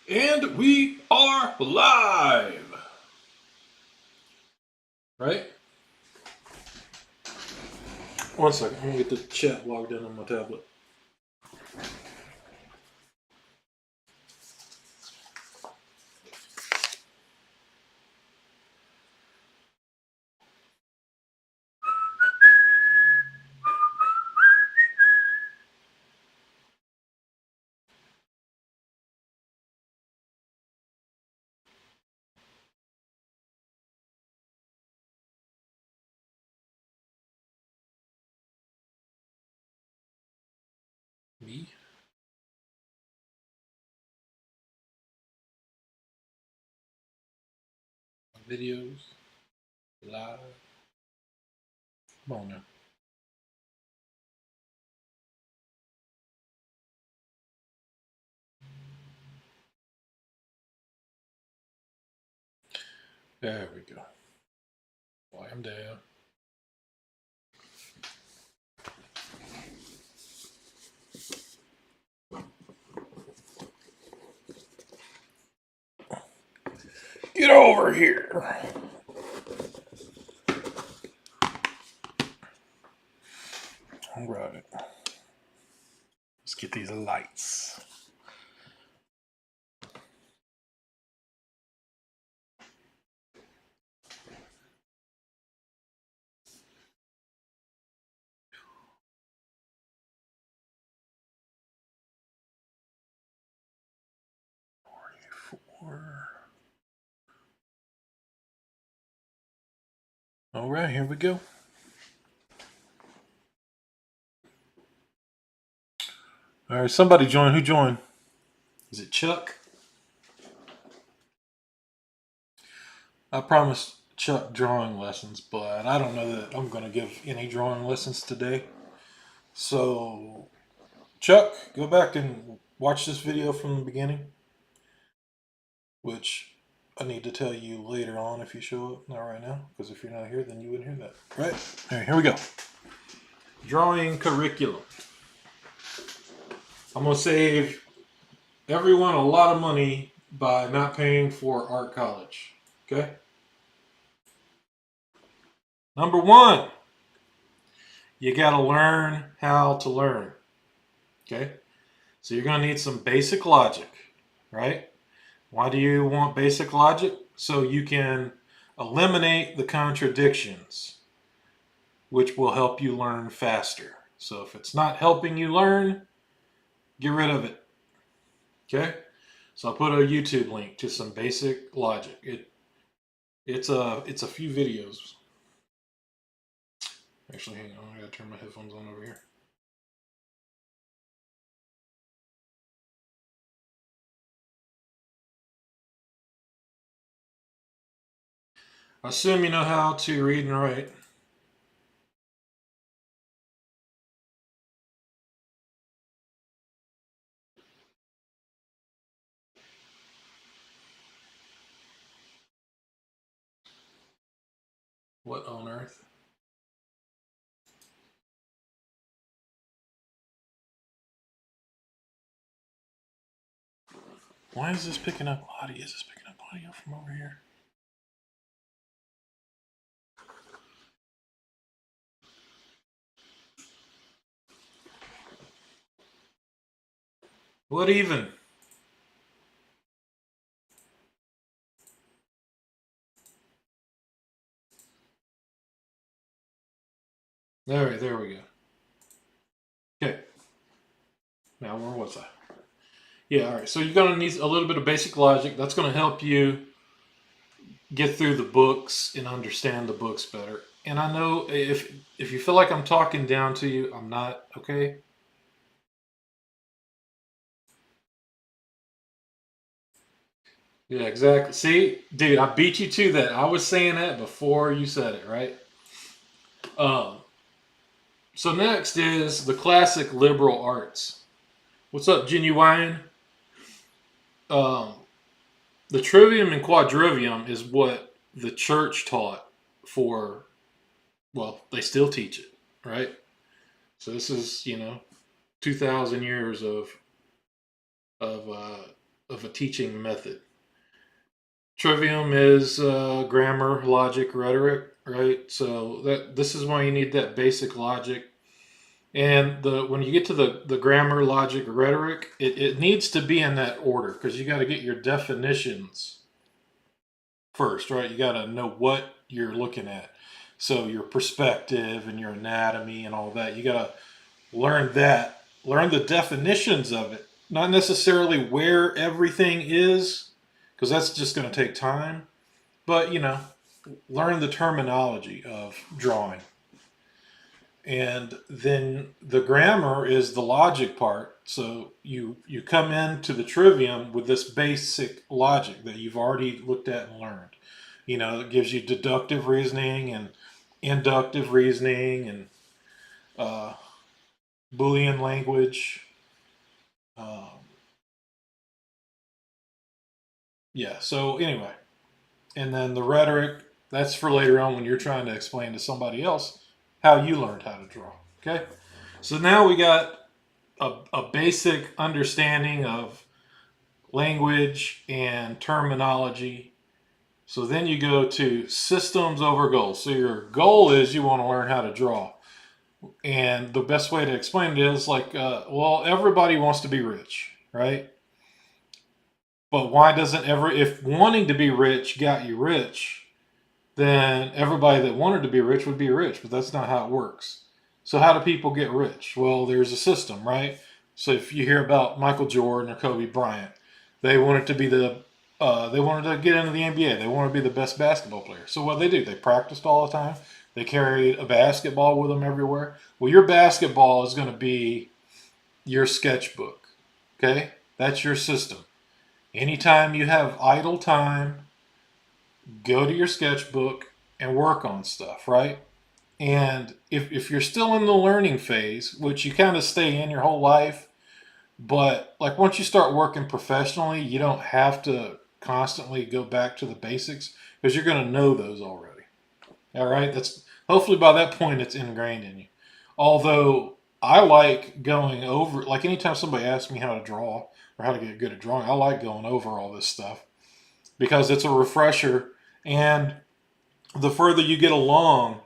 And we are live. Right? One second. I'm going to get the chat logged in on my tablet. Me? Videos. Live. Come on now. There we go. Why I'm down. Get over here. All right. Let's get these lights. All right, here we go. All right, somebody join. Who joined? Is it Chuck? I promised Chuck drawing lessons, but I don't know that I'm going to give any drawing lessons today. So, Chuck, go back and watch this video from the beginning, which I need to tell you later on if you show up, not right now, because if you're not here, then you wouldn't hear that. Right? All right, here we go. Drawing curriculum. I'm going to save everyone a lot of money by not paying for art college. Okay? Number one, you got to learn how to learn. Okay? So you're going to need some basic logic, right? Why do you want basic logic? So you can eliminate the contradictions, which will help you learn faster. So if it's not helping you learn, get rid of it. Okay? So I'll put a YouTube link to some basic logic. It's a few videos. Actually, hang on, I gotta turn my headphones on over here. I assume you know how to read and write. What on earth? Why is this picking up audio? Is this picking up audio from over here? What even? There we go. Okay. Now where was I? Yeah, all right. So you're gonna need a little bit of basic logic. That's gonna help you get through the books and understand the books better. And I know if you feel like I'm talking down to you, I'm not, okay? Yeah, exactly. See, dude, I beat you to that. I was saying that before you said it, right? Um, so next is the classic liberal arts. What's up, Genuine? Um, the trivium and quadrivium is what the church taught for, well, they still teach it, right? So this is, 2,000 years of of a teaching method. Trivium is grammar, logic, rhetoric, right? So this is why you need that basic logic. And when you get to the grammar, logic, rhetoric, it needs to be in that order because you got to get your definitions first, right? You got to know what you're looking at. So your perspective and your anatomy and all that, you got to learn that, learn the definitions of it, not necessarily where everything is, because that's just going to take time. But learn the terminology of drawing. And then the grammar is the logic part. So you come into the trivium with this basic logic that you've already looked at and learned. It gives you deductive reasoning and inductive reasoning and Boolean language. Yeah, so anyway. And then the rhetoric, that's for later on when you're trying to explain to somebody else how you learned how to draw. Okay? So now we got a basic understanding of language and terminology. So then you go to systems over goals. So your goal is you want to learn how to draw. And the best way to explain it is like, well, everybody wants to be rich, right? But why doesn't if wanting to be rich got you rich, then everybody that wanted to be rich would be rich, but that's not how it works. So how do people get rich? Well, there's a system, right? So if you hear about Michael Jordan or Kobe Bryant, they wanted to be they wanted to get into the NBA. They wanted to be the best basketball player. So what they do? They practiced all the time. They carried a basketball with them everywhere. Well, your basketball is going to be your sketchbook. Okay? That's your system. Anytime you have idle time, go to your sketchbook and work on stuff, right? And if you're still in the learning phase, which you kind of stay in your whole life, but like once you start working professionally, you don't have to constantly go back to the basics because you're going to know those already. All right, that's hopefully by that point it's ingrained in you. Although I like going over, like anytime somebody asks me how to draw or how to get good at drawing, I like going over all this stuff because it's a refresher. And the further you get along,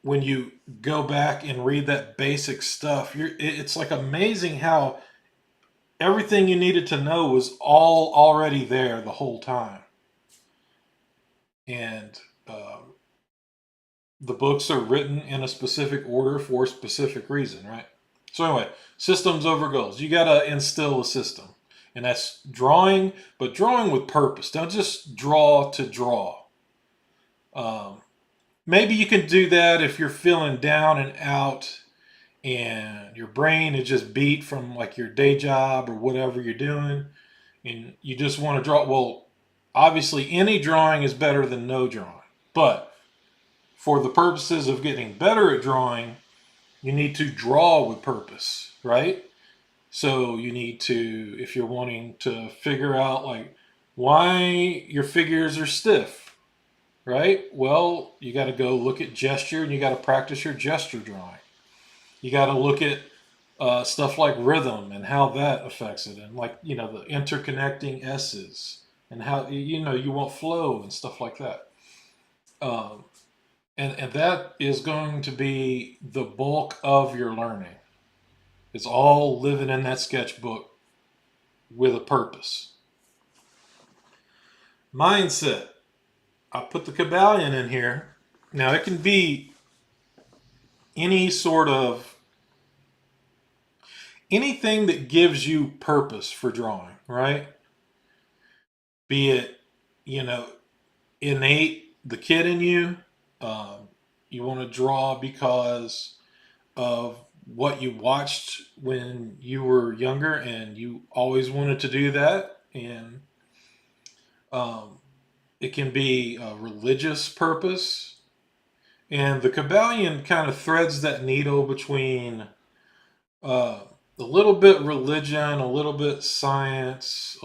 when you go back and read that basic stuff, it's like amazing how everything you needed to know was all already there the whole time. And the books are written in a specific order for a specific reason, right? So anyway, systems over goals. You got to instill a system. And that's drawing, but drawing with purpose. Don't just draw to draw. Maybe you can do that if you're feeling down and out and your brain is just beat from like your day job or whatever you're doing and you just want to draw. Well, obviously any drawing is better than no drawing. But for the purposes of getting better at drawing, you need to draw with purpose, right? So you need to, if you're wanting to figure out like why your figures are stiff, right? Well, you got to go look at gesture and you got to practice your gesture drawing. You got to look at stuff like rhythm and how that affects it, and like the interconnecting S's and how you want flow and stuff like that. And that is going to be the bulk of your learning. It's all living in that sketchbook with a purpose. Mindset. I put the Kybalion in here. Now it can be any sort of anything that gives you purpose for drawing, right? Be it, innate, the kid in you. You want to draw because of what you watched when you were younger and you always wanted to do that. And it can be a religious purpose. And the Kybalion kind of threads that needle between a little bit religion, a little bit science,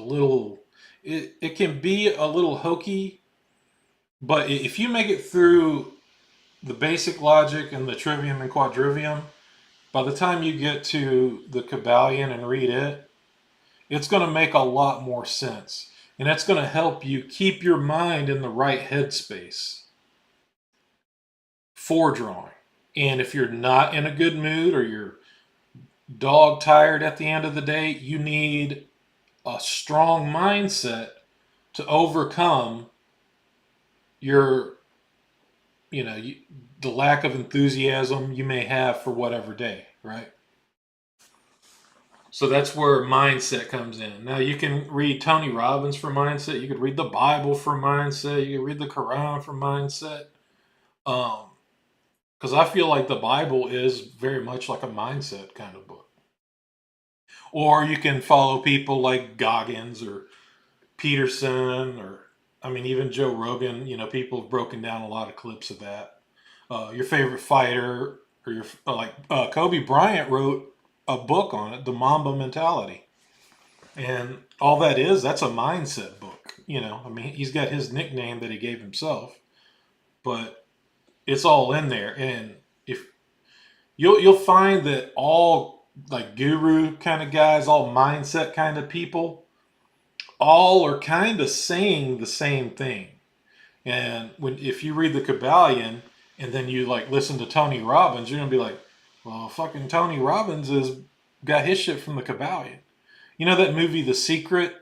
it can be a little hokey, but if you make it through the basic logic and the trivium and quadrivium, by the time you get to the Kybalion and read it, it's going to make a lot more sense. And that's going to help you keep your mind in the right headspace for drawing. And if you're not in a good mood or you're dog tired at the end of the day, you need a strong mindset to overcome your, the lack of enthusiasm you may have for whatever day, right? So that's where mindset comes in. Now you can read Tony Robbins for mindset. You could read the Bible for mindset. You can read the Quran for mindset. Because I feel like the Bible is very much like a mindset kind of book. Or you can follow people like Goggins or Peterson, or I mean even Joe Rogan. People have broken down a lot of clips of that. Your favorite fighter, or your Kobe Bryant wrote a book on it, The Mamba Mentality, and all that's a mindset book. I mean, he's got his nickname that he gave himself, but it's all in there. And if you'll find that all like guru kind of guys, all mindset kind of people, all are kind of saying the same thing. And if you read the Kabbalion and then you like listen to Tony Robbins, you're gonna be like, well, fucking Tony Robbins has got his shit from the Kabbalion. You know that movie, The Secret?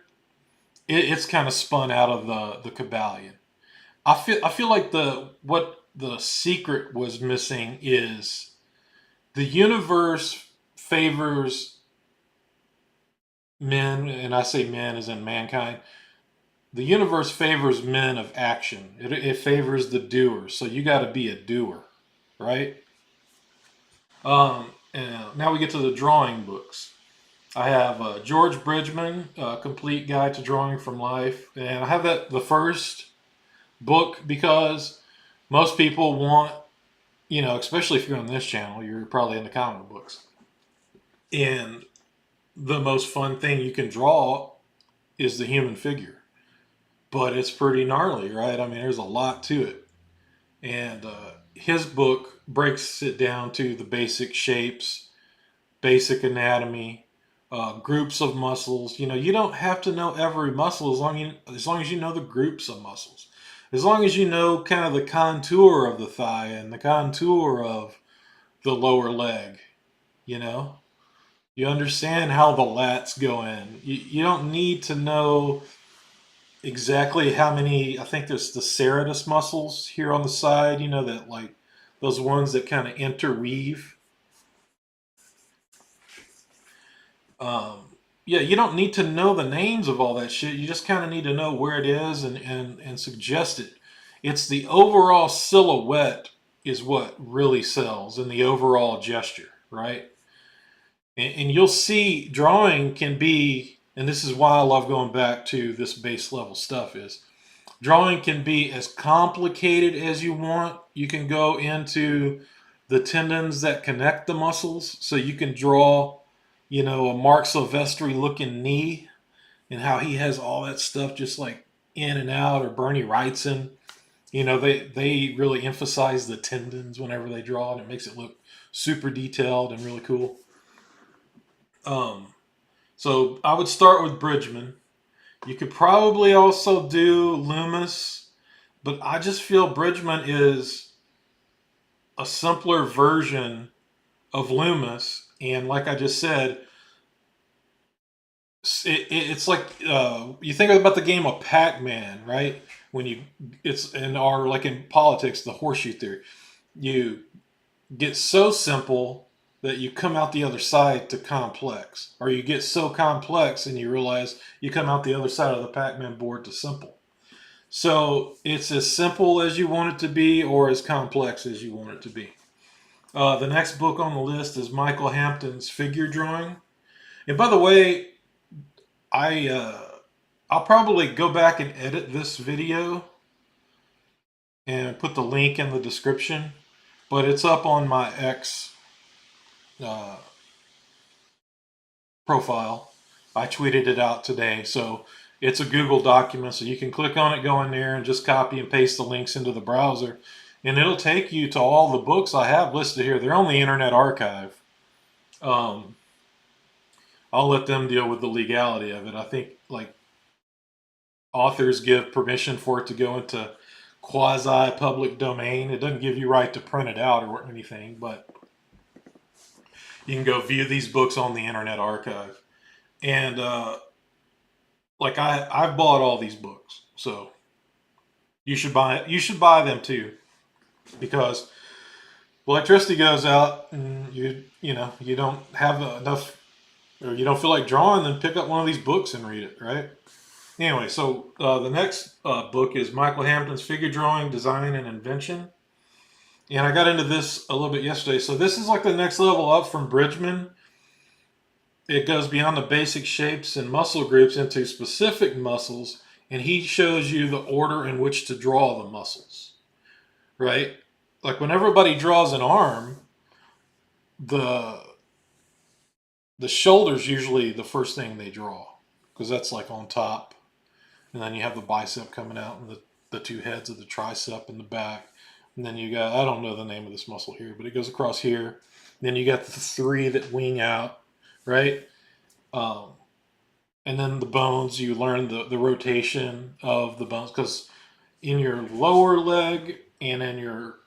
It's kind of spun out of the Kabbalion. I feel like what The Secret was missing is the universe favors men, and I say men as in mankind. The universe favors men of action. It favors the doer. So you got to be a doer, right? And now we get to the drawing books. I have George Bridgman, Complete Guide to Drawing from Life, and I have the first book because most people want, especially if you're on this channel, you're probably into comic books, and the most fun thing you can draw is the human figure, but it's pretty gnarly, right? I mean, there's a lot to it, and his book breaks it down to the basic shapes, basic anatomy, groups of muscles. You don't have to know every muscle as long as you know the groups of muscles. As long as you know kind of the contour of the thigh and the contour of the lower leg, you understand how the lats go in. You don't need to know exactly how many. I think there's the serratus muscles here on the side, that like those ones that kind of interweave. Yeah, you don't need to know the names of all that shit. You just kind of need to know where it is and suggest it. It's the overall silhouette is what really sells, and the overall gesture, right? And you'll see drawing can be, and this is why I love going back to this base level stuff, is drawing can be as complicated as you want. You can go into the tendons that connect the muscles, so you can draw a Mark Silvestri looking knee and how he has all that stuff just like in and out, or Bernie Wrightson. They really emphasize the tendons whenever they draw, and it makes it look super detailed and really cool. So I would start with Bridgman. You could probably also do Loomis, but I just feel Bridgman is a simpler version of Loomis. And like I just said, it's like you think about the game of Pac-Man, right? Like in politics, the horseshoe theory. You get so simple that you come out the other side to complex, or you get so complex and you realize you come out the other side of the Pac-Man board to simple. So it's as simple as you want it to be, or as complex as you want it to be. The next book on the list is Michael Hampton's Figure Drawing. And by the way, I'll probably go back and edit this video and put the link in the description, but it's up on my X profile. I tweeted it out today, so it's a Google document, so you can click on it, go in there, and just copy and paste the links into the browser, and it'll take you to all the books I have listed here. They're on the Internet Archive. I'll let them deal with the legality of it. I think like authors give permission for it to go into quasi public domain. It doesn't give you right to print it out or anything, but you can go view these books on the Internet Archive. And like I've bought all these books, so you should buy them too, because electricity goes out and you don't have enough, or you don't feel like drawing, then pick up one of these books and read it, right? Anyway, so the next book is Michael Hampton's Figure Drawing, Design, and Invention. And I got into this a little bit yesterday. So this is like the next level up from Bridgman. It goes beyond the basic shapes and muscle groups into specific muscles, and he shows you the order in which to draw the muscles, right? Like when everybody draws an arm, the shoulder's usually the first thing they draw, because that's like on top. And then you have the bicep coming out, and the two heads of the tricep in the back. And then you got, I don't know the name of this muscle here, but it goes across here. Then you got the three that wing out, right? And then the bones, you learn the rotation of the bones, because in your lower leg and in your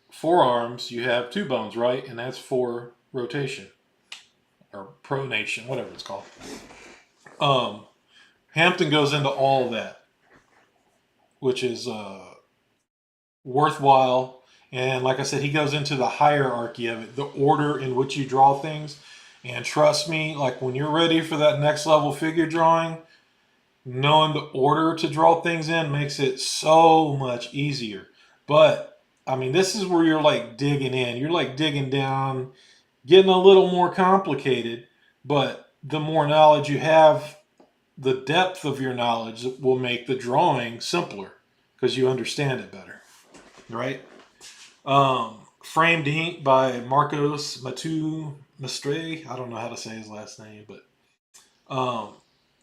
forearms, you have two bones, right? And that's for rotation or pronation, whatever it's called. Hampton goes into all of that, which is worthwhile. And like I said, he goes into the hierarchy of it, the order in which you draw things. And trust me, like when you're ready for that next level figure drawing, knowing the order to draw things in makes it so much easier. But I mean, this is where you're like digging in. You're like digging down, getting a little more complicated. But the more knowledge you have, the depth of your knowledge will make the drawing simpler because you understand it better, right? Framed Ink by Marcos Matu Mestre. I don't know how to say his last name, but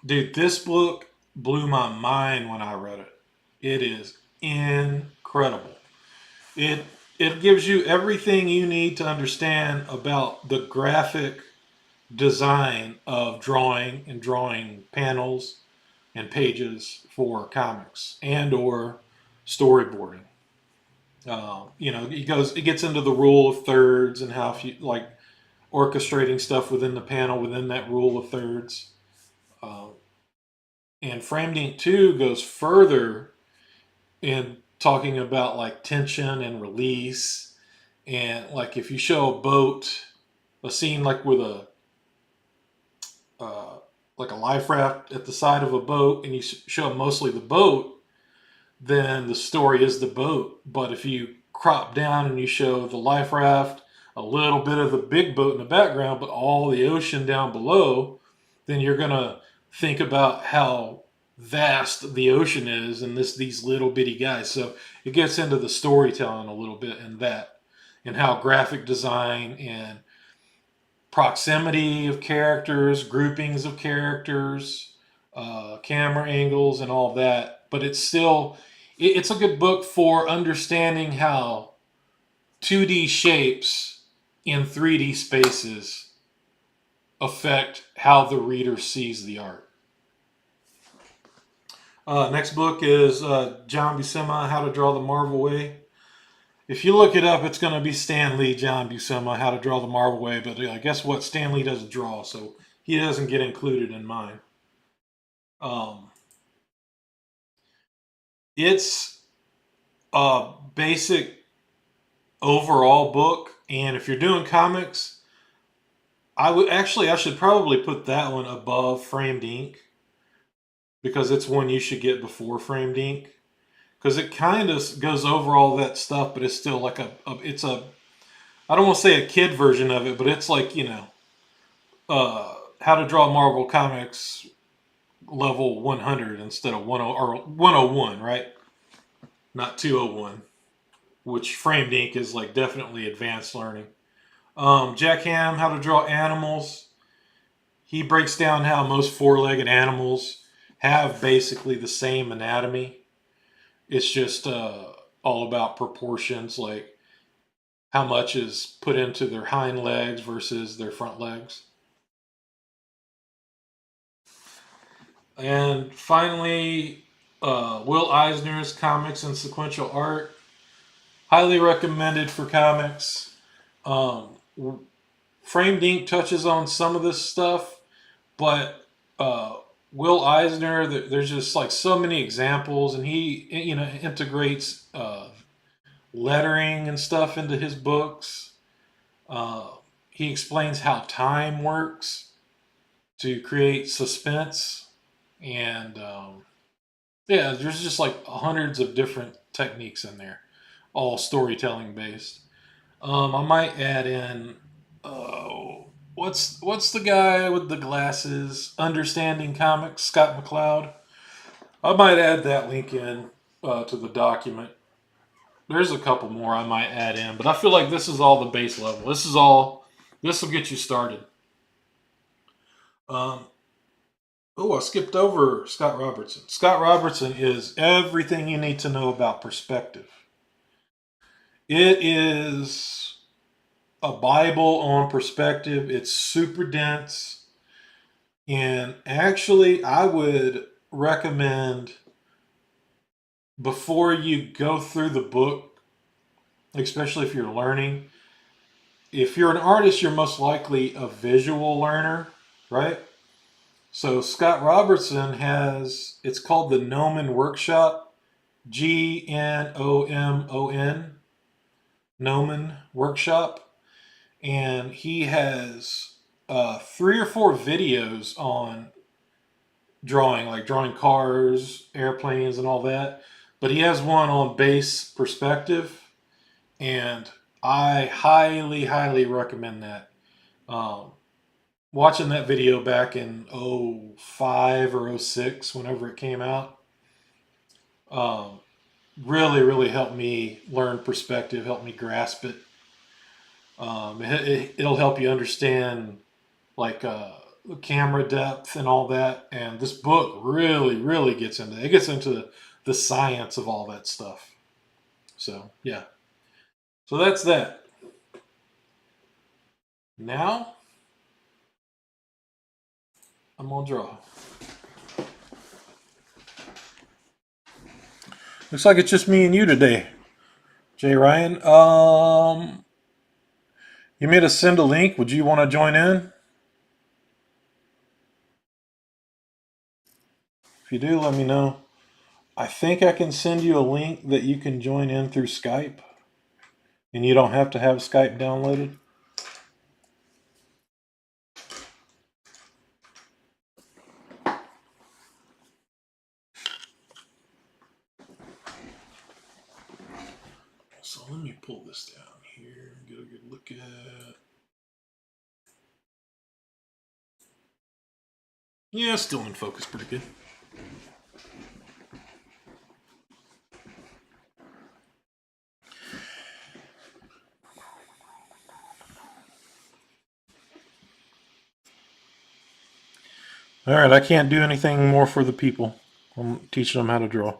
dude, this book blew my mind when I read it. It is incredible. It it gives you everything you need to understand about the graphic design of drawing and drawing panels and pages for comics and or storyboarding. It gets into the rule of thirds and how if you like orchestrating stuff within the panel within that rule of thirds. Uh, and Framed Ink 2 goes further in talking about like tension and release. And like if you show a boat, a scene like with uh, a life raft at the side of a boat, and you show mostly the boat, then the story is the boat. But if you crop down and you show the life raft, a little bit of the big boat in the background, but all the ocean down below, then you're gonna think about how vast the ocean is and these little bitty guys. So it gets into the storytelling a little bit in that, and how graphic design and proximity of characters, groupings of characters, camera angles, and all that. But it's a good book for understanding how 2D shapes in 3D spaces affect how the reader sees the art. Next book is John Buscema, How to Draw the Marvel Way. If you look it up, it's going to be Stan Lee, John Buscema, How to Draw the Marvel Way. But guess what? Stan Lee doesn't draw, so he doesn't get included in mine. It's a basic overall book, and if you're doing comics, I should probably put that one above Framed Ink, because it's one you should get before Framed Ink, because it kind of goes over all that stuff, but it's still like it's a, I don't want to say a kid version of it, but it's like how to draw Marvel Comics level 100 instead of 10 or 101, right? Not 201, which Framed Ink is like definitely advanced learning. Jack Ham, How to Draw Animals. He breaks down how most four-legged animals have basically the same anatomy. It's just all about proportions, like how much is put into their hind legs versus their front legs. And finally, Will Eisner's Comics and Sequential Art. Highly recommended for comics. Um, Framed Ink touches on some of this stuff, but uh, Will Eisner, there's just like so many examples, and he integrates lettering and stuff into his books. Uh, he explains how time works to create suspense, and yeah, there's just like hundreds of different techniques in there, all storytelling based. I might add in, what's the guy with the glasses? Understanding Comics, Scott McCloud. I might add that link in to the document. There's a couple more I might add in, but I feel like this is all the base level. This is all. This will get you started. Um, oh, I skipped over Scott Robertson. Scott Robertson is everything you need to know about perspective. It is a Bible on perspective. It's super dense. And actually, I would recommend before you go through the book, especially if you're learning, if you're an artist, you're most likely a visual learner, right? So Scott Robertson has, it's called the Gnomon Workshop, Gnomon, Gnomon Workshop. And he has 3 or 4 videos on drawing, like drawing cars, airplanes, and all that. But he has one on base perspective, and I highly, highly recommend that. Um, Watching that video back in '05 or '06, whenever it came out, um, really, really helped me learn perspective, helped me grasp it. It'll help you understand like camera depth and all that. And this book really, really gets into it. It gets into the science of all that stuff. So yeah, so that's that. Now I'm gonna draw. Looks like it's just me and you today, Jay Ryan. You made us send a link. Would you want to join in? If you do, let me know. I think I can send you a link that you can join in through Skype, and you don't have to have Skype downloaded. So let me pull this down here and get a good look at. Yeah, still in focus pretty good. All right, I can't do anything more for the people. I'm teaching them how to draw.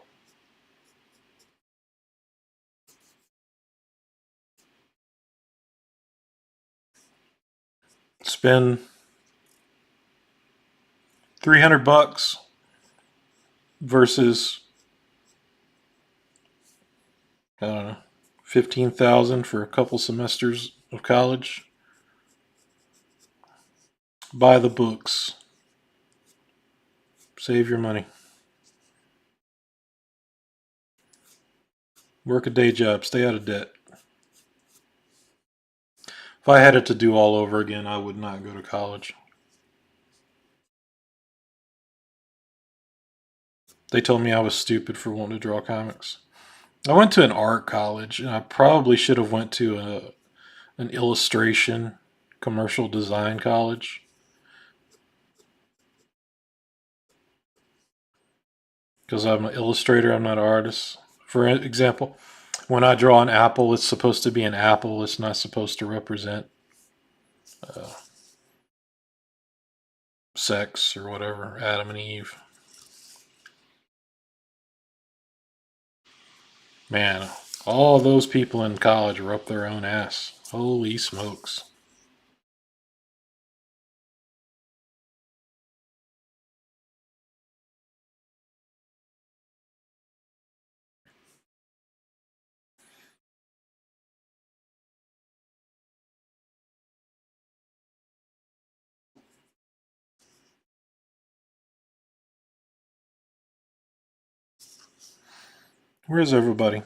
Spend $300 versus I don't know 15,000 for a couple semesters of college. Buy the books. Save your money. Work a day job. Stay out of debt. If I had it to do all over again, I would not go to college. They told me I was stupid for wanting to draw comics. I went to an art college, and I probably should have went to an illustration commercial design college. Because I'm an illustrator, I'm not an artist. For example, when I draw an apple, it's supposed to be an apple. It's not supposed to represent uh, sex or whatever, Adam and Eve. Man, all those people in college were up their own ass. Holy smokes. Where's everybody?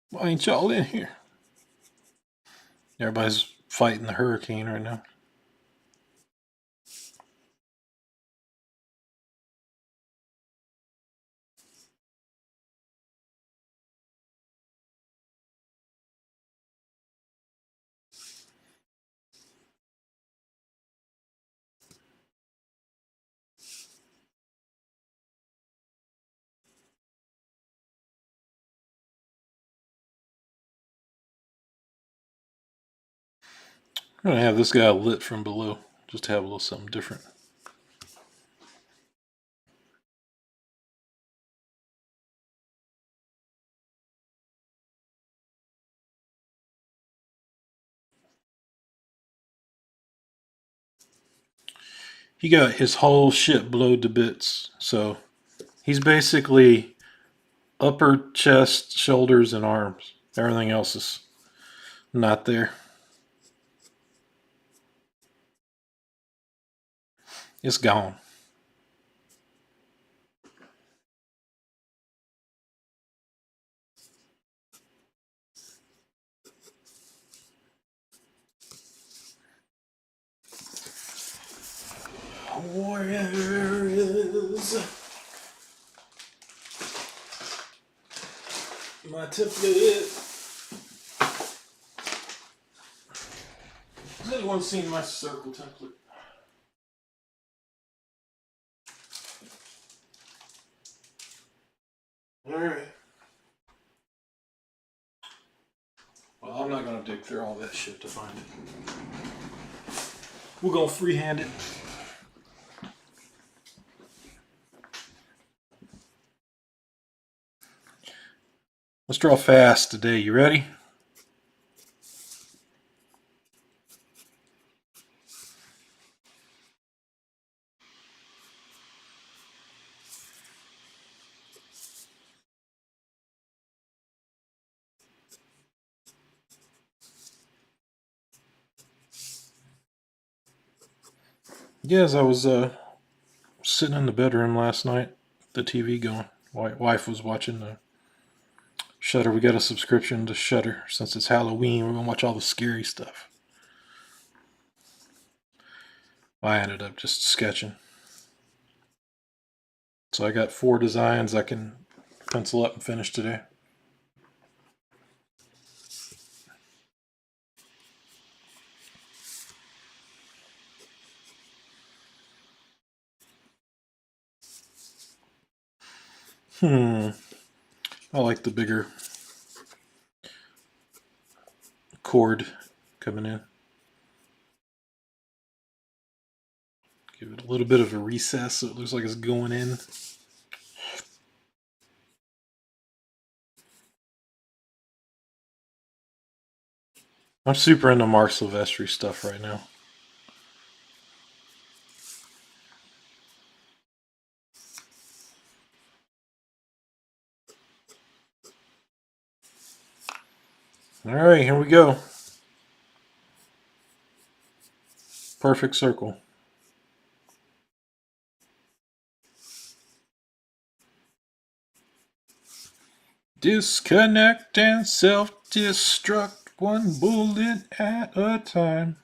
Why ain't y'all in here? Everybody's fighting the hurricane right now. I'm gonna have this guy lit from below, just to have a little something different. He got his whole shit blowed to bits, so he's basically upper chest, shoulders, and arms. Everything else is not there. It's gone. Where is my template? Has anyone seen my circle template? Alright. Well, I'm not going to dig through all that shit to find it. We're going to freehand it. Let's draw fast today. You ready? Yes, I was sitting in the bedroom last night, the TV going. Wife was watching the Shudder. We got a subscription to Shudder since it's Halloween. We're gonna watch all the scary stuff. I ended up just sketching. So I got 4 designs I can pencil up and finish today. I like the bigger cord coming in. Give it a little bit of a recess so it looks like it's going in. I'm super into Marc Silvestri stuff right now. All right, here we go. Perfect circle. Disconnect and self-destruct, one bullet at a time.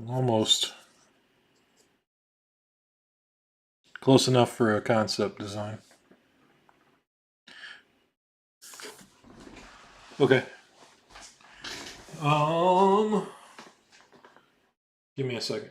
Almost. Close enough for a concept design. Okay. Give me a second.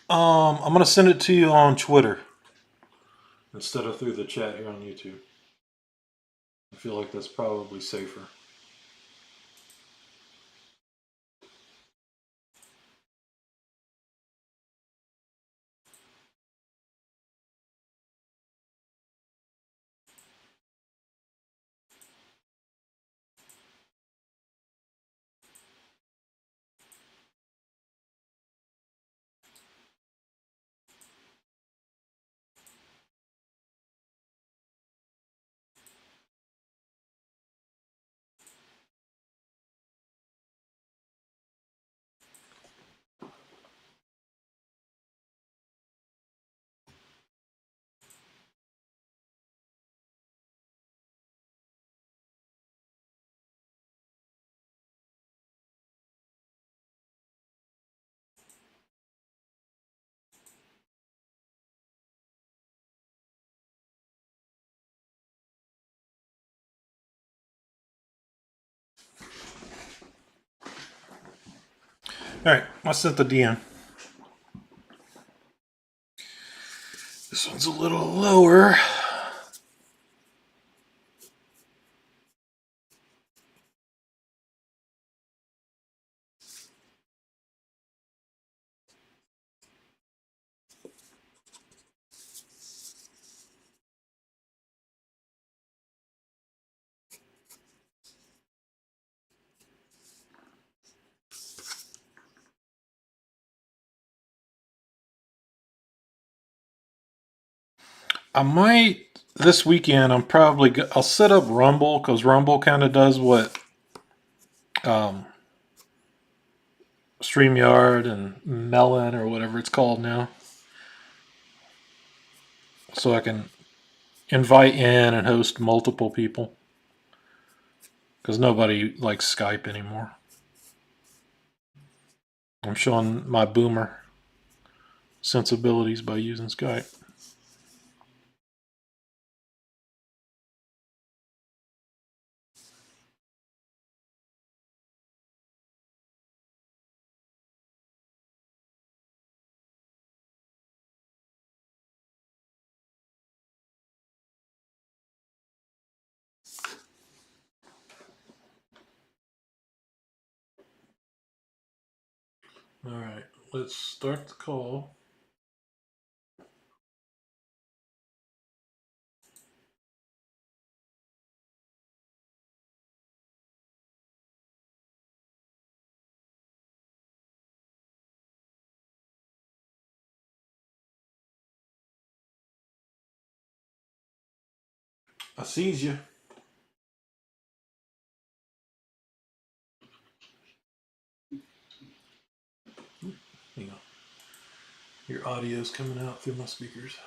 I'm gonna send it to you on Twitter instead of through the chat here on YouTube. I feel like that's probably safer. All right, I sent the DM. This one's a little lower. I might this weekend. I'll set up Rumble because Rumble kind of does what um, StreamYard and Melon or whatever it's called now. So I can invite in and host multiple people because nobody likes Skype anymore. I'm showing my boomer sensibilities by using Skype. All right, let's start the call. I sees you. Hang on. Your audio's coming out through my speakers.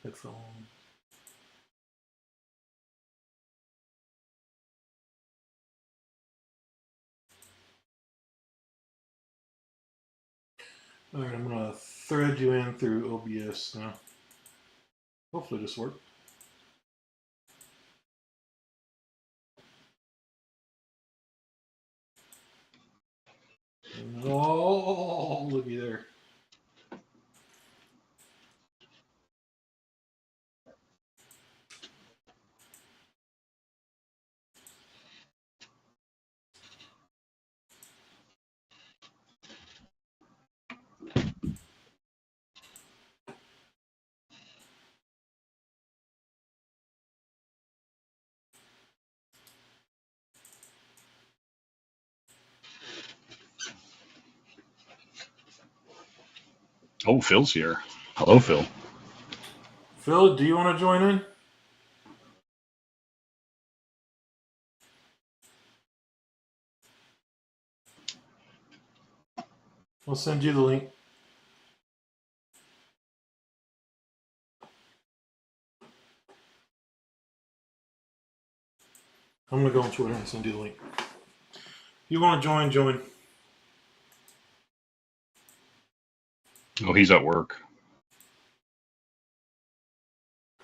Headphone. All right, I'm gonna thread you in through OBS now. Hopefully this works. Oh, looky there. Oh, Phil's here. Hello, Phil. Phil, do you want to join in? I'll send you the link. I'm gonna go on Twitter and send you the link. You want to join? Join. Oh, he's at work.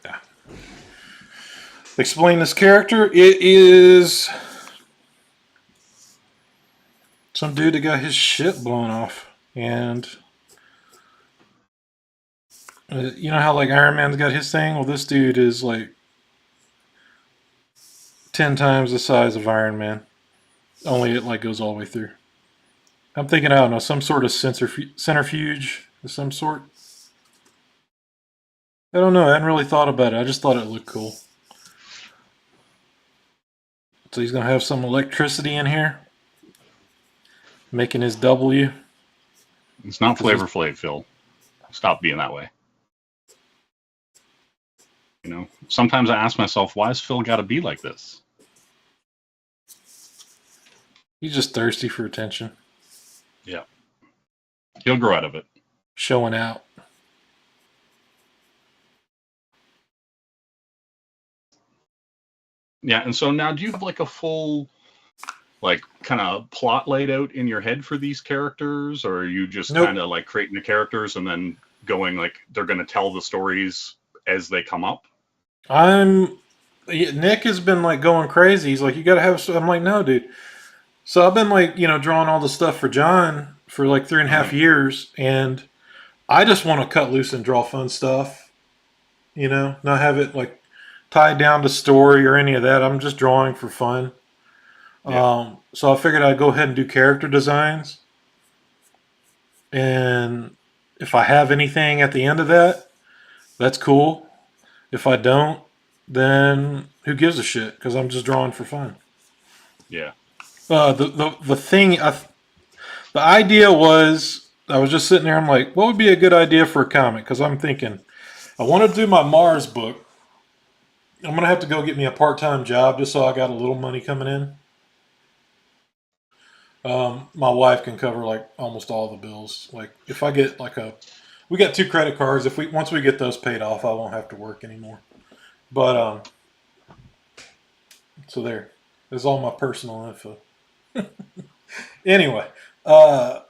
Yeah. Explain this character. It is some dude that got his shit blown off, and you know how like Iron Man's got his thing. Well, this dude is like 10 times the size of Iron Man. Only it like goes all the way through. I'm thinking, I don't know, some sort of centrifuge of some sort. I don't know. I hadn't really thought about it. I just thought it looked cool. So he's gonna have some electricity in here, making his W. It's not Flavor Flav, Phil. Stop being that way. You know, sometimes I ask myself, why has Phil got to be like this? He's just thirsty for attention. Yeah. He'll grow out of it. Showing out. Yeah, and so now do you have like a full, like, kind of plot laid out in your head for these characters? Or are you just kind of like creating the characters and then going like they're going to tell the stories as they come up? I'm Nick has been like going crazy. He's like, you got to have. I'm like, no, dude. So I've been like, drawing all the stuff for John for like 3.5 Uh-huh. years, and I just want to cut loose and draw fun stuff. Not have it like tied down to story or any of that. I'm just drawing for fun. Yeah. So I figured I'd go ahead and do character designs, and if I have anything at the end of that, that's cool. If I don't, then who gives a shit? Because I'm just drawing for fun. Yeah. The thing, the idea was, I was just sitting there. I'm like, what would be a good idea for a comic? Because I'm thinking, I want to do my Mars book. I'm gonna have to go get me a part-time job just so I got a little money coming in. My wife can cover like almost all the bills. Like if I get we got 2 credit cards. If we once we get those paid off, I won't have to work anymore. But so there's all my personal info. Anyway, uh,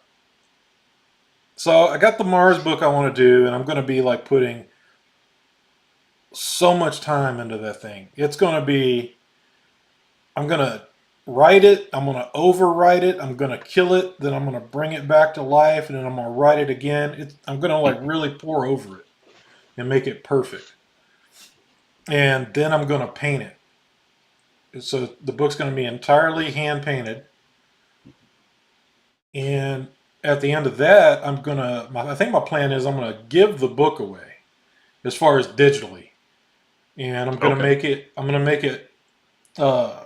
so I got the Mars book I want to do, and I'm going to be like putting so much time into that thing. It's going to be. I'm going to write it. I'm going to overwrite it. I'm going to kill it. Then I'm going to bring it back to life, and then I'm going to write it again. I'm going to like really pour over it and make it perfect. And then I'm going to paint it. So the book's going to be entirely hand painted. And at the end of that, I think my plan is I'm gonna give the book away, as far as digitally, and Okay. I'm gonna make it. Uh,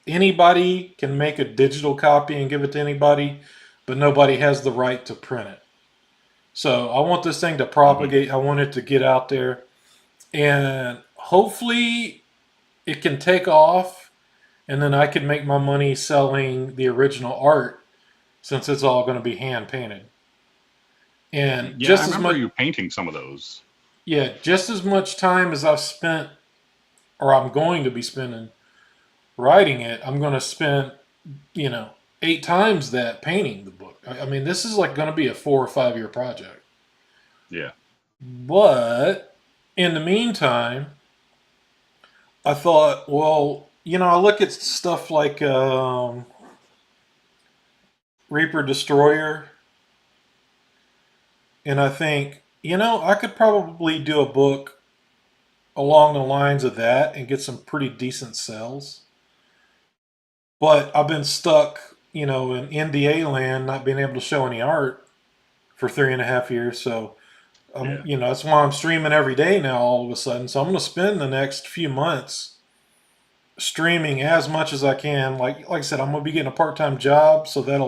Anybody can make a digital copy and give it to anybody, but nobody has the right to print it. So I want this thing to Hmm. propagate. I want it to get out there, and hopefully it can take off, and then I can make my money selling the original art, since it's all going to be hand painted. And Yeah, I just as remember much, you painting some of those. yeah, just as much time as I've spent, or I'm going to be spending writing it, I'm going to spend, you know, 8 times that painting the book. I mean, this is like going to be a 4 or 5 year project. Yeah. But in the meantime, I thought, well, I look at stuff like Reaper Destroyer, and I think, I could probably do a book along the lines of that and get some pretty decent sales. But I've been stuck, in NDA land, not being able to show any art for 3.5 years. So, Yeah. that's why I'm streaming every day now. All of a sudden, so I'm going to spend the next few months streaming as much as I can. Like I said, I'm going to be getting a part-time job, so that's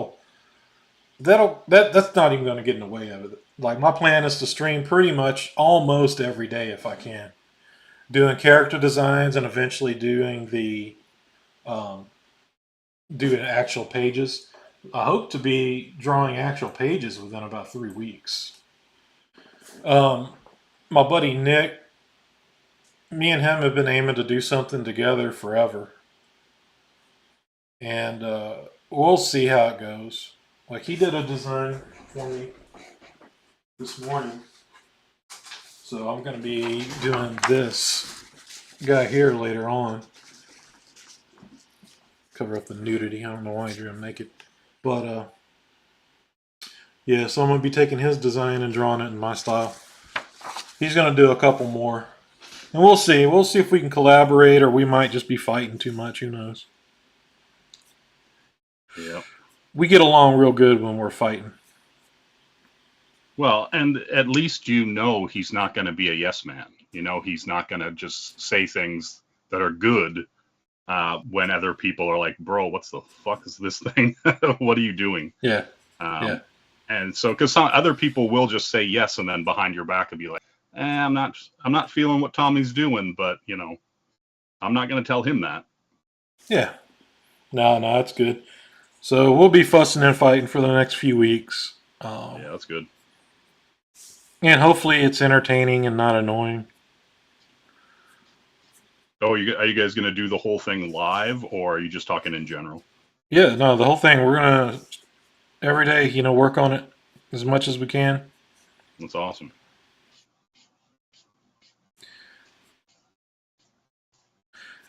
not even going to get in the way of it. Like my plan is to stream pretty much almost every day if I can, doing character designs and eventually um, doing actual pages. I hope to be drawing actual pages within about 3 weeks. Um, my buddy Nick, me and him have been aiming to do something together forever, and we'll see how it goes. Like he did a design for me this morning, so I'm going to be doing this guy here later on. Cover up the nudity. I don't know why he drew him naked, but yeah. So I'm going to be taking his design and drawing it in my style. He's going to do a couple more. And we'll see. We'll see if we can collaborate, or we might just be fighting too much. Who knows? Yeah. We get along real good when we're fighting. Well, and at least he's not going to be a yes man. He's not going to just say things that are good when other people are like, bro, what's the fuck is this thing? What are you doing? Yeah, yeah, Um, and so, because some other people will just say yes, and then behind your back and be like, I'm not feeling what Tommy's doing, but I'm not going to tell him that. yeah. No, it's good. So we'll be fussing and fighting for the next few weeks, Yeah, that's good. and hopefully it's entertaining and not annoying. Oh, are you guys going to do the whole thing live, or are you just talking in general? Yeah, no, the whole thing. We're gonna every day, work on it as much as we can. That's awesome.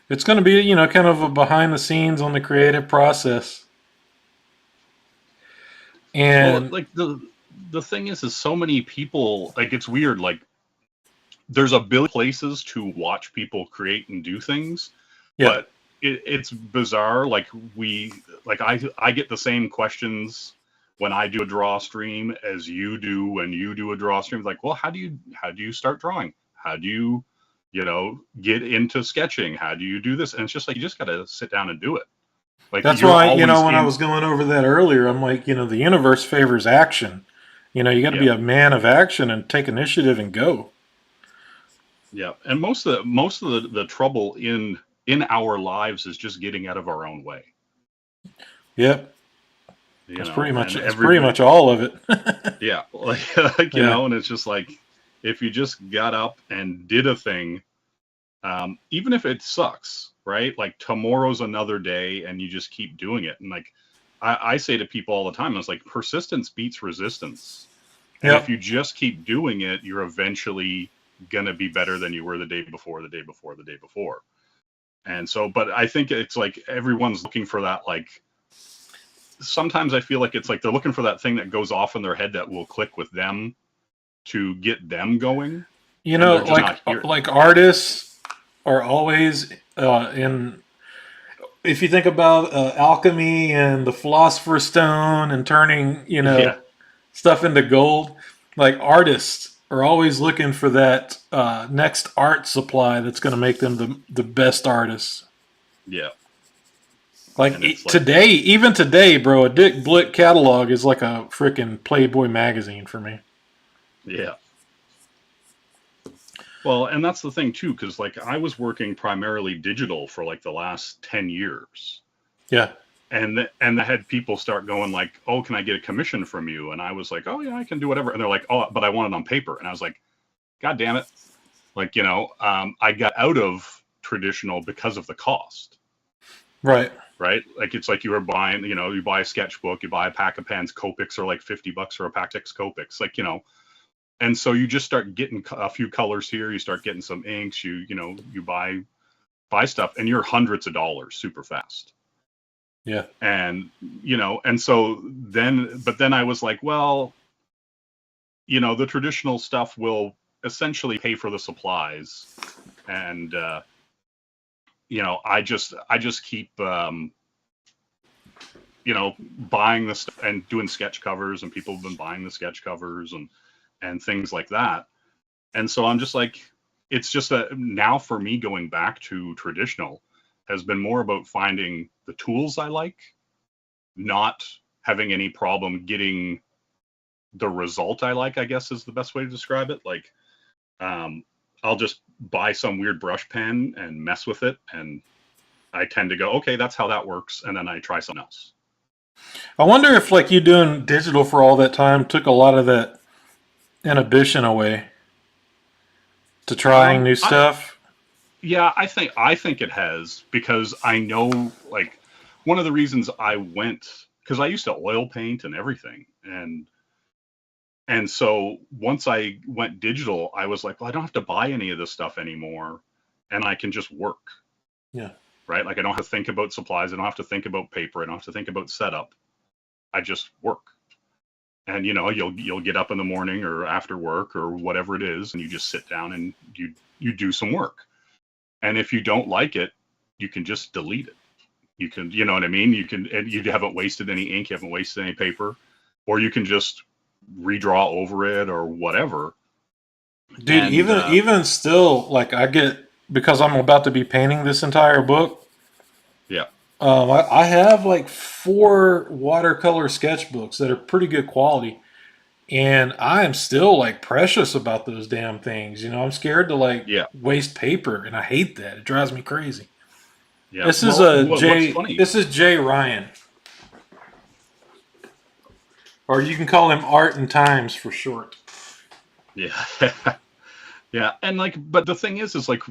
It's going to be, kind of a behind the scenes on the creative process. Well, And like the thing is so many people, like, it's weird. Like, there's a billion places to watch people create and do things, yeah, but it's bizarre. Like, I get the same questions when I do a draw stream as you do when you do a draw stream. Like, well, how do you start drawing? How do you, get into sketching? How do you do this? And it's just like, you just got to sit down and do it. Like, that's you're why, always when I in. was going over that earlier, I'm like, the universe favors action. You got to Yeah. be a man of action and take initiative and go. Yeah, and most of the trouble in our lives is just getting out of our own way, Yep, and that's pretty everybody, much all of it. yeah, like, Yeah, and it's just like, if you just got up and did a thing, even if it sucks, right? Like, tomorrow's another day, and you just keep doing it. And, like, I say to people all the time, it's like, persistence beats resistance. And if yep. you just keep doing it, you're eventually gonna be better than you were the day before, the day before, the day before. And so, but I think it's like everyone's looking for that. Like, sometimes I feel like it's like they're looking for that thing that goes off in their head that will click with them to get them going, and they're just not here. Like artists are always in. If you think about alchemy and the philosopher's stone and turning, Yeah, stuff into gold, like artists are always looking for that next art supply that's going to make them the best artists. yeah, Like and it's like, today, even today, bro, a Dick Blick catalog is like a freaking Playboy magazine for me. yeah. Well, and that's the thing too, because, like, I was working primarily digital for like the last 10 years, Yeah. and I had people start going like, "Oh, can I get a commission from you?" And I was like, "Oh yeah, I can do whatever." And they're like, "Oh, but I want it on paper." And I was like, "God damn it!" Like, I got out of traditional because of the cost. Right. Right? Like, it's like you were buying, you buy a sketchbook, you buy a pack of pens. Copics are like $50 for a pack of six Copics, like, and so you just start getting a few colors here. You start getting some inks. You buy stuff, and you're hundreds of dollars super fast. Yeah. And and so then I was like, well, the traditional stuff will essentially pay for the supplies, and I just keep buying the stuff and doing sketch covers, and people have been buying the sketch covers and things like that. And so I'm just like, it's just that now for me, going back to traditional has been more about finding the tools I like, not having any problem getting the result I like, I guess is the best way to describe it. Like, I'll just buy some weird brush pen and mess with it, and I tend to go, okay, that's how that works, and then I try something else. I wonder if like you doing digital for all that time took a lot of that inhibition away to trying new I stuff. Yeah, I think it has, because I know, like, one of the reasons I went, because I used to oil paint and everything, and so once I went digital, I was like, well, I don't have to buy any of this stuff anymore, and I can just work, Yeah. right? Like, I don't have to think about supplies, I don't have to think about paper, I don't have to think about setup. I just work. And you'll get up in the morning or after work or whatever it is, and you just sit down and you do some work. And if you don't like it, you can just delete it. You can, you know what I mean? And you haven't wasted any ink, you haven't wasted any paper, or you can just redraw over it or whatever. Dude, And even still, like I get because I'm about to be painting this entire book. yeah, I have like 4 watercolor sketchbooks that are pretty good quality, and I am still like precious about those damn things. I'm scared to like yeah, waste paper, and I hate that. It drives me crazy. yeah. Well, what's funny? This is Jay Ryan, or you can call him Art and Times for short. Yeah, yeah. And, like, but the thing is like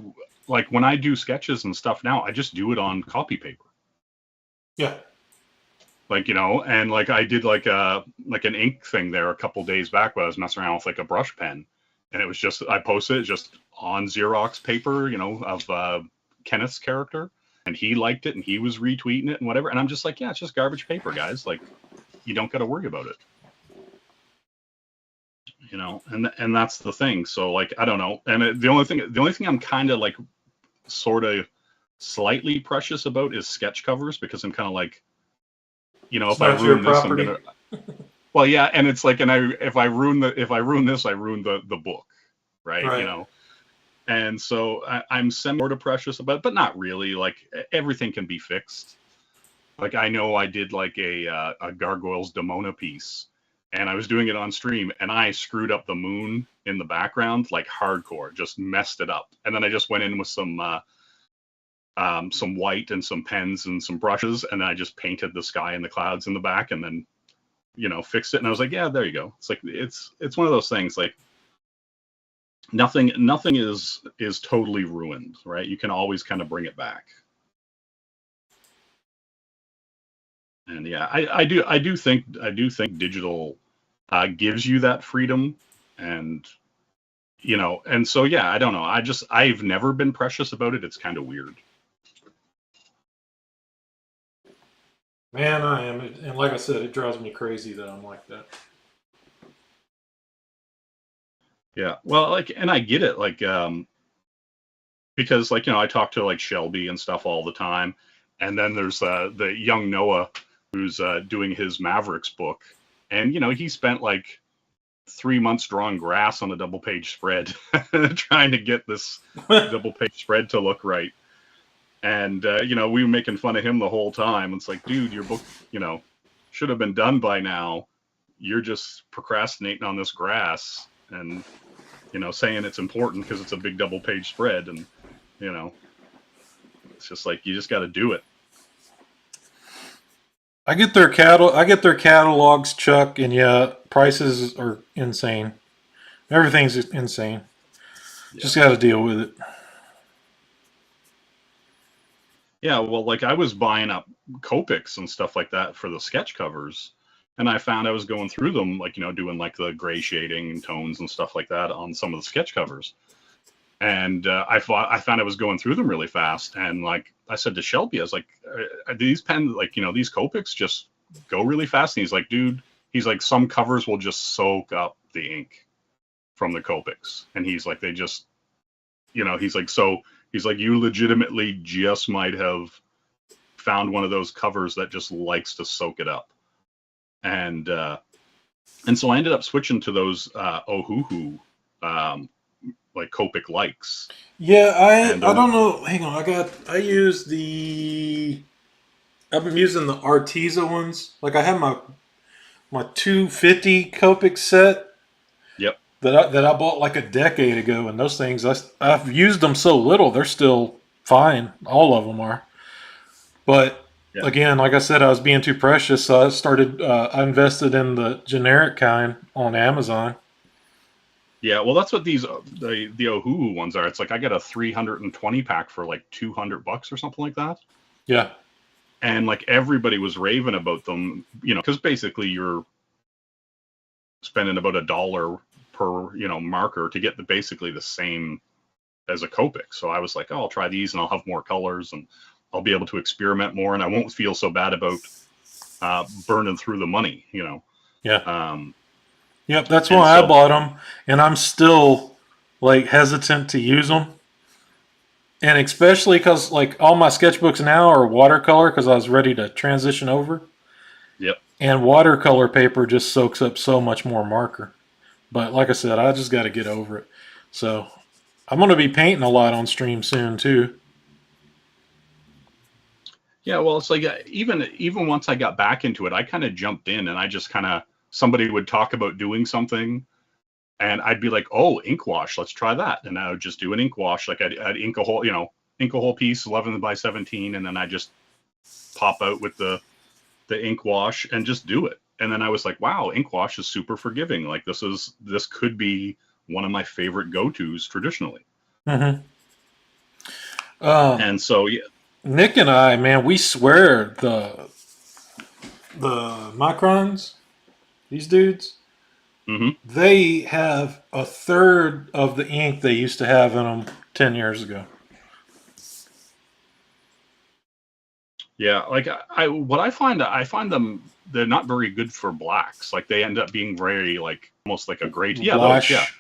when I do sketches and stuff now, I just do it on copy paper. Yeah. Like, and like I did like an ink thing there a couple days back where I was messing around with like a brush pen, and it was just, I posted it just on Xerox paper, of Kenneth's character, and he liked it, and he was retweeting it and whatever. And I'm just like, yeah, it's just garbage paper, guys. Like, you don't got to worry about it. And that's the thing. So like, I don't know. And the only thing I'm kind of like sort of slightly precious about is sketch covers, because I'm kind of like, It's if I not your ruin this, property. I'm gonna. Well, yeah, and it's like, if I ruin this, I ruin the book, right? Right. And so I'm sort of precious about it, but not really. Like, everything can be fixed. Like, I know I did like a Gargoyles Demona piece, and I was doing it on stream, and I screwed up the moon in the background like hardcore, just messed it up. And then I just went in with some white and some pens and some brushes, and then I just painted the sky and the clouds in the back, and then fixed it. And I was like, yeah, there you go. It's like it's one of those things, like nothing is totally ruined, right? You can always kind of bring it back. And yeah, I do think digital gives you that freedom, and and so yeah, I don't know. I've never been precious about it. It's kind of weird. Man, I am. And like I said, it drives me crazy that I'm like that. Yeah. Well, like, and I get it, like, because like, I talk to like Shelby and stuff all the time. And then there's the young Noah who's doing his Mavericks book. And, he spent like 3 months drawing grass on a double page spread, trying to get this double page spread to look right. And, we were making fun of him the whole time. It's like, dude, your book, should have been done by now. You're just procrastinating on this grass and, saying it's important because it's a big double page spread. And, it's just like, you just got to do it. I get their catalogs, Chuck, and yeah, prices are insane. Everything's insane. Yeah. Just got to deal with it. Yeah, well, like, I was buying up Copics and stuff like that for the sketch covers, and I found I was going through them, like, doing like the gray shading and tones and stuff like that on some of the sketch covers. And I found I was going through them really fast. And like I said to Shelby, I was like, these pens, like, these Copics just go really fast. And he's like, dude, some covers will just soak up the ink from the Copics. And he's like, they just, he's like, you legitimately just might have found one of those covers that just likes to soak it up. And so I ended up switching to those Ohuhu like Copic likes. Yeah, I don't know. Hang on, I've been using the Arteza ones. Like, I have my 250 Copic set. Yep. That I bought like a decade ago, and those things I've used them so little, they're still fine. All of them are. But Yeah. again, like I said, I was being too precious, so I invested in the generic kind on Amazon. Yeah, well, that's what the Ohuhu ones are. It's like I got a 320 pack for like $200 or something like that. Yeah. And like everybody was raving about them, because basically you're spending about $1 per marker to get basically the same as a Copic. So I was like, oh, I'll try these and I'll have more colors and I'll be able to experiment more, and I won't feel so bad about burning through the money. Yeah. Yep, that's why I bought them, and I'm still like hesitant to use them. And especially because like all my sketchbooks now are watercolor because I was ready to transition over. Yep. And watercolor paper just soaks up so much more marker. But like I said, I just got to get over it. So I'm going to be painting a lot on stream soon too. Yeah, well, it's like even once I got back into it, I kind of jumped in, and I just kind of, somebody would talk about doing something, and I'd be like, oh, ink wash, let's try that. And I would just do an ink wash. Like I'd ink a whole piece, 11 by 17, and then I just pop out with the ink wash and just do it. And then I was like, wow, ink wash is super forgiving. Like this could be one of my favorite go-tos traditionally. Mm-hmm. And so, yeah. Nick and I, man, we swear the Microns, these dudes, mm-hmm. They have a third of the ink they used to have in them 10 years ago. Yeah, like what I find them, they're not very good for blacks. Like they end up being very like almost like a gray. Yeah, those. Yeah, Wash.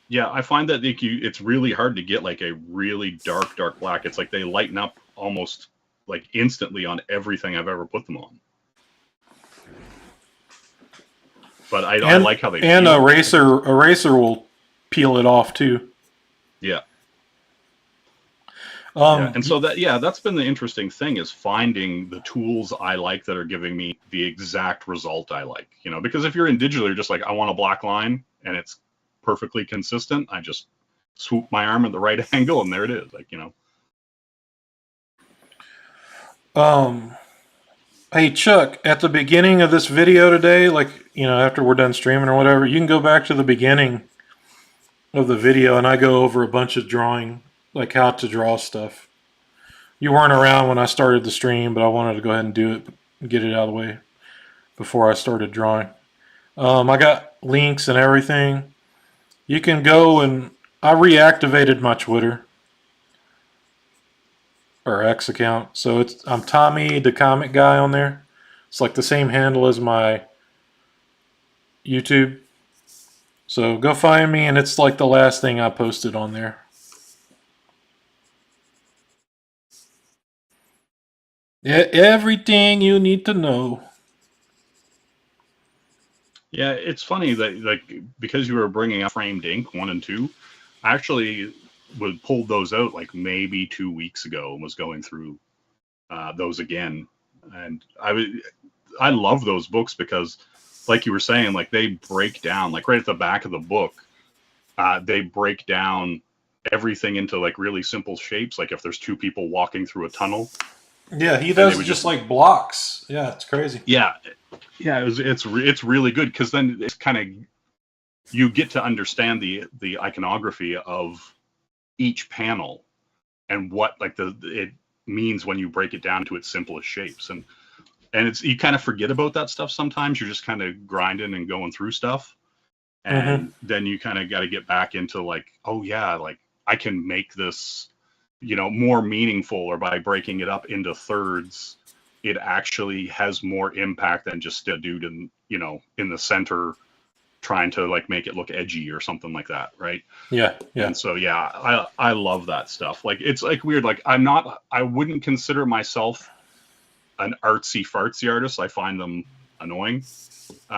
yeah. I find that it's really hard to get like a really dark black. It's like they lighten up almost like instantly on everything I've ever put them on. But I And like how they and feel. eraser will peel it off too. Yeah. Yeah, Um, and so that's been the interesting thing is finding the tools I like that are giving me the exact result I like. You know, because if you're in digital, you're just like, I want a black line and it's perfectly consistent. I just swoop my arm at the right angle and there it is. Like, you know. um, hey Chuck, at the beginning of this video today, like after we're done streaming or whatever, you can go back to the beginning of the video and I go over a bunch of drawing, like how to draw stuff. You weren't around when I started the stream, but I wanted to go ahead and do it, get it out of the way before I started drawing. I got links and everything. You can go and I reactivated my Twitter or X account, so I'm Tommy the Comic Guy on there. It's like the same handle as my YouTube. So go find me, and it's like the last thing I posted on there. Yeah, everything you need to know. Yeah, it's funny that like because you were bringing up Framed Ink 1 and 2, I actually pulled those out like maybe 2 weeks ago and was going through those again, and I love those books because, like you were saying, like they break down like right at the back of the book, they break down everything into like really simple shapes. Like if there's two people walking through a tunnel, Yeah, he and they does would just just like blocks. Yeah, it's crazy. yeah, yeah, it's really good because then it's kind of you get to understand the iconography of each panel and what like it means when you break it down to its simplest shapes and it's you kind of forget about that stuff sometimes. You're just kind of grinding and going through stuff, Mm-hmm. and then you kind of got to get back into like, oh yeah, like I can make this, you know, more meaningful, or by breaking it up into thirds, it actually has more impact than just a dude in, you know, in the center trying to like make it look edgy or something like that, right? Yeah, yeah. And so yeah, I love that stuff. Like it's like weird. Like I wouldn't consider myself an artsy fartsy artist. I find them annoying.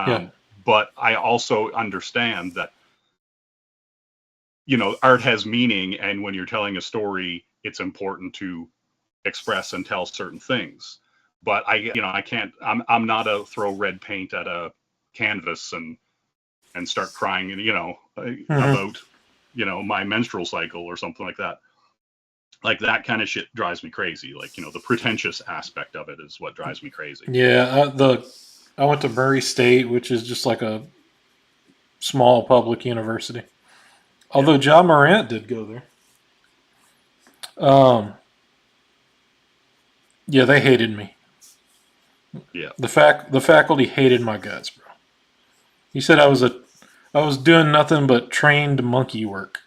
Yeah. Um, but I also understand that, you know, art has meaning, and when you're telling a story, it's important to express and tell certain things. But I can't. I'm not a throw red paint at a canvas and start crying, you know, Mm-hmm. about, you know, my menstrual cycle or something like that. Like that kind of shit drives me crazy. Like, you know, the pretentious aspect of it is what drives me crazy. Yeah. I went to Murray State, which is just like a small public university. Yeah. Although John Morant did go there. Um, yeah, they hated me. Yeah. The faculty hated my guts, bro. He said I was doing nothing but trained monkey work.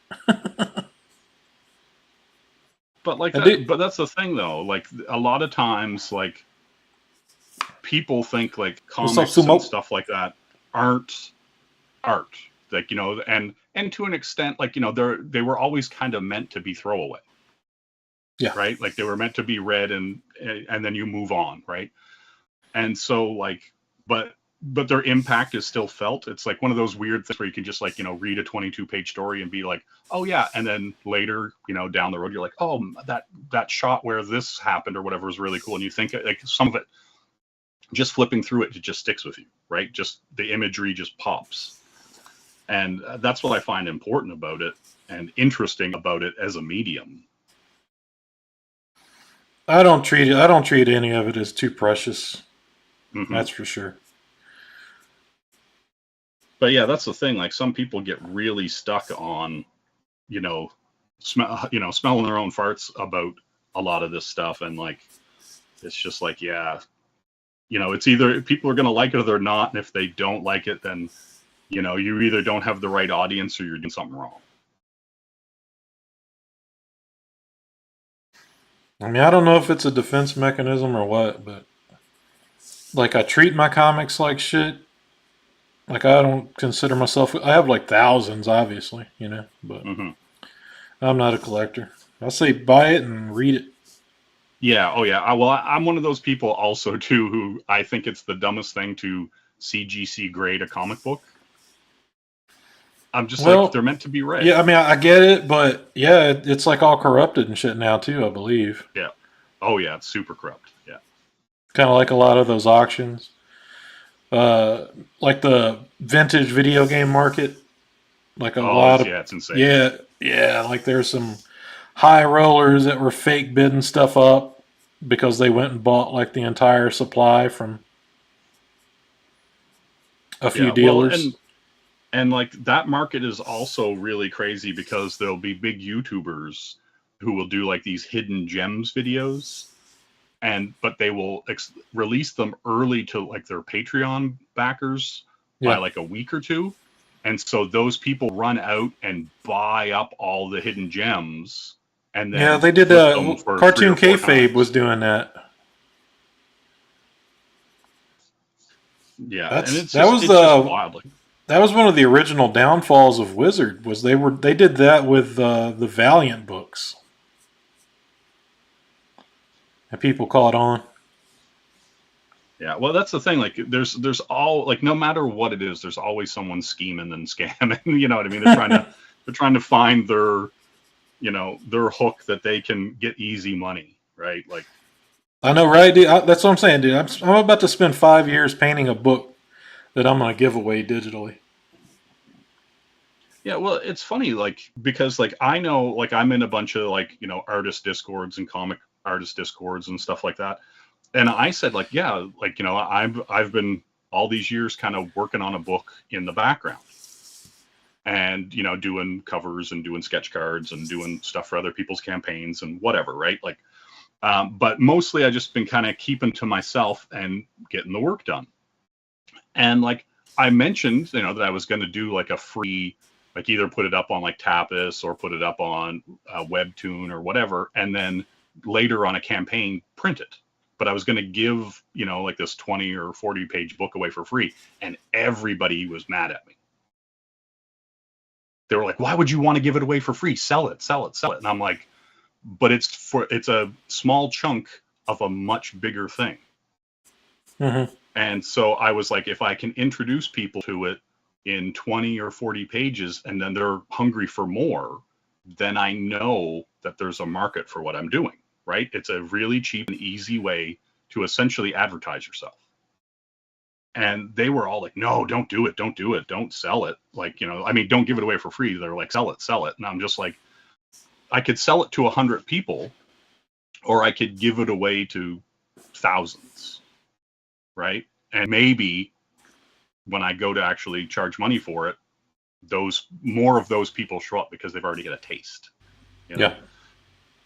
But like I that, did. but that's the thing though. Like a lot of times, like people think like What's up, comics and Sumo? stuff like that aren't art. Like, you know, and to an extent, like, you know, they were always kind of meant to be throwaway, Yeah. right? Like they were meant to be read and then you move on, right? And so like, but their impact is still felt. It's like one of those weird things where you can just like, you know, read a 22-page story and be like, oh yeah, and then later, you know, down the road you're like, oh, that shot where this happened or whatever is really cool, and you think like some of it, just flipping through it just sticks with you, right? Just the imagery just pops, and that's what I find important about it and interesting about it as a medium. I don't treat any of it as too precious. Hmm. That's for sure. But yeah, that's the thing. Like some people get really stuck on, you know, smelling their own farts about a lot of this stuff, and like it's just like, yeah, you know, it's either people are gonna like it or they're not, and if they don't like it, then, you know, you either don't have the right audience or you're doing something wrong. I mean, I don't know if it's a defense mechanism or what, but like I treat my comics like shit. Like I don't consider myself. I have like thousands, obviously, but Hmm. I'm not a collector. I say buy it and read it. Yeah. Oh, yeah. Well, I'm one of those people also too who I think it's the dumbest thing to CGC grade a comic book. I'm just like Well, they're meant to be read. yeah, I mean, I get it, but yeah, it's like all corrupted and shit now too. I believe, Yeah. Oh, yeah. It's super corrupt. Yeah. kind of like a lot of those auctions, uh, like the vintage video game market. Like a Oh, lot of, yeah. It's insane. yeah, yeah. Like there's some high rollers that were fake bidding stuff up because they went and bought like the entire supply from a few Yeah. Well, dealers. and like that market is also really crazy because there'll be big YouTubers who will do like these hidden gems videos, and but they will release them early to like their Patreon backers by Yeah, like a week or two. And so those people run out and buy up all the hidden gems and yeah. then They did. flip them for three Cartoon or four kayfabe was times. doing that. Yeah, and That's it's just wild. Like, that was one of the original downfalls of Wizard. Was they did that with the Valiant books, and people caught on. yeah, well, that's the thing. Like, there's all like no matter what it is, there's always someone scheming and scamming. You know what I mean? They're trying to find their hook that they can get easy money, right? Like, I know, right, dude? That's what I'm saying, dude. I'm about to spend 5 years painting a book that I'm going to give away digitally. yeah, well, it's funny, like because like I know, like I'm in a bunch of like artist discords and comic artist discords and stuff like that, and I said like, yeah, like I've been all these years kind of working on a book in the background, and doing covers and doing sketch cards and doing stuff for other people's campaigns and whatever, right? Like, but mostly I just been kind of keeping to myself and getting the work done. And like I mentioned, that I was going to do like a free, like either put it up on like Tapas or put it up on Webtoon or whatever, and then later on a campaign print it. But I was going to give, like this 20 or 40 page book away for free, and everybody was mad at me. They were like, "Why would you want to give it away for free? Sell it, sell it, sell it." And I'm like, "But it's a small chunk of a much bigger thing." Mm-hmm. And so I was like, if I can introduce people to it in 20 or 40 pages and then they're hungry for more, then I know that there's a market for what I'm doing, right? It's a really cheap and easy way to essentially advertise yourself. And they were all like, no, don't do it. Don't do it. Don't sell it. Like, I mean, don't give it away for free. They're like, sell it, sell it. And I'm just like, I could sell it to 100 people or I could give it away to thousands, right? And maybe when I go to actually charge money for it, more of those people show up because they've already got a taste, you know. Yeah,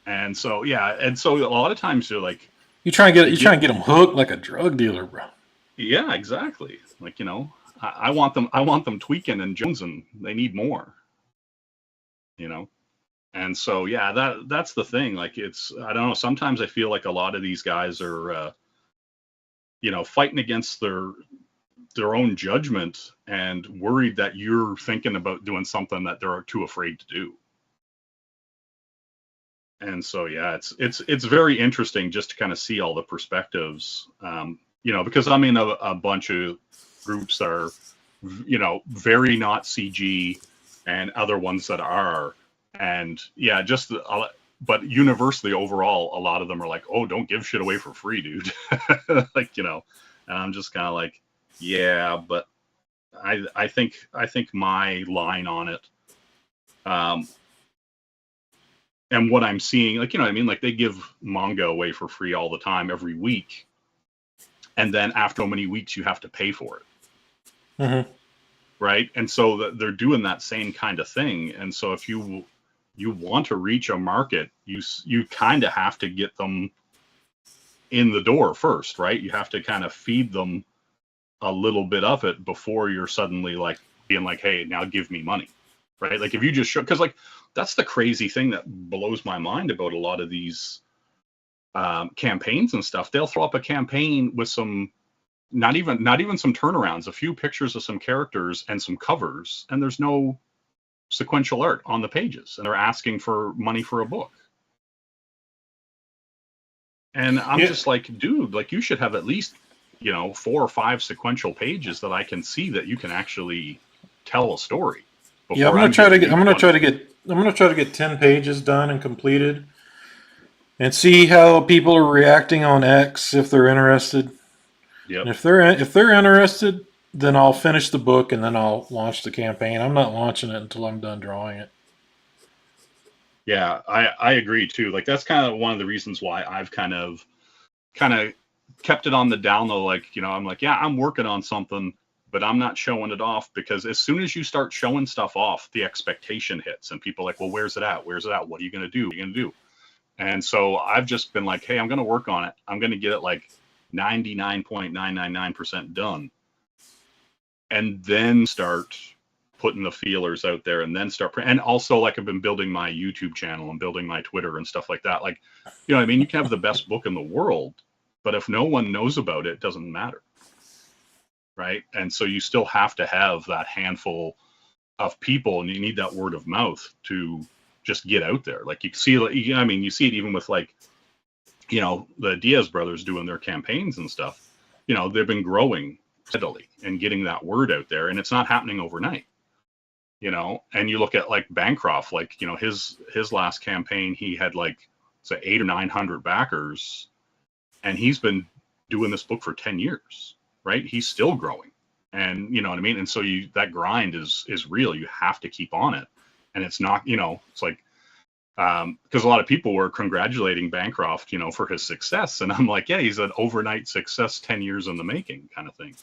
And so yeah, and so a lot of times they're like, you trying to get them hooked like a drug dealer, bro. yeah, exactly. Like I want them tweaking and jonesing. They need more, you know. And so yeah, that's the thing. Like I don't know. Sometimes I feel like a lot of these guys are, fighting against their own judgment and worried that you're thinking about doing something that they're too afraid to do. And so yeah, it's very interesting just to kind of see all the perspectives, because I'm in a bunch of groups that are very not CG and other ones that are, and yeah, but universally overall a lot of them are like, oh, don't give shit away for free, dude. Like, and I'm just kind of like, yeah, but I think my line on it, and what I'm seeing, like, what I mean? Like they give manga away for free all the time, every week. And then after so many weeks, you have to pay for it. Mm-hmm. Right. And so they're doing that same kind of thing. And so if you want to reach a market, you kind of have to get them in the door first, right? You have to kind of feed them a little bit of it before you're suddenly like being like, hey, now give me money. Right. Like if you just show, because like, that's the crazy thing that blows my mind about a lot of these campaigns and stuff, they'll throw up a campaign with some not even some turnarounds, a few pictures of some characters and some covers, and there's no sequential art on the pages, and they're asking for money for a book. And I'm Yeah. just like, dude, like you should have at least, 4 or 5 sequential pages that I can see that you can actually tell a story. Yeah, I'm gonna try to get. I'm gonna try to get 10 pages done and completed, and see how people are reacting on X if they're interested. Yep. And if they're interested, then I'll finish the book and then I'll launch the campaign. I'm not launching it until I'm done drawing it. Yeah, I agree too. Like that's kind of one of the reasons why I've kind of kept it on the down low. Like, I'm like, yeah, I'm working on something, but I'm not showing it off, because as soon as you start showing stuff off, the expectation hits and people are like, well, where's it at? Where's it at? What are you going to do? What are you going to do? And so I've just been like, hey, I'm going to work on it. I'm going to get it like 99.999% done. And then start putting the feelers out there, and then and also, like, I've been building my YouTube channel and building my Twitter and stuff like that. Like, you know what I mean? You can have the best book in the world, but if no one knows about it, it doesn't matter. Right. And so you still have to have that handful of people, and you need that word of mouth to just get out there. Like you see, you see it even with like, the Diaz brothers doing their campaigns and stuff. They've been growing steadily and getting that word out there, and it's not happening overnight. And you look at like Bancroft, like, his last campaign, he had like, say 800 or 900 backers, and he's been doing this book for 10 years, right? He's still growing, and you know what I mean? And so that grind is real. You have to keep on it. And it's not, it's like, because a lot of people were congratulating Bancroft, for his success. And I'm like, yeah, he's an overnight success, 10 years in the making kind of thing.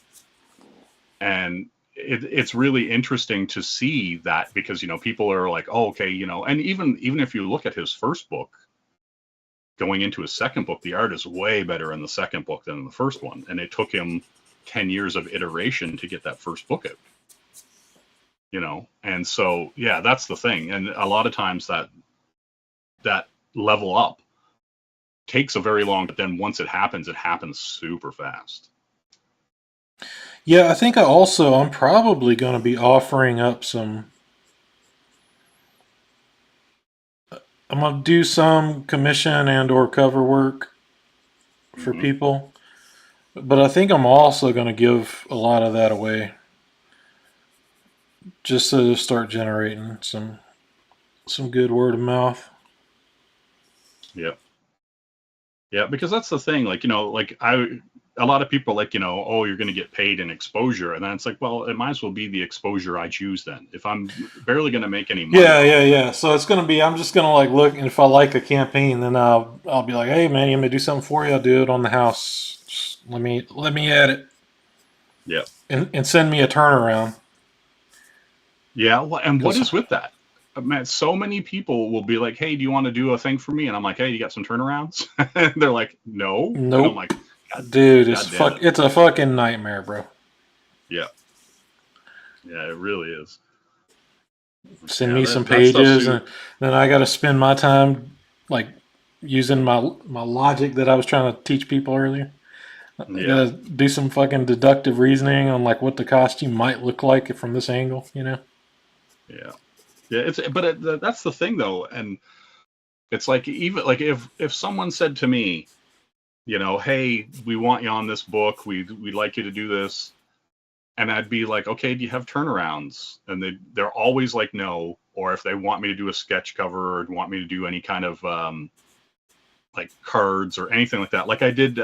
And it's really interesting to see that, because, people are like, oh, okay, and even if you look at his first book, going into his second book, the art is way better in the second book than in the first one. And it took him 10 years of iteration to get that first book out. And so, yeah, that's the thing. And a lot of times that level up takes a very long, but then once it happens super fast. Yeah, I think I'm probably going to be offering up I'm going to do some commission and or cover work for people, but I think I'm also going to give a lot of that away, just to start generating some good word of mouth. Yeah. Yeah, because that's the thing, like, a lot of people like, oh, you're going to get paid in exposure. And then it's like, well, it might as well be the exposure I choose then. If I'm barely going to make any money. Yeah. So it's going to be, I'm just going to like look, and if I like a campaign, then I'll be like, hey man, you want me to do something for you? I'll do it on the house. Just let me at it. Yeah. And send me a turnaround. Yeah. Well, and what is with that? Man, so many people will be like, hey, do you want to do a thing for me? And I'm like, hey, you got some turnarounds? And they're like, no. Nope. And I'm like, dude, it's a fucking nightmare, bro. Yeah. Yeah, it really is. Send me some pages, and then I got to spend my time like using my logic that I was trying to teach people earlier. I gotta do some fucking deductive reasoning on like what the costume might look like from this angle, Yeah. Yeah, that's the thing though, and it's like, even like if someone said to me, hey, we want you on this book, we'd like you to do this, and I'd be like, okay, do you have turnarounds? And they're always like, no. Or if they want me to do a sketch cover or want me to do any kind of like cards or anything like that, like I did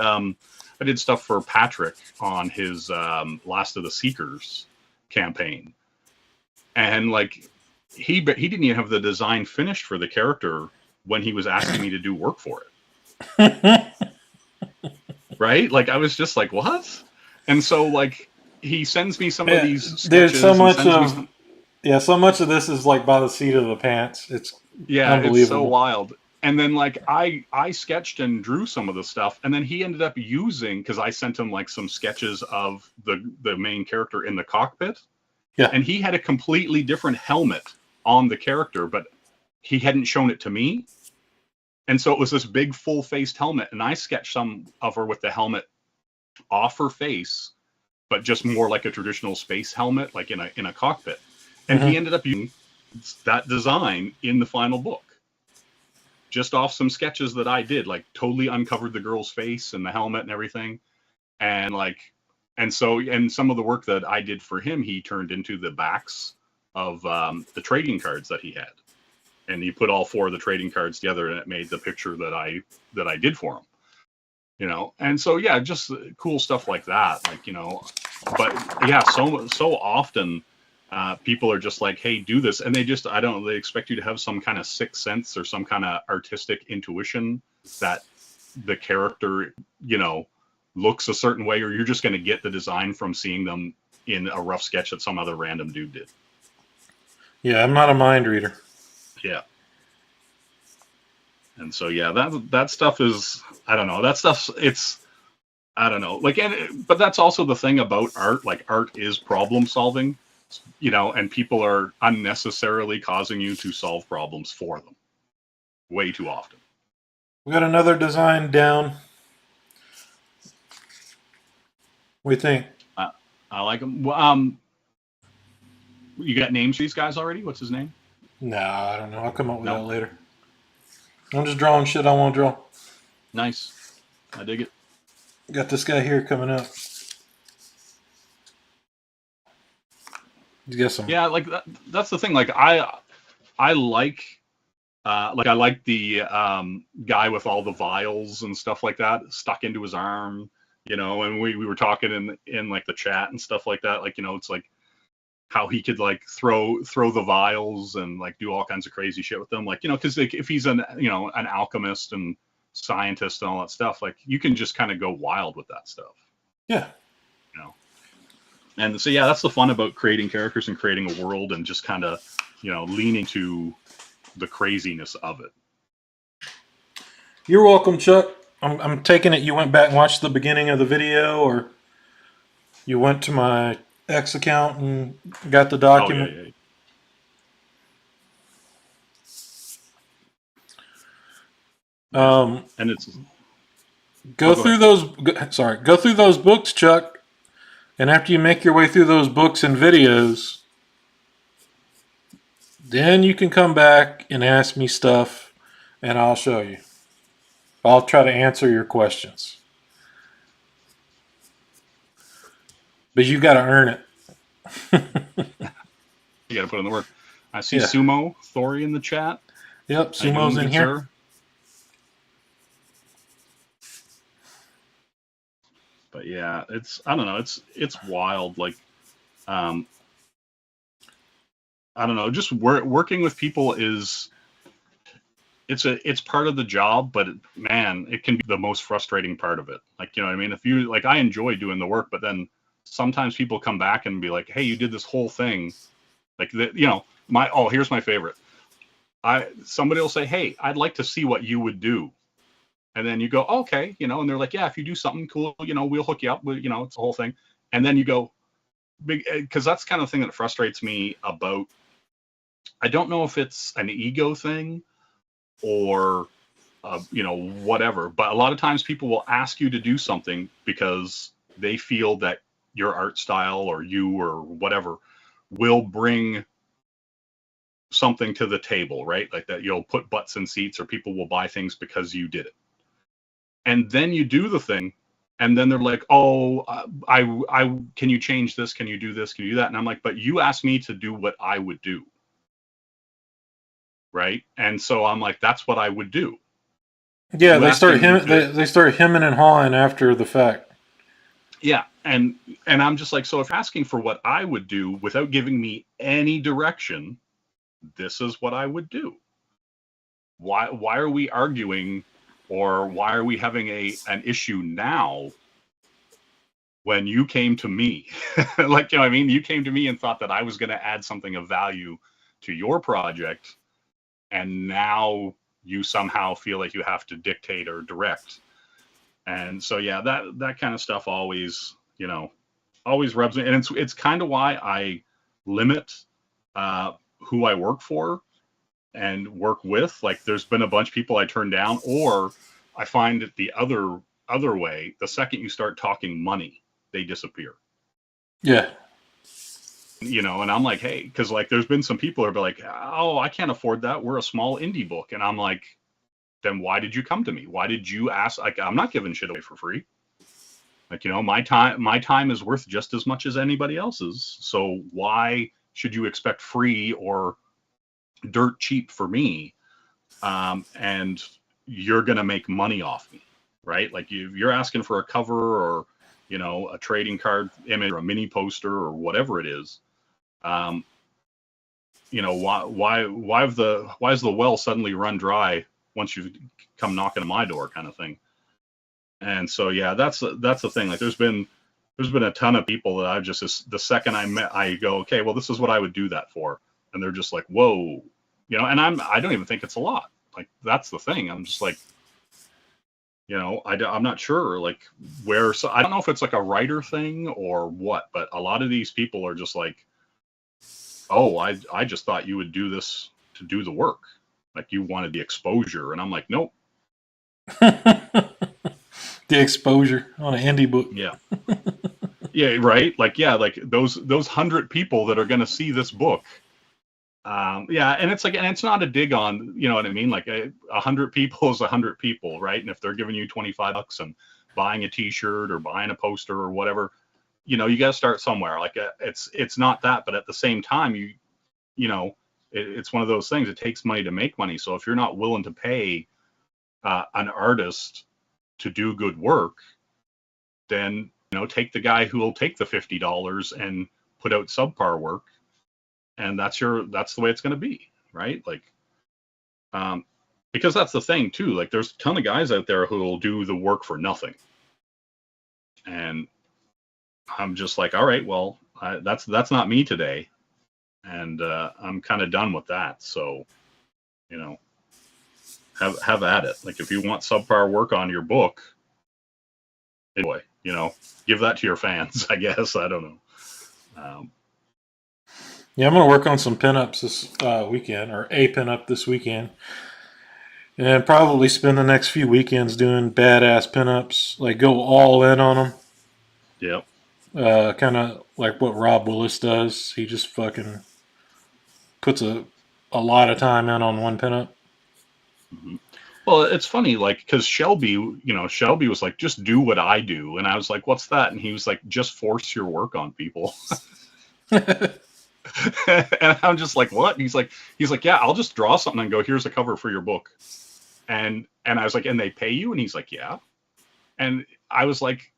stuff for Patrick on his Last of the Seekers campaign, and like he didn't even have the design finished for the character when he was asking me to do work for it. Right? Like I was just like, what? And so like he sends me some of these sketches. There's so much so much of this is like by the seat of the pants. It's unbelievable. It's so wild. And then like I sketched and drew some of the stuff, and then he ended up using, because I sent him like some sketches of the main character in the cockpit. Yeah. And he had a completely different helmet on the character, but he hadn't shown it to me. And so it was this big full-faced helmet, and I sketched some of her with the helmet off her face, but just more like a traditional space helmet, like in a cockpit. And he ended up using that design in the final book, just off some sketches that I did, like totally uncovered the girl's face and the helmet and everything. And some of the work that I did for him, he turned into the backs of the trading cards that he had. And he put all 4 of the trading cards together, and it made the picture that I did for him. You know, and so yeah, just cool stuff like that. Like, you know, but yeah, so often people are just like, hey, do this, and they expect you to have some kind of sixth sense or some kind of artistic intuition that the character, you know, looks a certain way, or you're just going to get the design from seeing them in a rough sketch that some other random dude did. Yeah, I'm not a mind reader. Yeah. And so yeah, that stuff is, I don't know, that stuff's, it's, I don't know, like, but that's also the thing about art. Like, art is problem solving, you know, and people are unnecessarily causing you to solve problems for them way too often. We got another design down. What do you think? I like them. Well, you got names for these guys already? What's his name? Nah, I don't know. I'll come up with No. that later. I'm just drawing shit I want to draw. Nice. I dig it. Got this guy here coming up. You got some. Yeah, like that's the thing. Like I like the guy with all the vials and stuff like that stuck into his arm, you know. And we were talking in like the chat and stuff like that. Like, you know, it's like how he could like throw the vials and like do all kinds of crazy shit with them. Like, you know, because like, if he's an alchemist and scientist and all that stuff, like you can just kind of go wild with that stuff. Yeah. You know. And so yeah, that's the fun about creating characters and creating a world and just kind of, you know, leaning to the craziness of it. You're welcome, Chuck. I'm taking it you went back and watched the beginning of the video, or you went to my X account and got the document. Oh, yeah. And it's go through those books, Chuck. And after you make your way through those books and videos, then you can come back and ask me stuff, and I'll show you. I'll try to answer your questions. But you got to earn it. You got to put in the work. I see Sumo Thori in the chat. Yep, Sumo's in here. Sir. But yeah, I don't know, it's wild. Like, I don't know, just working with people is, it's part of the job, but man, it can be the most frustrating part of it. Like, you know what I mean? If you like, I enjoy doing the work, but then sometimes people come back and be like, hey, you did this whole thing. Like, you know, here's my favorite. Somebody will say, hey, I'd like to see what you would do. And then you go, okay, you know, and they're like, yeah, if you do something cool, you know, we'll hook you up. You know, it's the whole thing. And then you go, because that's kind of the thing that frustrates me about, I don't know if it's an ego thing or, you know, whatever, but a lot of times people will ask you to do something because they feel that your art style or you or whatever will bring something to the table, right? Like that you'll put butts in seats or people will buy things because you did it. And then you do the thing, and then they're like, "Oh, I can you change this? Can you do this? Can you do that?" And I'm like, "But you asked me to do what I would do, right?" And so I'm like, "That's what I would do." Yeah, they start hemming and hawing after the fact. Yeah, and I'm just like, so if asking for what I would do without giving me any direction, this is what I would do. Why are we arguing? Or why are we having an issue now when you came to me? Like, you know what I mean? You came to me and thought that I was going to add something of value to your project. And now you somehow feel like you have to dictate or direct. And so, yeah, that kind of stuff always, you know, always rubs me. And it's kind of why I limit who I work for. and work with. Like there's been a bunch of people I turn down, or I find it the other way. The second you start talking money, they disappear. Yeah. And I'm like, hey, because like there's been some people who are like, oh, I can't afford that. We're a small indie book, and I'm like, then why did you come to me? Why did you ask? Like, I'm not giving shit away for free. Like, my time is worth just as much as anybody else's. So why should you expect free or dirt cheap for me? And you're going to make money off me, right? Like you're asking for a cover or, a trading card image or a mini poster or whatever it is. Why is the well suddenly run dry once you come knocking on my door, kind of thing? And so, yeah, that's the thing. Like there's been a ton of people that I've just, the second I met, I go, okay, well, this is what I would do that for. And they're just like, whoa, and I don't even think it's a lot. Like, that's the thing. I'm just like, I'm not sure like where, so I don't know if it's like a writer thing or what, but a lot of these people are just like, oh, I just thought you would do this to do the work. Like you wanted the exposure. And I'm like, nope. The exposure on an indie book. Yeah. Yeah, right. Like, yeah, like those 100 people that are going to see this book. Yeah, and it's like, and it's not a dig on, you know what I mean? Like 100 people is 100 people, right? And if they're giving you $25 and buying a T-shirt or buying a poster or whatever, you got to start somewhere. Like it's not that, but at the same time, it's one of those things. It takes money to make money. So if you're not willing to pay an artist to do good work, then take the guy who will take the $50 and put out subpar work, and that's the way it's going to be, right? Like, because that's the thing too. Like, there's a ton of guys out there who will do the work for nothing, and I'm just like, all right, well, that's not me today, and I'm kind of done with that. So, have at it. Like, if you want subpar work on your book, anyway, give that to your fans, I guess. I don't know. Yeah, I'm going to work on some pinups this weekend, or a pinup this weekend. And probably spend the next few weekends doing badass pinups, like go all in on them. Yep. Kind of like what Rob Willis does. He just fucking puts a lot of time in on one pinup. Mm-hmm. Well, it's funny, like, because Shelby was like, just do what I do. And I was like, what's that? And he was like, just force your work on people. And I'm just like, what? And he's like, yeah, I'll just draw something and go, here's a cover for your book. And I was like, and they pay you? And he's like, yeah. And I was like,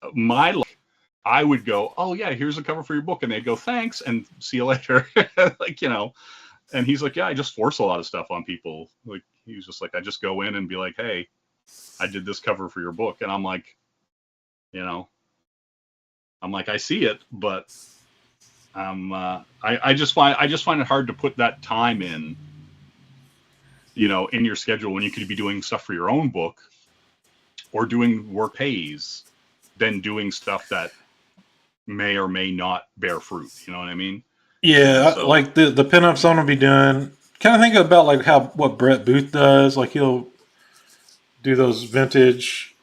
I would go, oh yeah, here's a cover for your book. And they'd go, thanks, and see you later. Like, and he's like, yeah, I just force a lot of stuff on people. Like, he was just like, I just go in and be like, hey, I did this cover for your book. And I'm like, I see it, but I just find it hard to put that time in, in your schedule when you could be doing stuff for your own book or doing work pays than doing stuff that may or may not bear fruit. You know what I mean? Yeah, so, like the pinups I'm gonna be doing. Kind of think about like what Brett Booth does. Like he'll do those vintage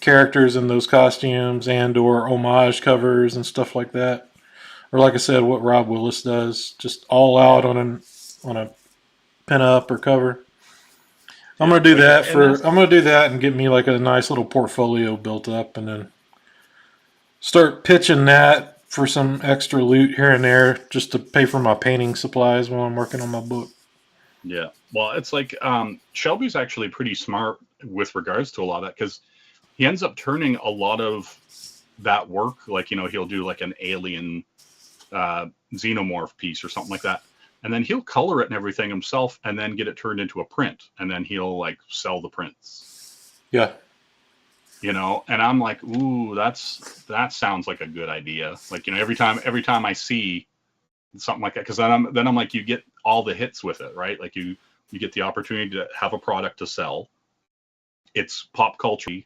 characters in those costumes and or homage covers and stuff like that. Or like I said, what Rob Willis does, just all out on a pinup or cover. I'm gonna do that I'm gonna do that and get me like a nice little portfolio built up, and then start pitching that for some extra loot here and there, just to pay for my painting supplies while I'm working on my book. Yeah, well, it's like Shelby's actually pretty smart with regards to a lot of that, because he ends up turning a lot of that work, like, he'll do like an alien xenomorph piece or something like that, and then he'll color it and everything himself, and then get it turned into a print, and then he'll like sell the prints. Yeah. And I'm like, ooh, that sounds like a good idea. Like, every time I see something like that, because then I'm like, you get all the hits with it, right? Like you get the opportunity to have a product to sell. It's pop culture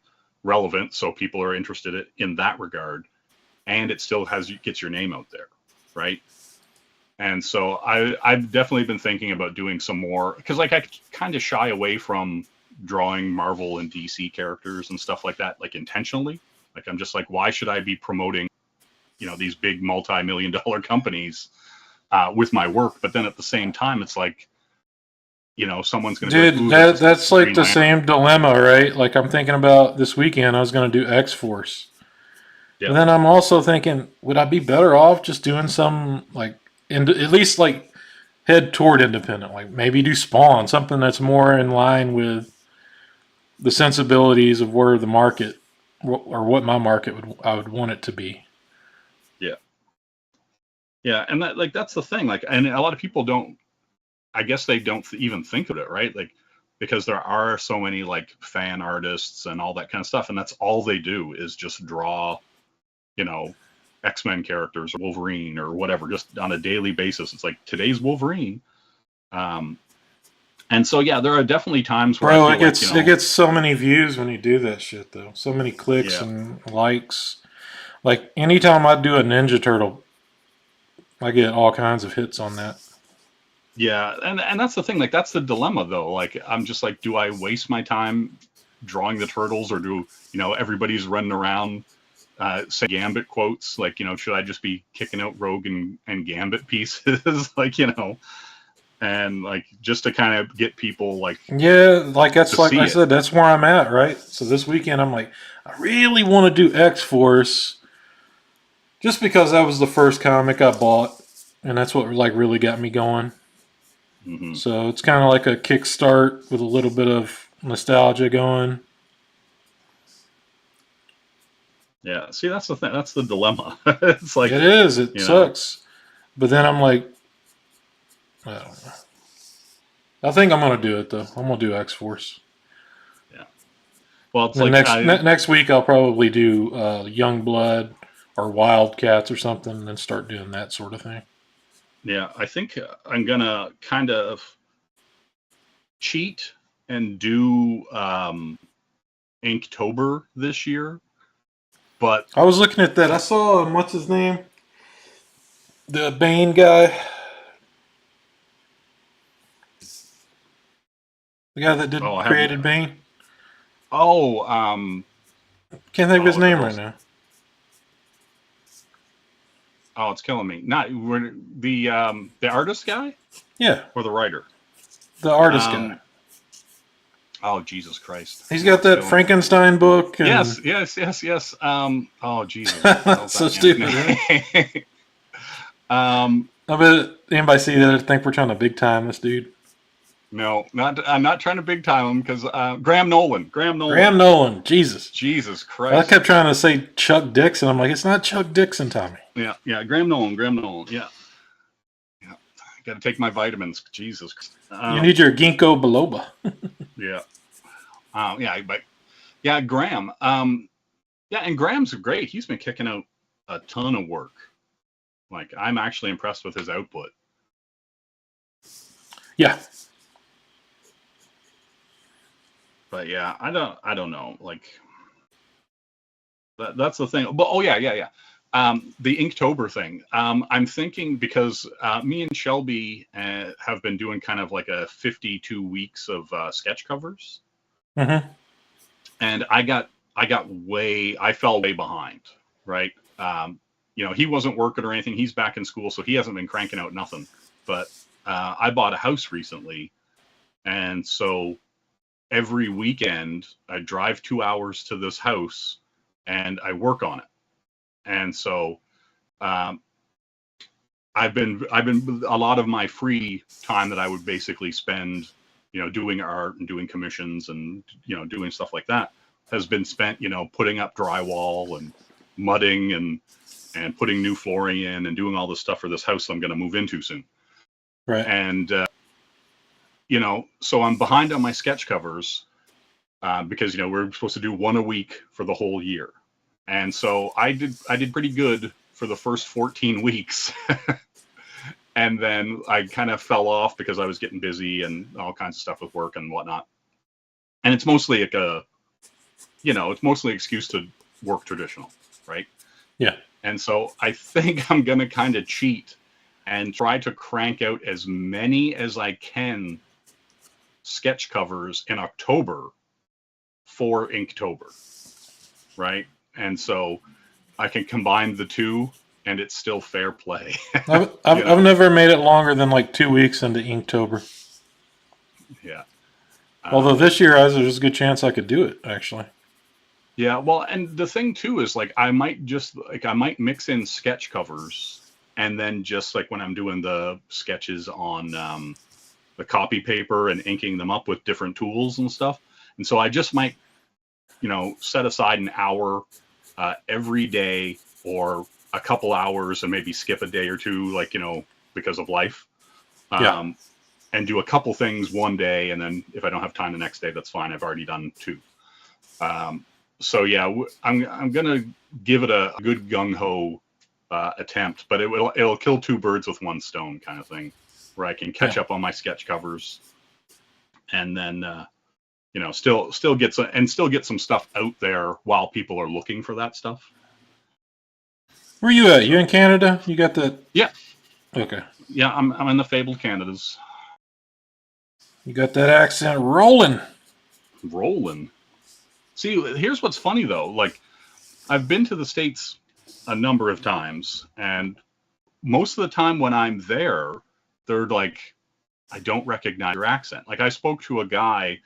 relevant, so people are interested in that regard, and it still gets your name out there, right? And so I've definitely been thinking about doing some more, because like I kind of shy away from drawing Marvel and DC characters and stuff like that, like intentionally. Like I'm just like, why should I be promoting, these big multi-million-dollar companies with my work? But then at the same time, it's like, someone's going to be like, Dude, ooh, there's that's this like Green the Lantern. same dilemma, right? Like I'm thinking about this weekend, I was going to do X Force. Yeah. But then I'm also thinking, would I be better off just doing some like, at least like head toward independent, like maybe do Spawn, something that's more in line with the sensibilities of where the market or what my market I would want it to be. Yeah. Yeah. And that's the thing. Like, and a lot of people don't, I guess they don't even think of it, right? Like, because there are so many like fan artists and all that kind of stuff. And that's all they do is just draw, X-Men characters or Wolverine or whatever, just on a daily basis. It's like today's Wolverine. And so, yeah, there are definitely times where Bro, I feel it gets so many views when you do that shit though. So many clicks Yeah. and likes. Like anytime I do a Ninja Turtle, I get all kinds of hits on that. Yeah, and that's the thing. Like that's the dilemma, though. Like I'm just like, do I waste my time drawing the turtles, or do everybody's running around say Gambit quotes? Like should I just be kicking out Rogue and Gambit pieces? Like and like just to kind of get people like Yeah, like that's to like see I it. said, that's where I'm at, right? So this weekend I'm like, I really want to do X Force just because that was the first comic I bought, and that's what like really got me going. Hmm. So it's kind of like a kickstart with a little bit of nostalgia going. Yeah, see, that's the thing. That's the dilemma. It's like It is. It you know, sucks. But then I'm like, I don't know. I think I'm gonna do it though. I'm gonna do X Force. yeah. Well, it's Then like next week I'll probably do Young Blood or Wildcats or something, and then start doing that sort of thing. yeah. I think I'm gonna kind of cheat and do Inktober this year, but I was looking at that. I saw what's his name, the Bane guy, the guy that oh, did I haven't. created Bane. Oh, Can't think of his what the name right hell's? now. Oh, it's killing me. Not the artist guy Yeah, or the writer. the artist guy. Oh, Jesus Christ! He's got that Frankenstein book. And Yes. Oh, Jesus. What the hell's so that stupid. man's name? I bet anybody see that think we're trying to big time this dude. No, I'm not trying to big time him because Graham Nolan. Graham Nolan. Jesus. Jesus I Christ. kept trying to say Chuck Dixon. I'm like, it's not Chuck Dixon, Tommy. Yeah. Graham Nolan. Yeah. Got to take my vitamins. Jesus. You need your ginkgo biloba. Yeah. But yeah, Graham. Yeah, and Graham's great. He's been kicking out a ton of work. Like, I'm actually impressed with his output. Yeah. But yeah, I don't know. Like, that's the thing. But yeah. The Inktober thing. I'm thinking because me and Shelby have been doing kind of like a 52 weeks of sketch covers, Mm-hmm. and I fell way behind, right? He wasn't working or anything. He's back in school, so he hasn't been cranking out nothing. But I bought a house recently, and so every weekend I drive 2 hours to this house and I work on it. And so I've been a lot of my free time that I would basically spend, doing art and doing commissions and, doing stuff like that has been spent, putting up drywall and mudding and putting new flooring in and doing all this stuff for this house I'm going to move into soon. Right. And, so I'm behind on my sketch covers because, we're supposed to do one a week for the whole year. And so I did pretty good for the first 14 weeks. And then I kind of fell off because I was getting busy and all kinds of stuff with work and whatnot. And it's mostly like it's mostly an excuse to work traditional, right? Yeah. And so I think I'm going to kind of cheat and try to crank out as many as I can sketch covers in October for Inktober, right? And so I can combine the two, and it's still fair play. I've never made it longer than like 2 weeks into Inktober. Yeah. Although this year, there's a good chance I could do it, actually. Yeah, well, and the thing too is like I might mix in sketch covers, and then just like when I'm doing the sketches on the copy paper and inking them up with different tools and stuff. And so I just might, set aside an hour every day, or a couple hours, and maybe skip a day or two, like, because of life. Yeah. And do a couple things one day, and then if I don't have time the next day, that's fine. I've already done two. So yeah, I'm gonna give it a good gung ho attempt, but it'll kill two birds with one stone kind of thing, where I can catch up on my sketch covers, and then still get some stuff out there while people are looking for that stuff. Where you at? You in Canada? You got that? Yeah. Okay. Yeah, I'm in the fabled Canadas. You got that accent rolling. Rolling. See, here's what's funny though. Like, I've been to the States a number of times, and most of the time when I'm there, they're like, I don't recognize your accent. Like, I spoke to a guy,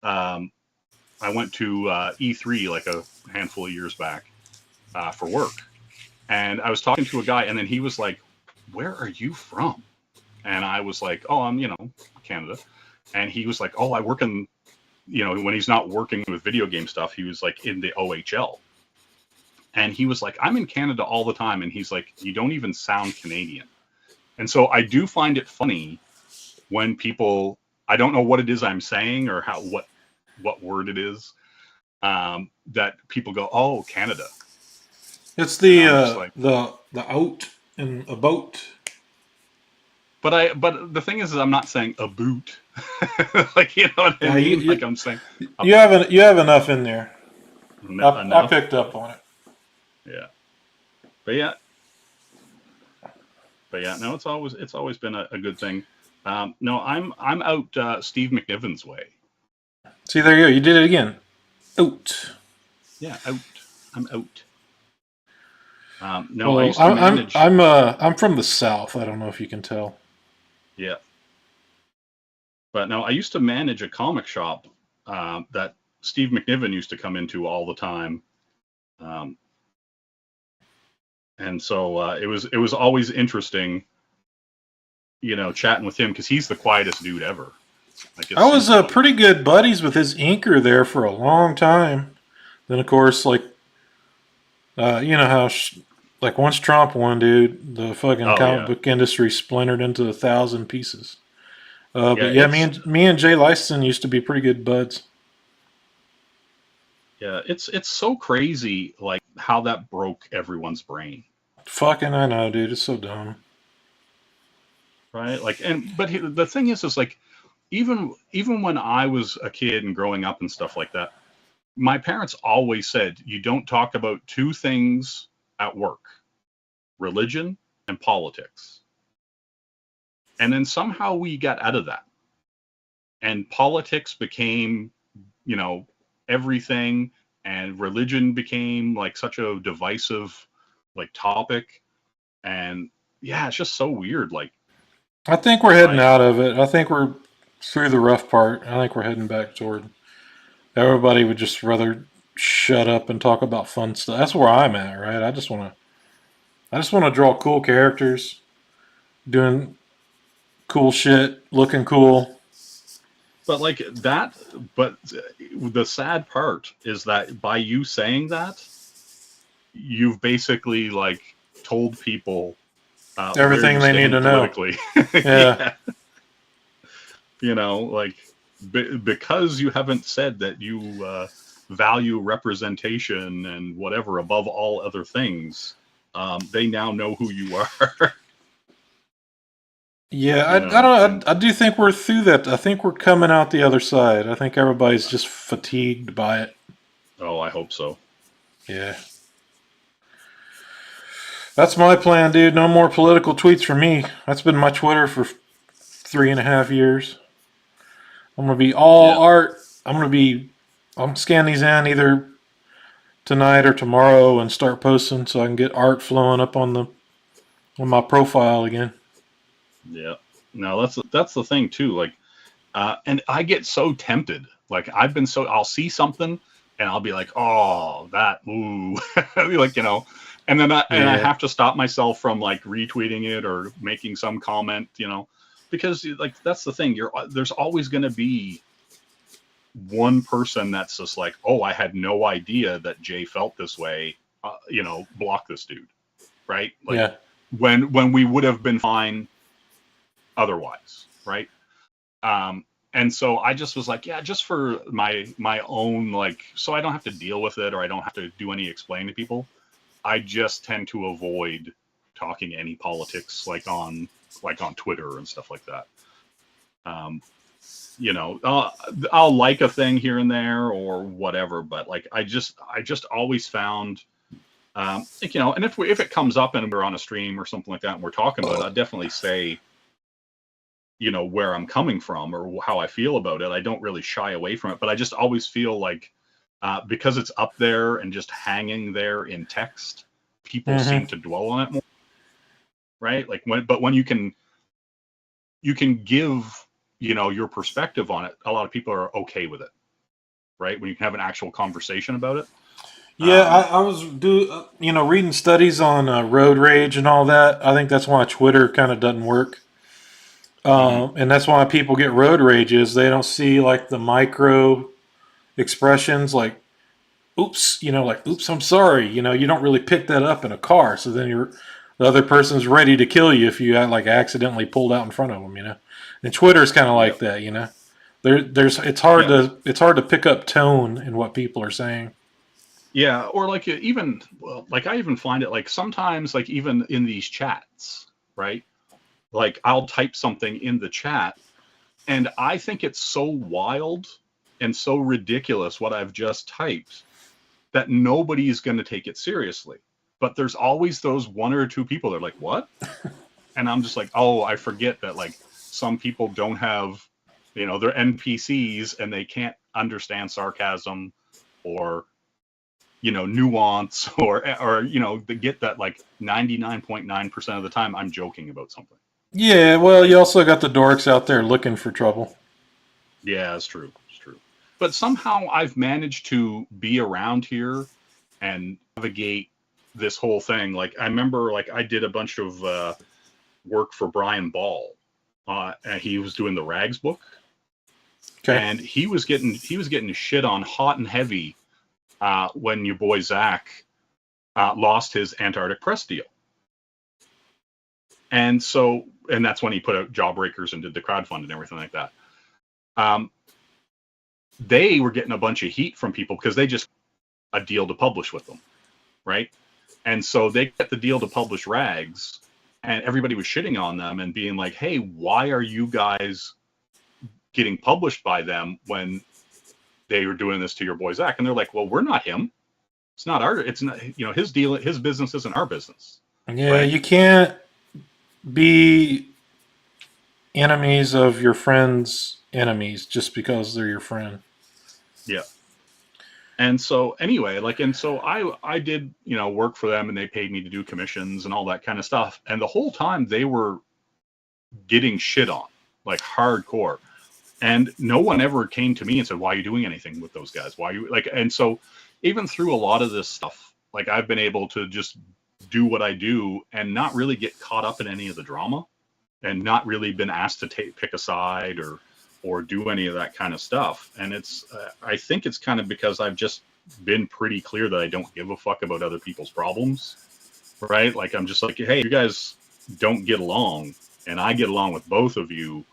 I went to E3 like a handful of years back for work. And I was talking to a guy, and then he was like, where are you from? And I was like, oh, I'm, Canada. And he was like, oh, I work in, when he's not working with video game stuff, he was like in the OHL. And he was like, I'm in Canada all the time. And he's like, you don't even sound Canadian. And so I do find it funny when people, I don't know what it is I'm saying or what word it is, that people go, oh, Canada. It's the out and about. But the thing is I'm not saying a boot. Like, you know what I mean? Like, I'm saying you have enough in there. Enough. I picked up on it. Yeah. But yeah, no, it's always been a good thing. No, I'm out Steve McNiven's way. See, there you go. You did it again. Out. Yeah, out. I'm out. No, well, I used to manage. I'm from the South. I don't know if you can tell. Yeah. But no, I used to manage a comic shop that Steve McNiven used to come into all the time. And so it was always interesting, chatting with him, because he's the quietest dude ever. Like, I was pretty good buddies with his inker there for a long time. Then, of course, like, you know how, like, once Trump won, dude, the fucking comic book industry splintered into 1,000 pieces. But yeah, me and Jay Lyston used to be pretty good buds. Yeah, it's so crazy, like, how that broke everyone's brain. Fucking, I know, dude. It's so dumb. Right? Like, but the thing is like, even when I was a kid and growing up and stuff like that, my parents always said, you don't talk about two things at work: religion and politics. And then somehow we got out of that, and politics became, everything, and religion became like such a divisive, like, topic. And yeah, it's just so weird. Like, I think we're heading out of it. I think we're through the rough part. I think we're heading back toward everybody would just rather shut up and talk about fun stuff. That's where I'm at, right? I just want to draw cool characters, doing cool shit, looking cool. But like that, but the sad part is that by you saying that, you've basically like told people everything they need to know. Yeah. Like, because you haven't said that you value representation and whatever above all other things, they now know who you are. Yeah, I don't know. I do think we're through that. I think we're coming out the other side. I think everybody's just fatigued by it. Oh, I hope so. Yeah. That's my plan, dude. No more political tweets for me. That's been my Twitter for 3.5 years. I'm gonna be all Yeah. art. I'm scan these in either tonight or tomorrow and start posting so I can get art flowing up on my profile again. Yeah. No, that's the thing too. Like, and I get so tempted. Like I'll see something and I'll be like, oh, that, ooh, like, and then I Yeah. have to stop myself from like retweeting it or making some comment, because like that's the thing. There's always going to be one person that's just like, oh, I had no idea that Jay felt this way. Block this dude, right? Like Yeah. when we would have been fine otherwise, right? And so I just was like, yeah, just for my own, like, so I don't have to deal with it or I don't have to do any explaining to people. I just tend to avoid talking any politics like on Twitter and stuff like that. I'll like a thing here and there or whatever, but like I just always found, and if it comes up and we're on a stream or something like that and we're talking about it, I'd definitely say, where I'm coming from or how I feel about it. I don't really shy away from it, but I just always feel like, because it's up there and just hanging there in text, people seem to dwell on it more, right? Like when you can give, your perspective on it, a lot of people are okay with it, right? When you can have an actual conversation about it. Yeah, I was reading studies on road rage and all that. I think that's why Twitter kind of doesn't work. Mhm. And that's why people get road rages. They don't see like the micro expressions, like "oops," like "oops, I'm sorry." You don't really pick that up in a car. So then the other person's ready to kill you if you like accidentally pulled out in front of them. And Twitter's kind of like Yep. that. There's it's hard Yeah. to pick up tone in what people are saying. Yeah, or like even, well, like I even find it like sometimes like even in these chats, right? Like I'll type something in the chat and I think it's so wild and so ridiculous what I've just typed that nobody's going to take it seriously. But there's always those one or two people that are like, "What?" And I'm just like, "Oh, I forget that like some people don't have, they're NPCs and they can't understand sarcasm or nuance or they get that like 99.9% of the time I'm joking about something, Yeah, well, right? you also got the dorks out there looking for trouble. Yeah, it's true. It's true. But somehow I've managed to be around here and navigate this whole thing. Like I remember like I did a bunch of work for Brian Ball. And he was doing the Rags book Okay. and he was getting shit on hot and heavy when your boy Zach lost his Antarctic press deal. And that's when he put out Jawbreakers and did the crowdfund and everything like that. They were getting a bunch of heat from people because they just a deal to publish with them, right? And so they get the deal to publish Rags, and everybody was shitting on them and being like, "Hey, why are you guys getting published by them when they were doing this to your boy Zach?" And they're like, "Well, we're not him. It's not our. It's not his deal. His business isn't our business, Yeah, right?" you can't be enemies of your friends' enemies just because they're your friend. Yeah. And so anyway, like, and so I did, work for them and they paid me to do commissions and all that kind of stuff. And the whole time they were getting shit on, like hardcore. And no one ever came to me and said, "Why are you doing anything with those guys? Why are you like?" And so even through a lot of this stuff, like I've been able to just do what I do and not really get caught up in any of the drama and not really been asked to pick a side or do any of that kind of stuff. And it's I think it's kind of because I've just been pretty clear that I don't give a fuck about other people's problems, right? Like I'm just like, hey, you guys don't get along and I get along with both of you.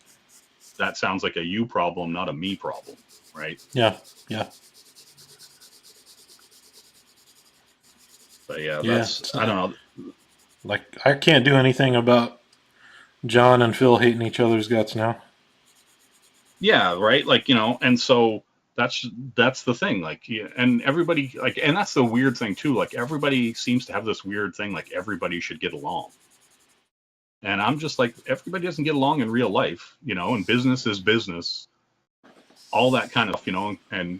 That sounds like a you problem, not a me problem, right? Yeah, yeah, But yeah, yeah. that's, It's I don't not know. like I can't do anything about John and Phil hating each other's guts now. Yeah, right. Like, and so that's the thing. Like, yeah, and everybody like, and that's the weird thing too. Like, everybody seems to have this weird thing. Like, everybody should get along. And I'm just like, everybody doesn't get along in real life, and business is business, all that kind of stuff, and,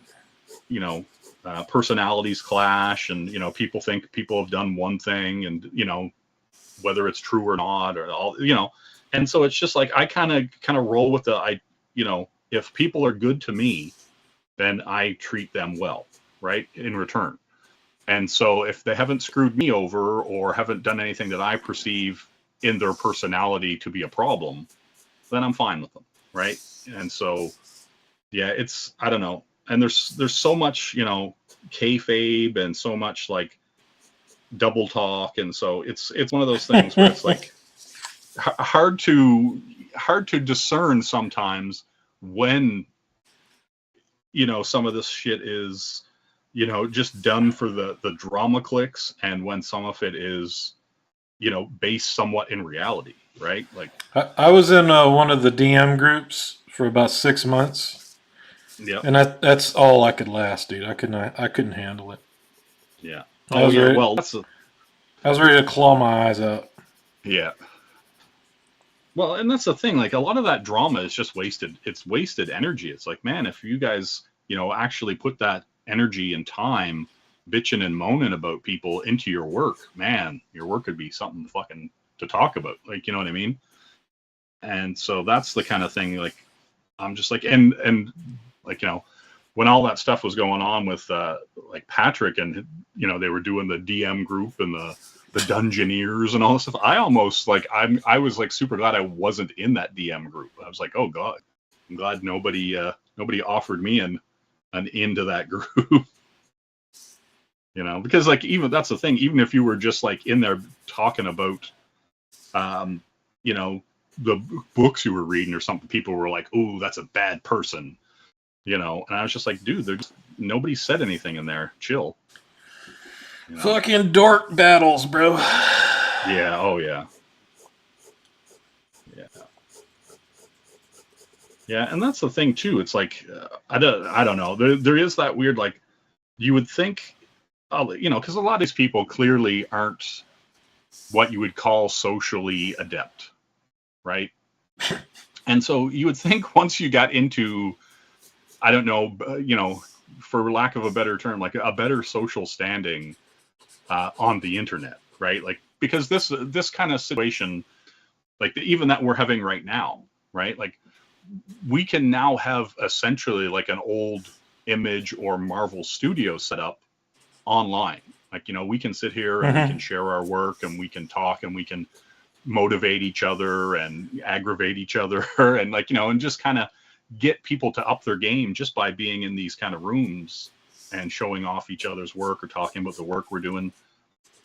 personalities clash, and, people think people have done one thing, and, whether it's true or not, or all, and so it's just like, I kind of roll with if people are good to me, then I treat them well, right, in return. And so if they haven't screwed me over or haven't done anything that I perceive in their personality to be a problem, then I'm fine with them, right? And so, yeah, I don't know. And there's so much, kayfabe, and so much like double talk, and so it's one of those things where it's like hard to discern sometimes when some of this shit is just done for the drama clicks, and when some of it is based somewhat in reality, right? Like, I was in one of the DM groups for about 6 months, yeah, and that's all I could last, dude. I couldn't handle it. yeah. I was yeah. ready, Well, I was ready to claw my eyes out. yeah. Well, and that's the thing. Like, a lot of that drama is just wasted. It's wasted energy. It's like, man, if you guys, actually put that energy and time bitching and moaning about people into your work, man, your work could be something fucking to talk about. Like, you know what I mean? And so that's the kind of thing. Like, I'm just like, and like, when all that stuff was going on with like Patrick, and they were doing the DM group and the Dungeoneers and all this stuff, I almost like, I was like super glad I wasn't in that DM group. I was like, oh god, I'm glad nobody offered me an into that group. Because like, even that's the thing, even if you were just like in there talking about the books you were reading or something, people were like, oh, that's a bad person, and I was just like, dude, nobody said anything in there, chill. Fucking dork battles, bro. Yeah. Oh yeah. Yeah, and that's the thing too. It's like, I don't know. There is that weird, like, you would think, because a lot of these people clearly aren't what you would call socially adept, right? And so you would think once you got into, I don't know, for lack of a better term, like a better social standing on the internet, right? Like, because this kind of situation, like even that we're having right now, right? Like, we can now have essentially like an old Image or Marvel Studio set up online. Like, we can sit here and we can share our work, and we can talk, and we can motivate each other and aggravate each other and like, and just kind of get people to up their game just by being in these kind of rooms and showing off each other's work or talking about the work we're doing.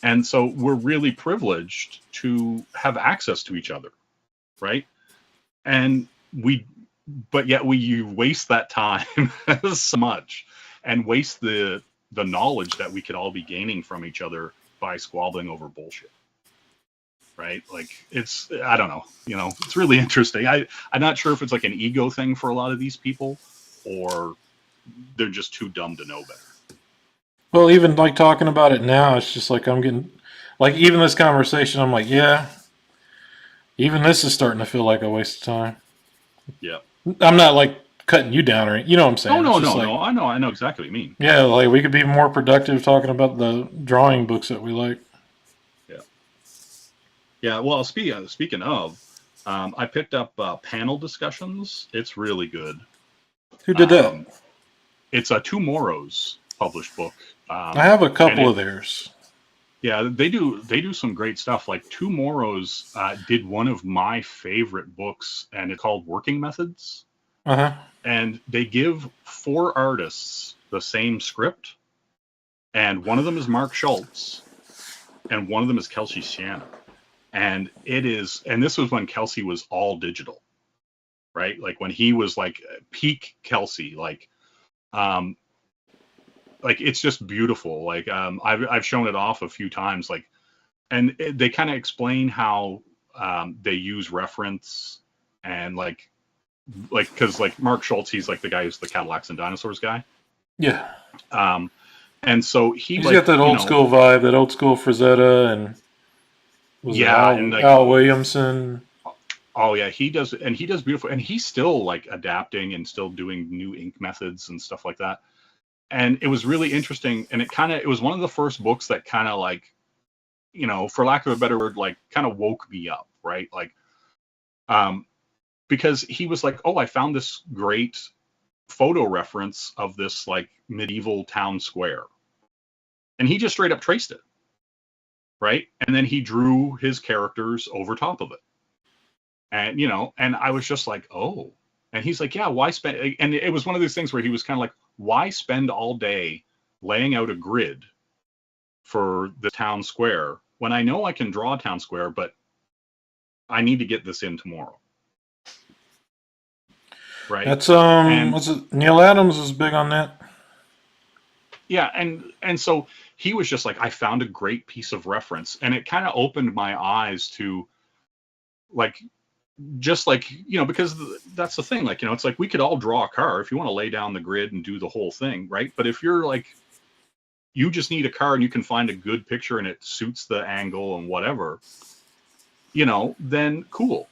And so we're really privileged to have access to each other, right? And but yet you waste that time so much, and waste the knowledge that we could all be gaining from each other by squabbling over bullshit, right? Like, I don't know, it's really interesting. I'm not sure if it's like an ego thing for a lot of these people, or they're just too dumb to know better. Well, even like talking about it now, it's just like I'm getting, like, even this conversation, I'm like, yeah, even this is starting to feel like a waste of time. Yeah. I'm not like cutting you down, or what I'm saying. No. I know exactly what you mean. Yeah, like we could be more productive talking about the drawing books that we like. Yeah. Well, speaking of, I picked up Panel Discussions. It's really good. Who did that? It's a Tomorrow's published book. I have a couple of theirs. Yeah, they do some great stuff. Like, Tomorrow's did one of my favorite books, and it's called Working Methods. And they give 4 artists the same script, and one of them is Mark Schultz, and one of them is Kelsey Shannon. And this was when Kelsey was all digital, right? Like, when he was like peak Kelsey, like it's just beautiful. Like, I've shown it off a few times, like, and they kind of explain how they use reference, and like like, because like Mark Schultz, he's like the guy who's the Cadillacs and Dinosaurs guy. Yeah. And so he He's like, got that you old know, school vibe, that old school Frazetta, and was it yeah, and like, Al Williamson? oh yeah, he does, and he does beautiful, and he's still like adapting and still doing new ink methods and stuff like that. And it was really interesting, and it was one of the first books that kind of like, you know, for lack of a better word, like kind of woke me up, right? Like, because he was like, oh, I found this great photo reference of this like medieval town square, and he just straight up traced it, right? And then he drew his characters over top of it. And, you know, and I was just like, oh. And he's like, yeah, why spend? And it was one of those things where he was kind of like, why spend all day laying out a grid for the town square when I know I can draw a town square, but I need to get this in tomorrow. Right. That's And was it Neil Adams was big on that. yeah, and so he was just like, I found a great piece of reference, and it kind of opened my eyes to like, just like, you know, because that's the thing, like, you know, it's like we could all draw a car if you want to lay down the grid and do the whole thing, right? But if you're like, you just need a car and you can find a good picture and it suits the angle and whatever, you know, then cool.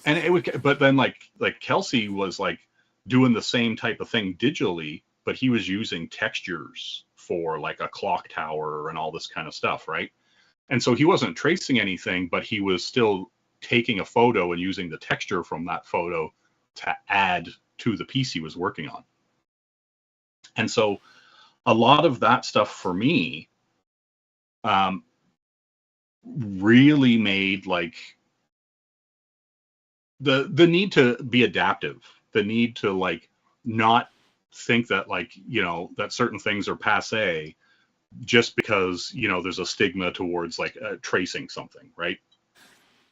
And it would, but then like Kelsey was like doing the same type of thing digitally, but he was using textures for like a clock tower and all this kind of stuff, right? And so he wasn't tracing anything, but he was still taking a photo and using the texture from that photo to add to the piece he was working on. And so a lot of that stuff for me really made like the need to be adaptive, the need to like not think that like, you know, that certain things are passe just because, you know, there's a stigma towards like tracing something, right?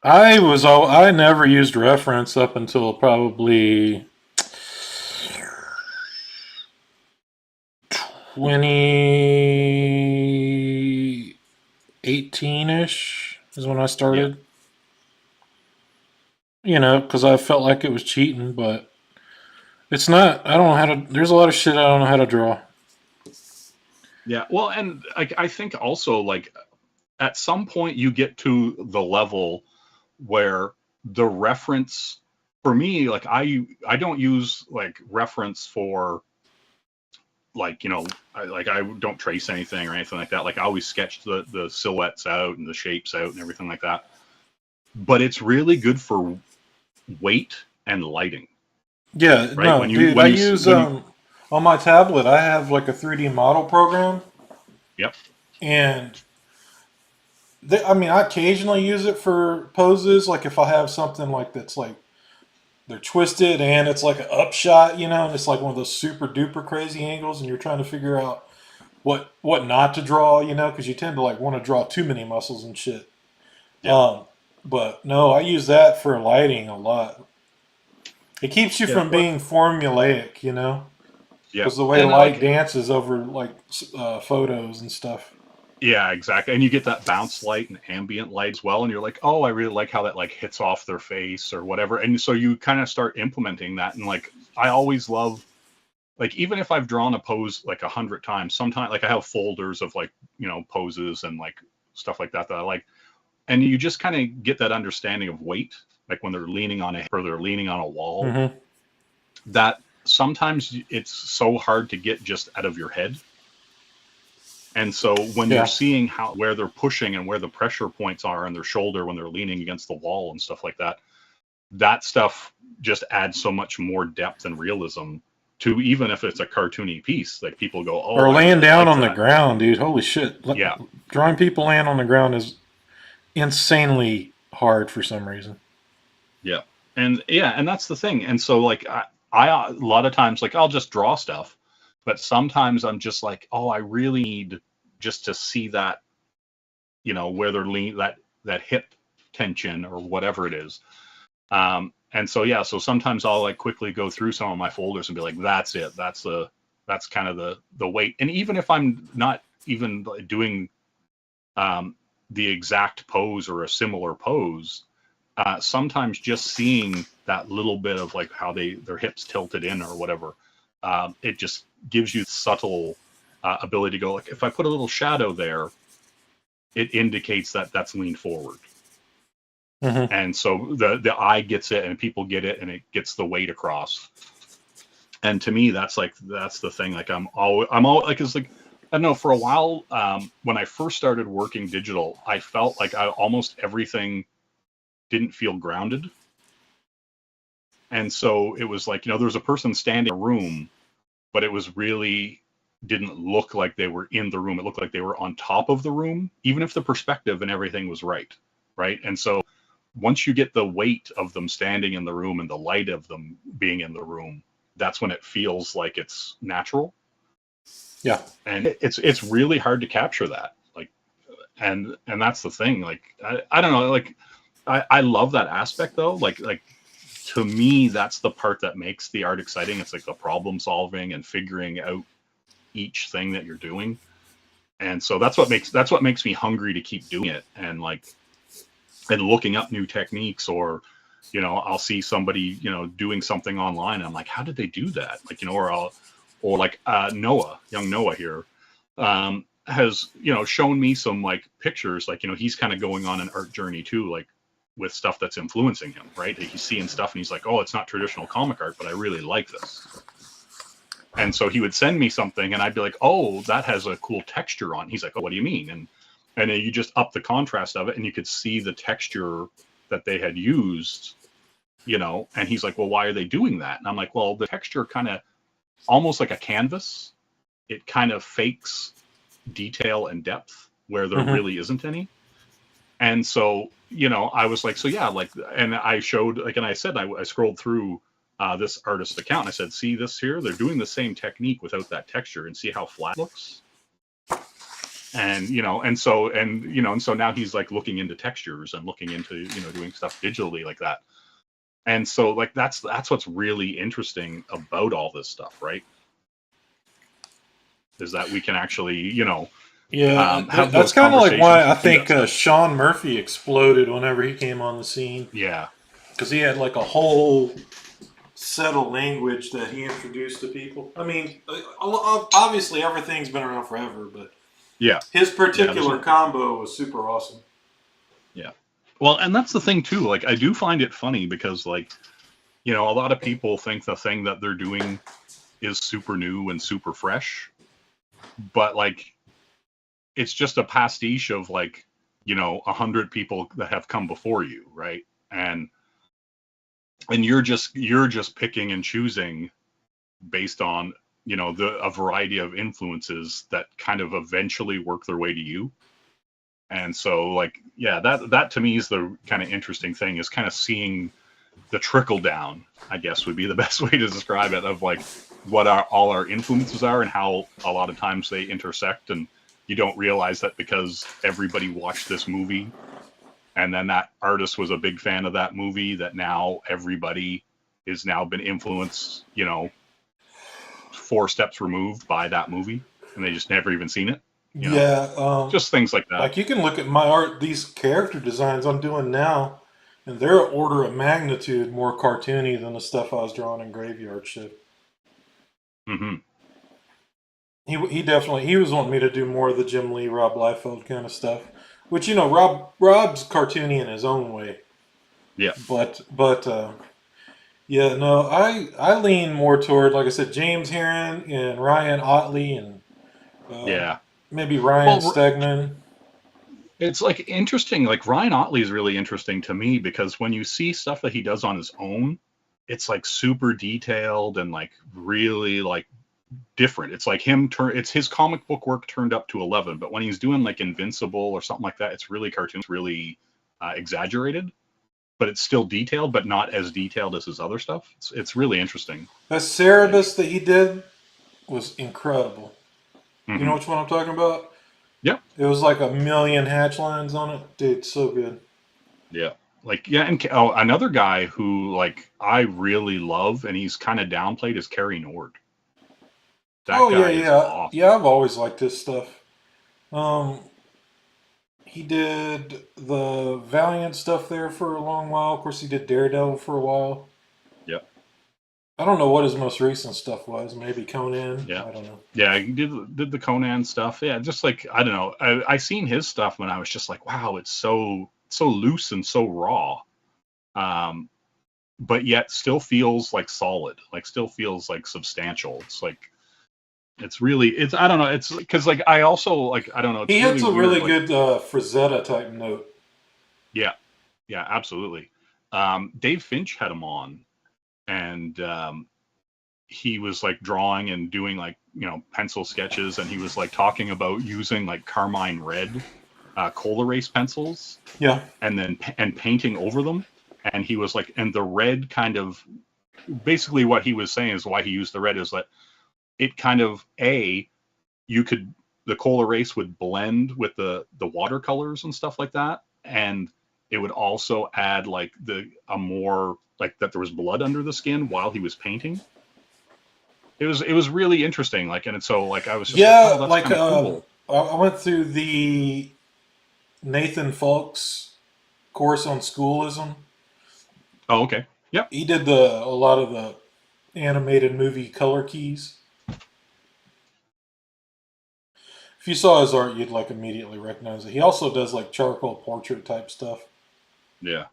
I never used reference up until probably 2018 ish is when I Yeah. started. You know, because I felt like it was cheating, but it's not. I don't know how to. There's a lot of shit I don't know how to draw. Yeah. Well, and I think also like at some point you get to the level where the reference for me, like I don't use like reference for like, you know, I don't trace anything or anything like that. Like I always sketch the silhouettes out and the shapes out and everything like that. But it's really good for weight and lighting, Yeah, right? no, dude. I use When you on my tablet. I have like a 3D model program, yep. and I mean, I occasionally use it for poses. Like if I have something like that's like they're twisted and it's like an upshot, you know, and it's like one of those super duper crazy angles, and you're trying to figure out what not to draw, you know, because you tend to like want to draw too many muscles and shit. Yeah. But no, I use that for lighting a lot. It keeps you Yeah. from being formulaic, you know, Yeah. because the way And light like dances over like photos and stuff. yeah, exactly. And you get that bounce light and ambient light as well. And you're like, oh, I really like how that like hits off their face or whatever. And so you kind of start implementing that. And like, I always love, like, even if I've drawn a pose like 100 times, sometimes like I have folders of like, you know, poses and like stuff like that that I like. And you just kind of get that understanding of weight, like when they're leaning on a hip or they're leaning on a wall, Mm-hmm. that sometimes it's so hard to get just out of your head. And so when you're Yeah. seeing how where they're pushing and where the pressure points are on their shoulder when they're leaning against the wall and stuff like that, that stuff just adds so much more depth and realism to even if it's a cartoony piece. Like people go, "Oh, Or I laying really down like on the that." ground, dude. Holy shit. Yeah, Drawing people laying on the ground is insanely hard for some reason. yeah, and that's the thing. And so like I a lot of times like I'll just draw stuff, but sometimes I'm just like, "Oh, I really need just to see that, you know, where they're lean that hip tension or whatever it is." And so yeah, so sometimes I'll like quickly go through some of my folders and be like, that's it. That's kind of the weight. And even if I'm not even doing the exact pose or a similar pose, sometimes just seeing that little bit of like how their hips tilted in or whatever, it just gives you subtle ability to go like, if I put a little shadow there, it indicates that that's leaned forward. Mm-hmm. And so the eye gets it and people get it and it gets the weight across. And to me, that's the thing. Like I'm all like, it's like, I don't know, for a while, when I first started working digital, I felt like almost everything didn't feel grounded. And so it was like, there was a person standing in a room, but it was really didn't look like they were in the room. It looked like they were on top of the room, even if the perspective and everything was right. Right. And so once you get the weight of them standing in the room and the light of them being in the room, that's when it feels like it's natural. Yeah. And it's really hard to capture that. Like, and that's the thing. Like, I don't know, like, I love that aspect though. Like to me, that's the part that makes the art exciting. It's like the problem solving and figuring out each thing that you're doing. And so that's what makes me hungry to keep doing it, and like, and looking up new techniques, or I'll see somebody doing something online and I'm like, how did they do that? Like, or like young Noah here, has shown me some like pictures, like he's kind of going on an art journey too, like with stuff that's influencing him, right? He's seeing stuff and he's like, oh, it's not traditional comic art, but I really like this. And so he would send me something and I'd be like, oh, that has a cool texture on. He's like, oh, what do you mean? And then you just up the contrast of it and you could see the texture that they had used, and he's like, well, why are they doing that? And I'm like, well, the texture kind of almost like a canvas. It kind of fakes detail and depth where there really isn't any. And so, I was like, so yeah, like, and I showed, like, and I said, I scrolled through this artist account and I said, see this here? They're doing the same technique without that texture, and see how flat it looks. And, and so now he's like looking into textures and looking into, doing stuff digitally like that. And so like, that's what's really interesting about all this stuff, right? Is that we can actually, have that's those kind of like why I conversations and do think that stuff. Sean Murphy exploded whenever he came on the scene, Yeah. because he had like a whole set of language that he introduced to people. I mean, obviously everything's been around forever, but Yeah. his particular combo was super awesome. Yeah. Well, and that's the thing too. Like, I do find it funny because, like, a lot of people think the thing that they're doing is super new and super fresh, but like, it's just a pastiche of like, 100 people that have come before you, right? And you're just picking and choosing based on a variety of influences that kind of eventually work their way to you. And so, like, yeah, that to me is the kind of interesting thing, is kind of seeing the trickle down, I guess would be the best way to describe it, of like what all our influences are and how a lot of times they intersect, and you don't realize that because everybody watched this movie and then that artist was a big fan of that movie, that now everybody is now been influenced, 4 steps removed by that movie, and they just never even seen it. Just things like that. Like, you can look at my art, these character designs I'm doing now, and they're an order of magnitude more cartoony than the stuff I was drawing in Graveyard Shift. Mm-hmm. He definitely, he was wanting me to do more of the Jim Lee, Rob Liefeld kind of stuff, which, Rob's cartoony in his own way. Yeah. But yeah, no, I lean more toward, like I said, James Heron and Ryan Otley, and yeah, maybe Ryan Stegman. It's like interesting. Like, Ryan Otley is really interesting to me because when you see stuff that he does on his own, it's like super detailed and like really like different. It's like it's his comic book work turned up to 11, but when he's doing like Invincible or something like that, it's really cartoons, really exaggerated, but it's still detailed, but not as detailed as his other stuff. It's really interesting. That Cerebus that he did was incredible. Mm-hmm. You know which one I'm talking about? Yeah. It was like 1 million hatch lines on it. Dude, so good. Yeah. Like, yeah, and another guy who, like, I really love, and he's kind of downplayed, is Kerry Nord. That guy is awesome. Yeah, I've always liked his stuff. He did the Valiant stuff there for a long while. Of course, he did Daredevil for a while. Yep. I don't know what his most recent stuff was. Maybe Conan. Yeah. I don't know. Yeah, he did the Conan stuff. Yeah, just like I don't know. I seen his stuff when I was just like, wow, it's so loose and so raw. Um, but yet still feels like solid. Like still feels like substantial. It's like it's I don't know. It's because like I also like I don't know. It's He really hits a weird. really Like good Frazetta type note. yeah, yeah, absolutely. Dave Finch had him on, and he was like drawing and doing like pencil sketches, and he was like talking about using like carmine red coal erase pencils, Yeah. and then painting over them. And he was like, and the red kind of basically what he was saying is why he used the red is that it kind of the coal erase would blend with the watercolors and stuff like that, and it would also add like a more like that there was blood under the skin while he was painting. It was really interesting. Like, and so like I was just like, Yeah, oh, that's like kind of cool. I went through the Nathan Fulks course on schoolism. Oh, okay. Yep. He did a lot of the animated movie color keys. If you saw his art, you'd like immediately recognize it. He also does like charcoal portrait type stuff. Yeah.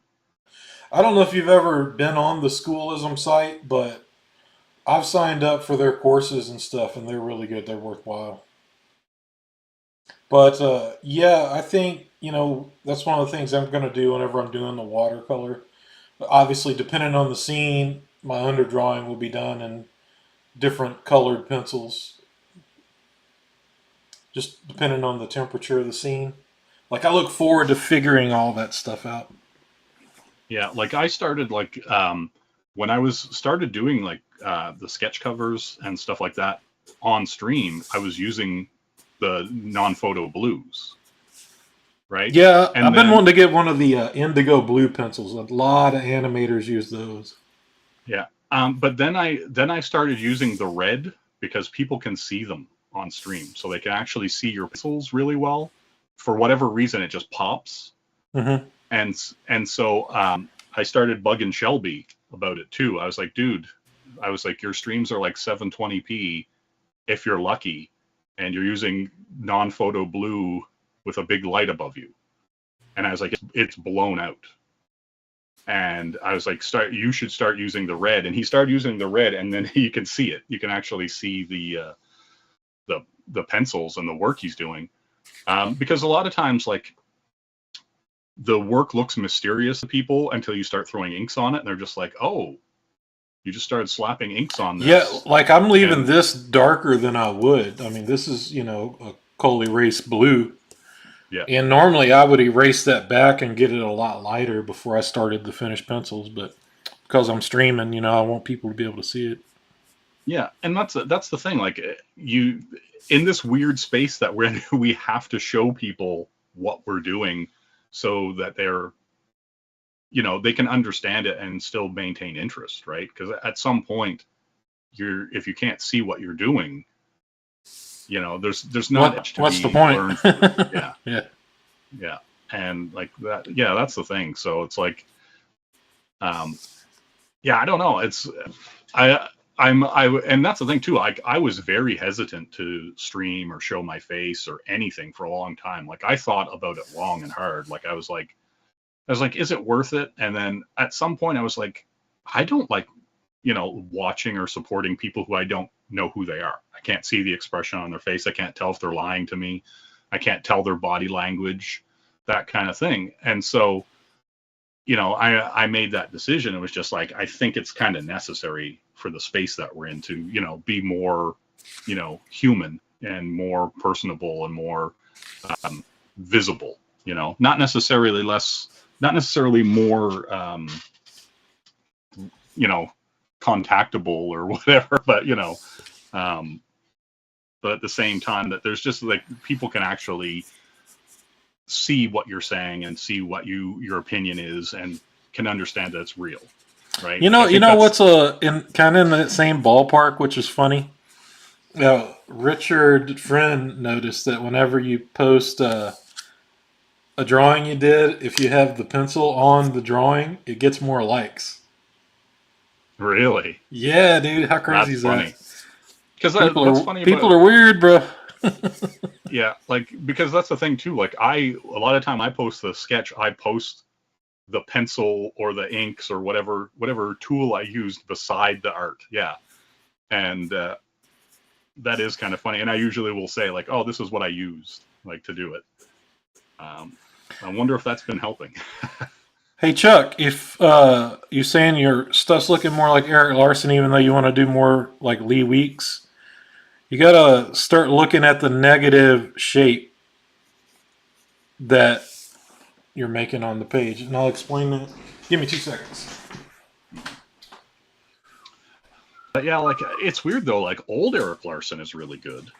I don't know if you've ever been on the schoolism site, but I've signed up for their courses and stuff, and they're really good. They're worthwhile. But yeah, I think that's one of the things I'm going to do whenever I'm doing the watercolor. Obviously, depending on the scene, my underdrawing will be done in different colored pencils, just depending on the temperature of the scene. Like I look forward to figuring all that stuff out. Yeah. Like I started like when I was started doing like the sketch covers and stuff like that on stream, I was using the non-photo blues, right? Yeah, And I've been then wanting to get one of the indigo blue pencils. A lot of animators use those. yeah, but then I started using the red because people can see them on stream, so they can actually see your pixels really well. For whatever reason, it just pops, Mm-hmm. and so I started bugging Shelby about it too. I was like, dude, I was like, your streams are like 720p if you're lucky, and you're using non-photo blue with a big light above you. And I was like, it's blown out. And I was like, you should start using the red. And he started using the red, and then you can see it. You can actually see the pencils and the work he's doing. Because a lot of times, like the work looks mysterious to people until you start throwing inks on it, and they're just like, oh, you just started slapping inks on Yeah, this. like I'm leaving And this darker than I would. I mean, this is, a coal erase blue. yeah, And normally I would erase that back and get it a lot lighter before I started the finished pencils. But because I'm streaming, I want people to be able to see it. yeah, and that's the thing. Like you, in this weird space that we're in, we have to show people what we're doing so that they can understand it and still maintain interest, right? Because at some point, if you can't see what you're doing, there's not much to What's the be point? learned from it. Yeah, Yeah. yeah, and like that, yeah, that's the thing. So it's like, yeah, I don't know. I and that's the thing too. I was very hesitant to stream or show my face or anything for a long time. Like I thought about it long and hard. Like I was like, is it worth it? And then at some point I was like, I don't like, watching or supporting people who I don't know who they are. I can't see the expression on their face. I can't tell if they're lying to me. I can't tell their body language, that kind of thing. And so, I made that decision. It was just like, I think it's kind of necessary for the space that we're in to, be more, human and more personable and more visible, not necessarily more, contactable or whatever, but at the same time that there's just like people can actually see what you're saying and see what your opinion is and can understand that it's real, right? What's in kind of in that same ballpark, which is funny. Richard Friend noticed that whenever you post a drawing you did, if you have the pencil on the drawing, it gets more likes. Really? Yeah, dude, how crazy That's is funny. that? Because what's funny People about are weird, bro. yeah, like because that's the thing too. Like a lot of time I post the sketch, I post the pencil or the inks or whatever tool I used beside the art. Yeah, and that is kind of funny. And I usually will say like, oh, this is what I used like to do it. I wonder if that's been helping. Hey Chuck, if you're saying your stuff's looking more like Eric Larson, even though you want to do more like Lee Weeks, you gotta start looking at the negative shape that you're making on the page, and I'll explain that. Give me 2 seconds. But yeah, like it's weird though. Like old Eric Larson is really good.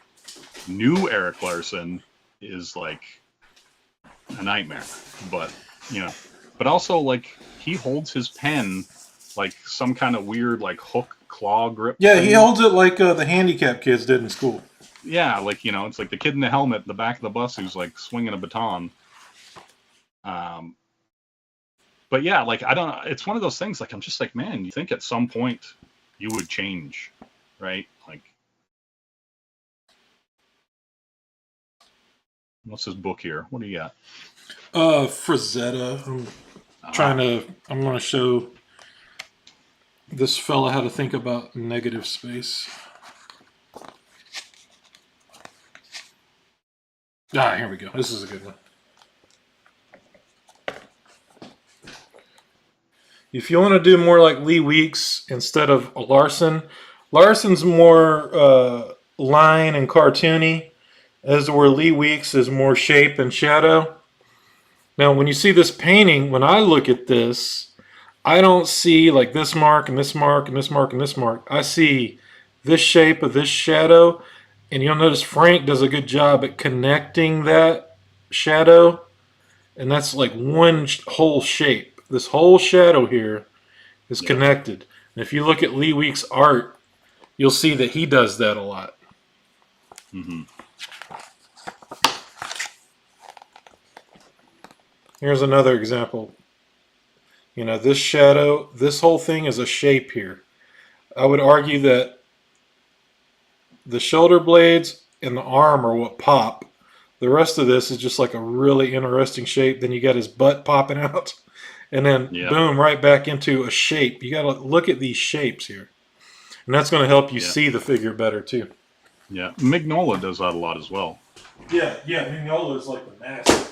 New Eric Larson is like a nightmare. But but also like he holds his pen like some kind of weird like hook claw grip. Yeah, thing. he holds it like the handicap kids did in school. Yeah, like it's like the kid in the helmet, the back of the bus who's like swinging a baton. But yeah, like I don't know. It's one of those things. Like I'm just like, man, you think at some point you would change, right? Like, what's this book here? What do you got? Frazetta. I'm going to show this fella how to think about negative space. Here we go. This is a good one. If you want to do more like Lee Weeks instead of Larson, Larson's more line and cartoony, as where Lee Weeks is more shape and shadow. Now, when you see this painting, when I look at this, I don't see like this mark and this mark and this mark and this mark. I see this shape of this shadow, and you'll notice Frank does a good job at connecting that shadow, and that's like one whole shape. This whole shadow here is connected. And if you look at Lee Weeks' art, you'll see that he does that a lot. Mm-hmm. Here's another example. This shadow, this whole thing is a shape here. I would argue that the shoulder blades and the arm are what pop. The rest of this is just like a really interesting shape. Then you got his butt popping out. And then, boom, right back into a shape. You got to look at these shapes here. And that's going to help you see the figure better, too. Yeah. Mignola does that a lot as well. Yeah, Mignola is like the master.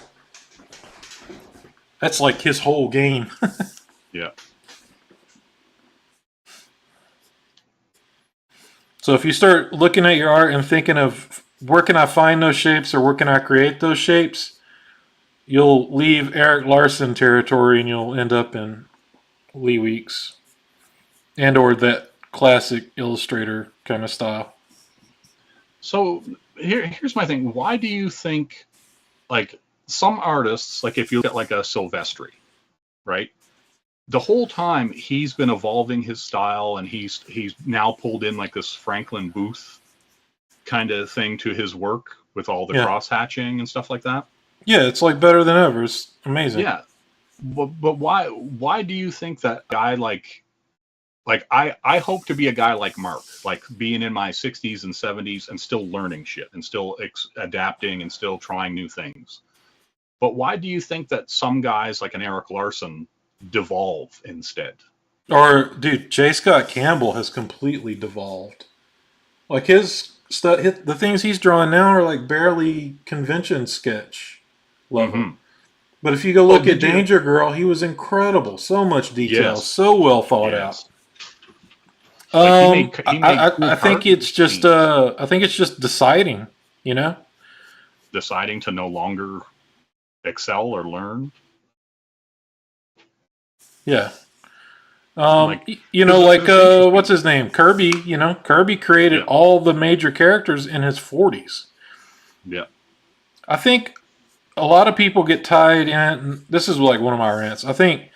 That's like his whole game. Yeah. So if you start looking at your art and thinking of where can I find those shapes or where can I create those shapes, you'll leave Eric Larson territory and you'll end up in Lee Weeks and or that classic illustrator kind of style. So here's my thing. Why do you think like some artists, like if you look at like a Silvestri, right? The whole time he's been evolving his style and he's now pulled in like this Franklin Booth kind of thing to his work with all the cross hatching and stuff like that. Yeah, it's like better than ever. It's amazing. Yeah, but why do you think that guy like I hope to be a guy like Mark, like being in my 60s and 70s and still learning shit and still adapting and still trying new things. But why do you think that some guys like an Eric Larson devolve instead? Or, dude, J. Scott Campbell has completely devolved. Like his stuff, the things he's drawing now are like barely convention sketch level. Mm-hmm. But if you go look at Danger Girl, he was incredible. So much detail, so well thought out. Like I think it's just deciding, deciding to no longer excel or learn. Yeah. What's his name? Kirby, Kirby created all the major characters in his 40s. Yeah. I think a lot of people get tied in. This is like one of my rants. I think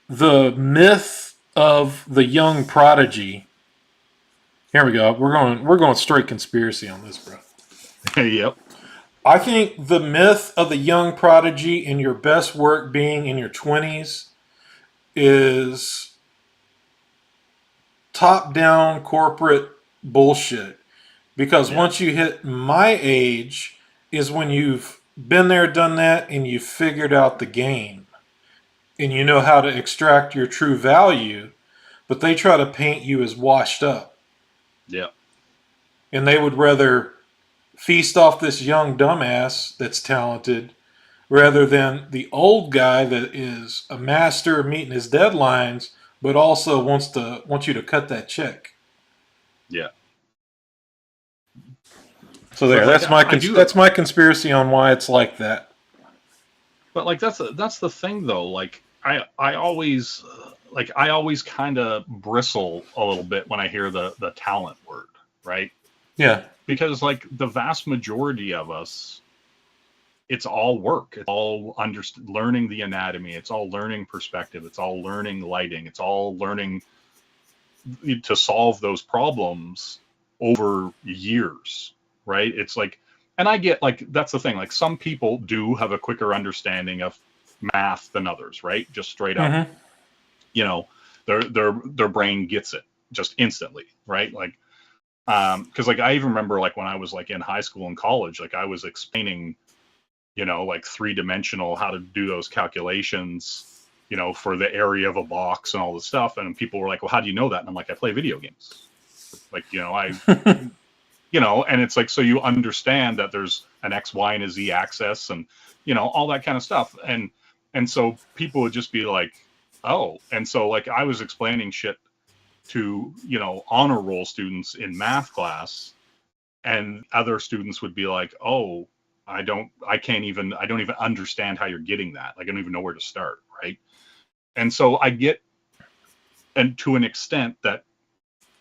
the myth of the young prodigy. Here we go. We're going straight conspiracy on this, bro. Yep. I think the myth of the young prodigy and your best work being in your 20s is top down corporate bullshit. Because Yeah. once you hit my age, is when you've been there, done that, and you've figured out the game and you know how to extract your true value. But they try to paint you as washed up, Yeah. and they would rather feast off this young dumbass that's talented rather than the old guy that is a master of meeting his deadlines, but also wants you to cut that check. Yeah. So But there, like that's my conspiracy on why it's like that. but like that's the thing though. Like I always I always kind of bristle a little bit when I hear the talent word, right? Yeah. Because like the vast majority of us, it's all work. It's all learning the anatomy. It's all learning perspective. It's all learning lighting. It's all learning to solve those problems over years, right? It's like, and I get like, that's the thing. Like some people do have a quicker understanding of math than others, right? Just straight up, Mm-hmm. you know, their brain gets it just instantly, right? Like, because like I even remember like when I was like in high school and college, like I was explaining, like three-dimensional how to do those calculations, for the area of a box and all this stuff. And people were like, well, how do you know that? And I'm like, I play video games. Like, and it's like, so you understand that there's an X, Y, and a Z axis and, all that kind of stuff. And so people would just be like, oh, and so like I was explaining shit to, honor roll students in math class, and other students would be like, oh, I don't even understand how you're getting that. Like, I don't even know where to start. Right. And so I get, and to an extent that,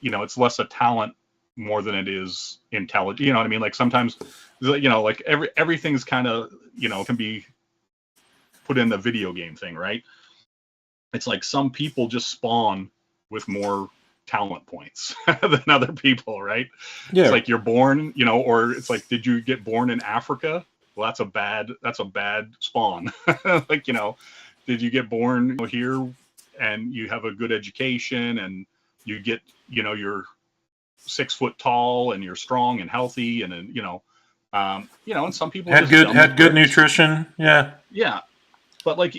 it's less a talent more than it is intelligent. You know what I mean? Like sometimes, like everything's kind of, can be put in the video game thing, right? It's like some people just spawn with more talent points than other people, right? Yeah. It's like you're born, or it's like, did you get born in Africa? Well, that's a bad spawn. Like, did you get born here and you have a good education and you get, you're 6 foot tall and you're strong and healthy and and some people Had just good dumb as had good bricks. nutrition. Yeah. Yeah, but like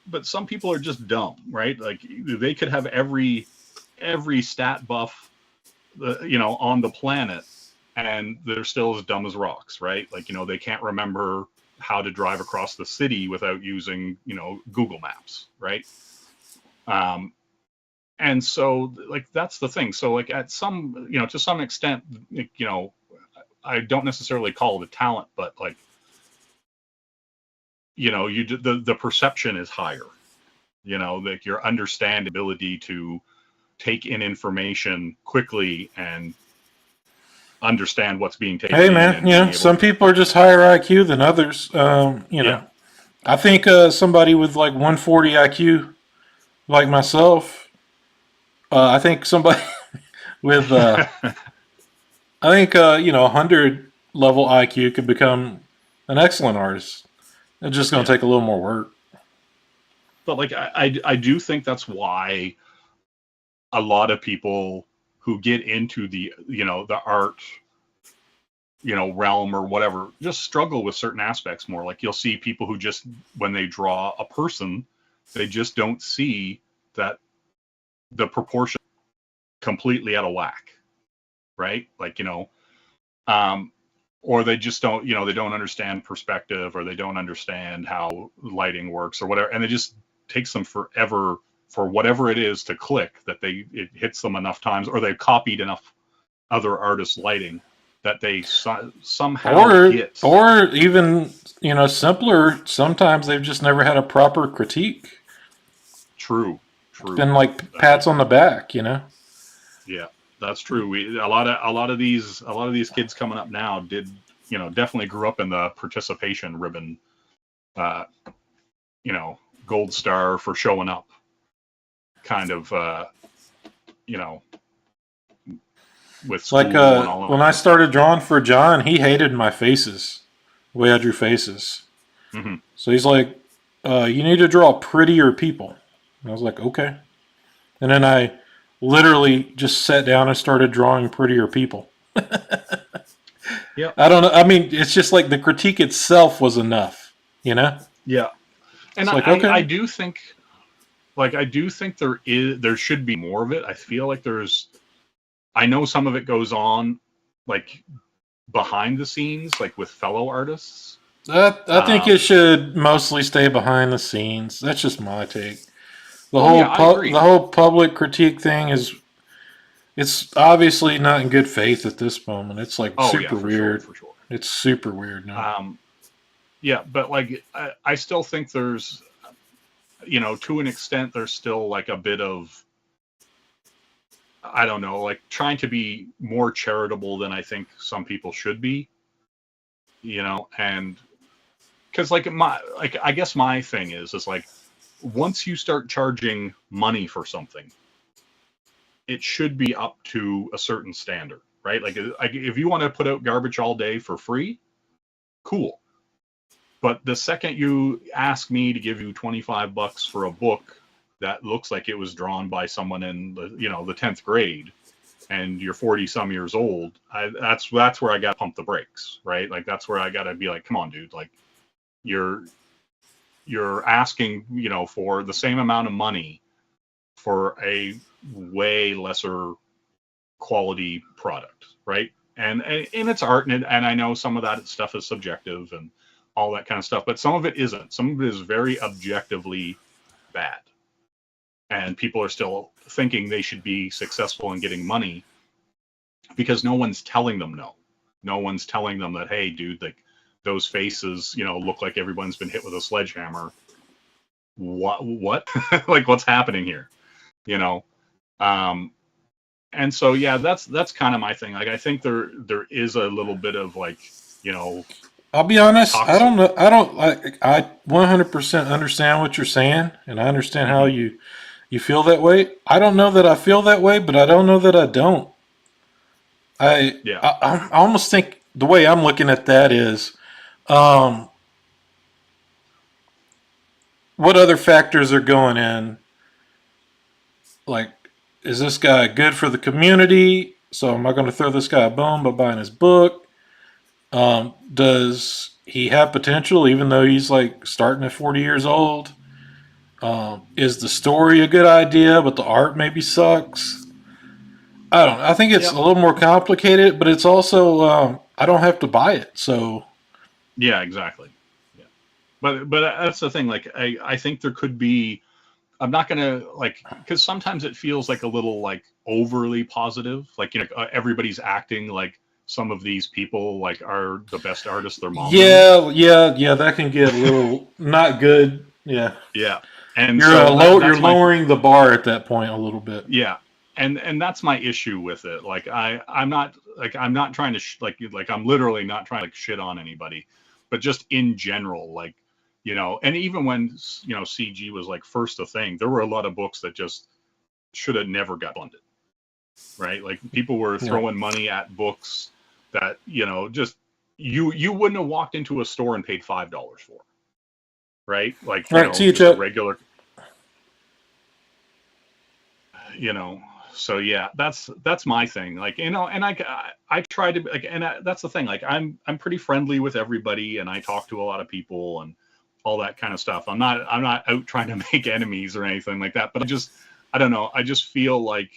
but some people are just dumb, right? Like they could have every stat buff, on the planet, and they're still as dumb as rocks, right? Like they can't remember how to drive across the city without using Google Maps, right? And so like that's the thing. So like at some to some extent, I don't necessarily call it a talent, but like the perception is higher. Like your understand ability to take in information quickly and understand what's being taken Hey in man, and being yeah. able Some to. people are just higher IQ than others. Yeah. I think somebody with like 140 IQ, like myself. I think somebody with I think 100 level IQ could become an excellent artist. It's just going to Yeah. take a little more work. But like I do think that's why a lot of people who get into the art realm or whatever just struggle with certain aspects more. Like you'll see people who just, when they draw a person, they just don't see that the proportion completely out of whack, right? Like or they just don't, they don't understand perspective, or they don't understand how lighting works or whatever, and it just takes them forever for whatever it is to click, that it hits them enough times, or they've copied enough other artists' lighting that they somehow Or get. or even simpler. Sometimes they've just never had a proper critique. True, It's true. been like pats on the back. Yeah, that's true. A lot of these kids coming up now did, definitely grew up in the participation ribbon, uh, gold star for showing up kind of, with Like school and all of when that I kind of stuff. started drawing for John, he hated my faces. the way I drew faces. Hmm. So he's like, you need to draw prettier people. And I was like, okay. And then I literally just sat down and started drawing prettier people. Yep. I don't know. I mean, it's just like the critique itself was enough, you know? Yeah. And It's like, I okay. do think, there should be more of it. I feel like I know some of it goes on like behind the scenes, like with fellow artists. I think it should mostly stay behind the scenes. That's just my take. Oh yeah, I The agree. whole public critique thing is it's obviously not in good faith at this moment. It's like Oh yeah, super for sure, weird. for sure. It's super weird now. Yeah, but like I still think there's, to an extent, there's still like a bit of, I don't know, like trying to be more charitable than I think some people should be, and because I guess my thing is like once you start charging money for something, it should be up to a certain standard, right? Like if you want to put out garbage all day for free, cool. But the second you ask me to give you $25 for a book that looks like it was drawn by someone in the 10th grade, and you're 40 some years old, that's where I got to pump the brakes, right? Like that's where I got to be like, come on, dude, like you're asking, for the same amount of money for a way lesser quality product, right? And it's art, and I know some of that stuff is subjective and all that kind of stuff, but some of it isn't. Some of it is very objectively bad, and people are still thinking they should be successful in getting money because no one's telling them no. No one's telling them that, hey, dude, like those faces, look like everyone's been hit with a sledgehammer. What? Like what's happening here? You know? And so yeah, that's kind of my thing. Like I think there is a little bit of like, I'll be honest. I toxic. don't know. I don't. I 100% understand what you're saying, and I understand how Hmm. you feel that way. I don't know that I feel that way, but I don't know that I don't. Yeah. I almost think the way I'm looking at that is, um, what other factors are going in? Like, is this guy good for the community? So am I going to throw this guy a bone by buying his book? Does he have potential even though he's like starting at 40 years old? Is the story a good idea, but the art maybe sucks? I don't know. I think it's a Yep. little more complicated, but it's also I don't have to buy it. So Yeah, exactly. Yeah. But that's the thing. Like I think there could be. I'm not gonna like because sometimes it feels like a little like overly positive. Like everybody's acting like some of these people like are the best artists their mom knows. yeah, that can get a little not good. Yeah, Yeah. And so you're that's my lowering the bar at that point a little bit. yeah. And that's my issue with it. Like I'm not trying to like I'm literally not trying to like, shit on anybody, but just in general, like and even when CG was like first a thing, there were a lot of books that just should have never got funded, right? Like people were Yeah. throwing money at books that just you wouldn't have walked into a store and paid $5 for, right? Like All right, see you, just a Chet. regular, you know so yeah, that's my thing, like and I try to like, and that's the thing, like I'm pretty friendly with everybody, and I talk to a lot of people and all that kind of stuff. I'm not out trying to make enemies or anything like that, but I don't know, I just feel like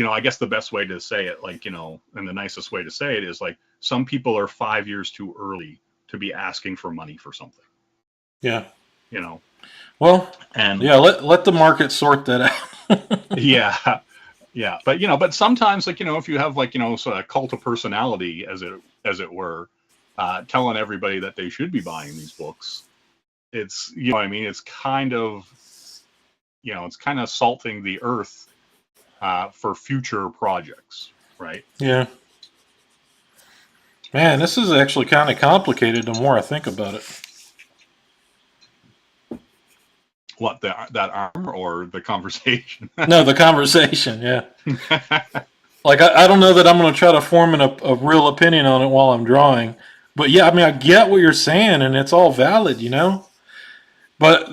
I guess the best way to say it, like and the nicest way to say it is like some people are 5 years too early to be asking for money for something, Yeah. you know Well, and yeah. Let the market sort that out. yeah. Yeah, but sometimes, like if you have like sort of cult of personality, as it were, telling everybody that they should be buying these books, it's what I mean. It's kind of salting the earth for future projects, right? Yeah. Man, this is actually kind of complicated the more I think about it. What that arm or the conversation? No, the conversation. Yeah. Like I don't know that I'm going to try to form a real opinion on it while I'm drawing. But yeah, I mean, I get what you're saying, and it's all valid, you know. But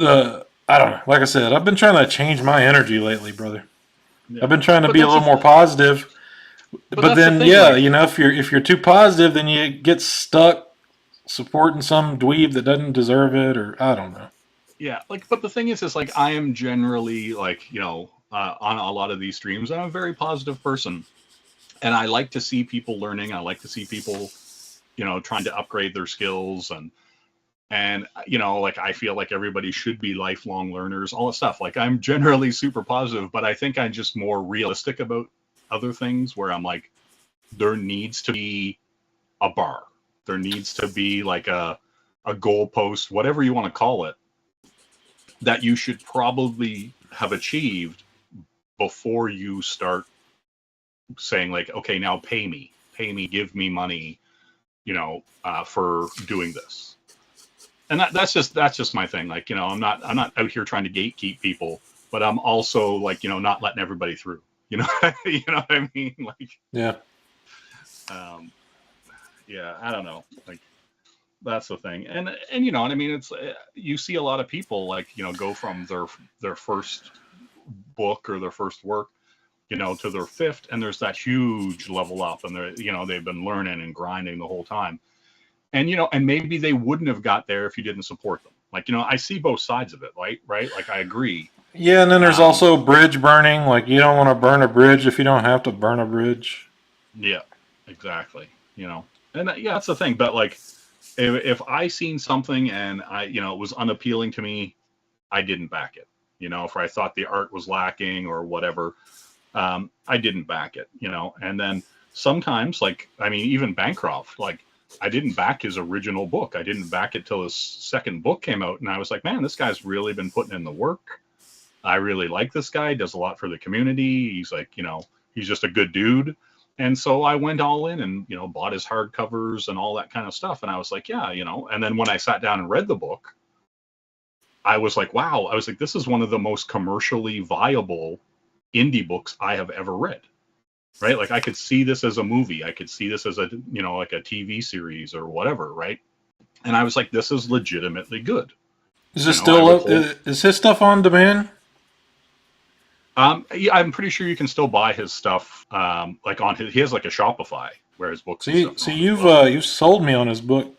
I don't know. Like I said, I've been trying to change my energy lately, brother. I've Yeah. been trying to But be a that's little more positive. But the then, thing. yeah, Like, you know, if you're too positive, then you get stuck supporting some dweeb that doesn't deserve it, or I don't know. yeah, like, but the thing is like, I am generally like, on a lot of these streams, I'm a very positive person, and I like to see people learning. I like to see people, trying to upgrade their skills, and like, I feel like everybody should be lifelong learners, all that stuff. Like, I'm generally super positive, but I think I'm just more realistic about other things, where I'm like, there needs to be a bar. There needs to be like a goalpost, whatever you want to call it, that you should probably have achieved before you start saying like, okay, now pay me, give me money, for doing this. And that's just my thing. Like, I'm not out here trying to gatekeep people, but I'm also like, not letting everybody through. You know what I mean? Like, Yeah. um, yeah, I don't know. Like, that's the thing. And you know what I mean? It's, you see a lot of people like, go from their first book or their first work, to their fifth, and there's that huge level up, and they've been learning and grinding the whole time. And and maybe they wouldn't have got there if you didn't support them. Like, I see both sides of it, right? Like, I agree. Yeah, and then there's Um, also bridge burning. Like, you don't want to burn a bridge if you don't have to burn a bridge. yeah, exactly. And yeah, that's the thing. But like, if I seen something and it was unappealing to me, I didn't back it. If I thought the art was lacking or whatever, I didn't back it. And then sometimes, like, I mean, even Bancroft, like, I didn't back his original book. I didn't back it till his second book came out, and I was like, man, this guy's really been putting in the work. I really like this guy. Does a lot for the community. He's like, he's just a good dude. And so I went all in and, bought his hardcovers and all that kind of stuff. And I was like, yeah. And then when I sat down and read the book, I was like, wow. I was like, this is one of the most commercially viable indie books I have ever read. Right? Like, I could see this as a movie. I could see this as a, like a TV series or whatever. Right? And I was like, this is legitimately good. Is this I still would up? hold. Is his stuff on demand? Yeah, I'm pretty sure you can still buy his stuff. Like, on he has like a Shopify where his books and See, stuff are see, on as well. you've sold me on his book.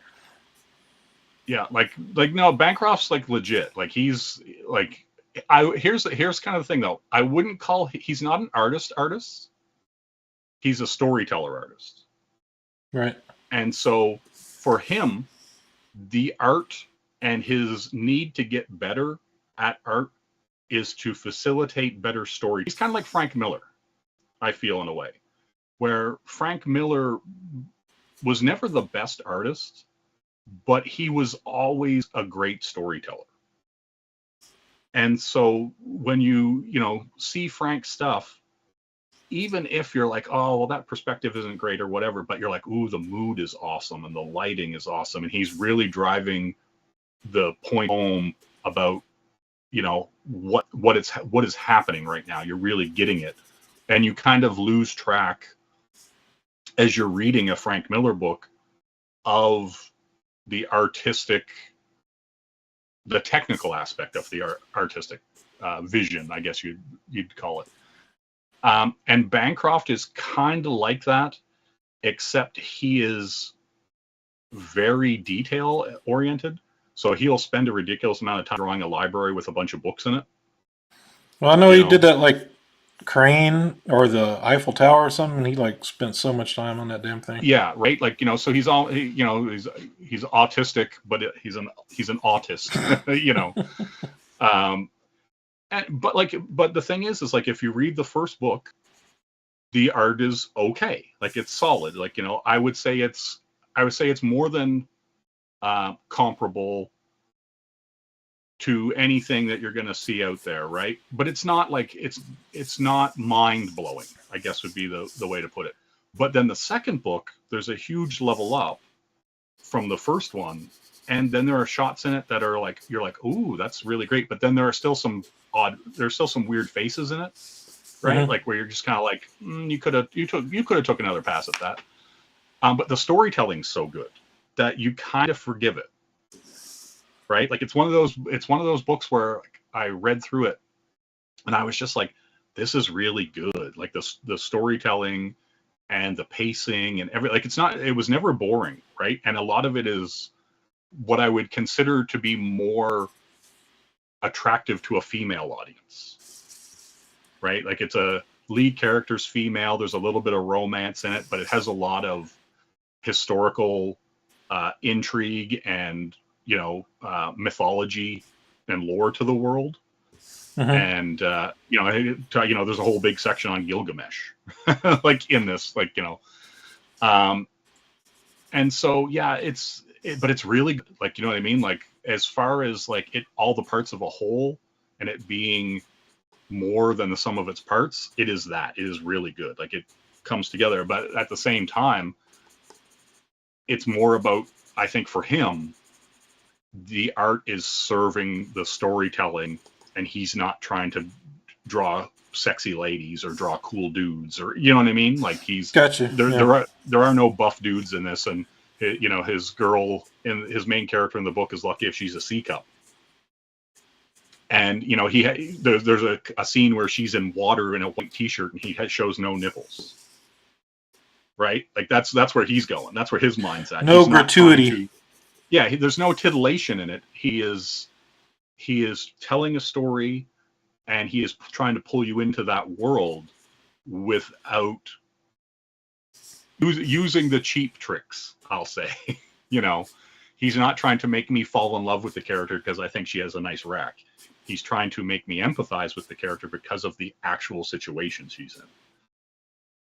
Yeah, like no, Bancroft's like legit. Like, he's like, here's kind of the thing though. I wouldn't call he's not an artist. He's a storyteller artist. Right. And so for him, the art and his need to get better at art is to facilitate better story. He's kind of like Frank Miller, I feel, in a way, where Frank Miller was never the best artist, but he was always a great storyteller. And so when you see Frank's stuff, even if you're like, oh, well, that perspective isn't great or whatever, but you're like, ooh, the mood is awesome and the lighting is awesome, and he's really driving the point home about what is happening right now. You're really getting it, and you kind of lose track as you're reading a Frank Miller book of the technical aspect of the artistic vision, I guess you'd call it. And Bancroft is kind of like that, except he is very detail oriented. So he'll spend a ridiculous amount of time drawing a library with a bunch of books in it. Well, I know he did that like crane or the Eiffel Tower or something. And he like spent so much time on that damn thing. Yeah, right. Like, so he's he's autistic, but he's an autist. But the thing is like, if you read the first book, the art is okay. Like, it's solid. Like, I would say it's more than comparable to anything that you're going to see out there, right? But it's not like it's not mind blowing, I guess would be the way to put it. But then the second book, there's a huge level up from the first one, and then there are shots in it that are like, you're like, ooh, that's really great. But then there are still some weird faces in it, right? Mm-hmm. Like, where you're just kind of like, you could have took another pass at that. But the storytelling's so good. that you kind of forgive it, right? Like it's one of those books where I read through it and I was just like, this is really good. Like the storytelling and the pacing and like it was never boring, right? And a lot of it is what I would consider to be more attractive to a female audience, right? Like it's a lead character's female. There's a little bit of romance in it, but it has a lot of historical intrigue and mythology and lore to the world. And there's a whole big section on Gilgamesh, like in this, and so yeah, but it's really good. Like, you know what I mean? Like as far as like all the parts of a whole and it being more than the sum of its parts, it is really good. Like it comes together, but at the same time, it's more about, I think for him, the art is serving the storytelling, and he's not trying to draw sexy ladies or draw cool dudes, or you know what I mean? Like he's Gotcha. There are no buff dudes in this, and his girl in his main character in the book is lucky if she's a C cup. And there's a scene where she's in water in a white t-shirt and he shows no nipples. Right? Like that's where he's going. That's where his mind's at. No gratuity. There's no titillation in it. He is telling a story, and he is trying to pull you into that world without using the cheap tricks, I'll say. He's not trying to make me fall in love with the character because I think she has a nice rack. He's trying to make me empathize with the character because of the actual situation she's in.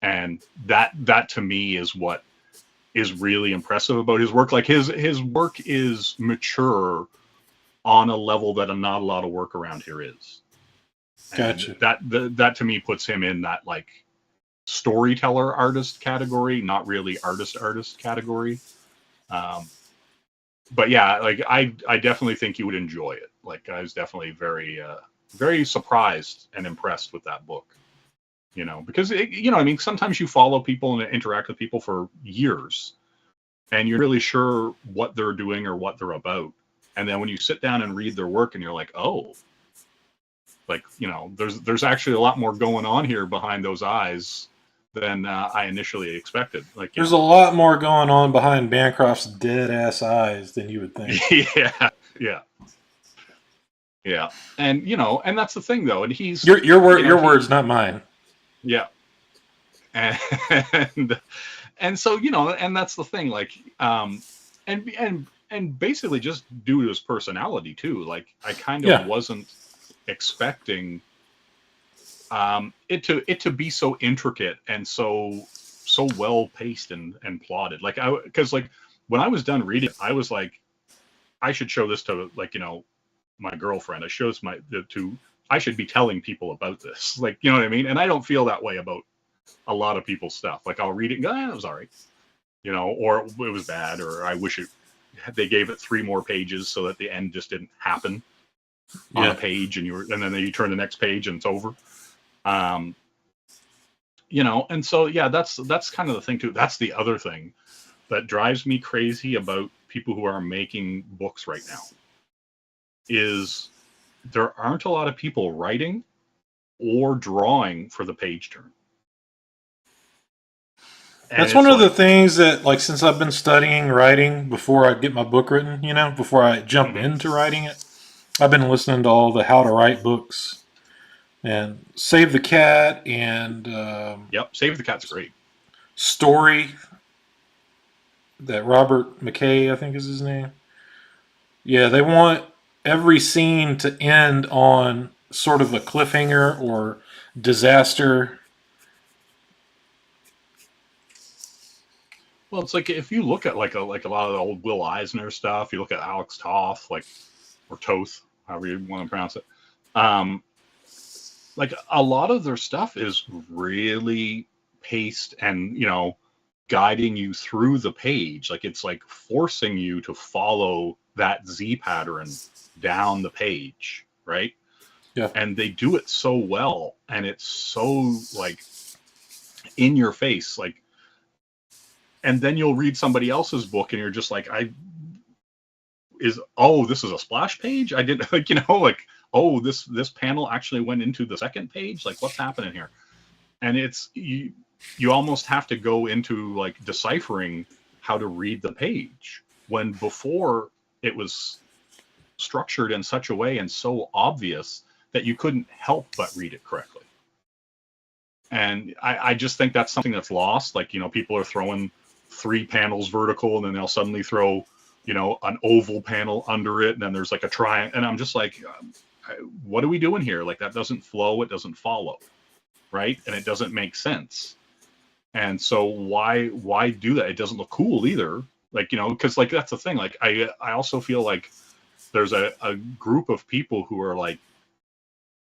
And that to me is what is really impressive about his work. Like his work is mature on a level that not a lot of work around here is. Gotcha. And that to me puts him in that like storyteller artist category, not really artist category. But yeah, like I definitely think you would enjoy it. Like I was definitely very very surprised and impressed with that book. Because I mean, sometimes you follow people and interact with people for years, and you're really sure what they're doing or what they're about. And then when you sit down and read their work, and you're like, oh, like there's actually a lot more going on here behind those eyes than I initially expected. Like there's a lot more going on behind Bancroft's dead ass eyes than you would think. Yeah. And and that's the thing though. And he's your words, not mine. Yeah. And so and that's the thing. Like and basically just due to his personality too. Like I kind of wasn't expecting it to be so intricate and so well paced and plotted. Like because like when I was done reading, I was like, I should show this to my girlfriend. I should be telling people about this. Like, you know what I mean? And I don't feel that way about a lot of people's stuff. Like I'll read it and go, it was all right. Or it was bad, or I wish they gave it 3 more pages so that the end just didn't happen on a page, and then you turn the next page and it's over. And so that's kind of the thing too. That's the other thing that drives me crazy about people who are making books right now is there aren't a lot of people writing or drawing for the page turn. And that's one of the things that, like, since I've been studying writing before I get my book written, before I jump into writing it, I've been listening to all the how to write books and Save the Cat and Save the Cat's great. Story, that Robert McKay, I think is his name. Yeah, they want every scene to end on sort of a cliffhanger or disaster. Well, it's like if you look at like a lot of the old Will Eisner stuff, you look at Alex Toth, or Toth, however you want to pronounce it. Like a lot of their stuff is really paced and guiding you through the page. Like it's like forcing you to follow that Z pattern down the page, right? Yeah. And they do it so well, and it's so like in your face. Like and then you'll read somebody else's book and you're just like, this is a splash page. I didn't like, like, oh, this panel actually went into the second page. Like, what's happening here? And it's you almost have to go into like deciphering how to read the page, when before it was structured in such a way and so obvious that you couldn't help but read it correctly. And I just think that's something that's lost. Like, people are throwing 3 panels vertical, and then they'll suddenly throw, an oval panel under it, and then there's like a triangle. And I'm just like, what are we doing here? Like, that doesn't flow. It doesn't follow. Right. And it doesn't make sense. And so why do that? It doesn't look cool either. Like, because like, that's the thing. Like, I also feel like there's a group of people who are like,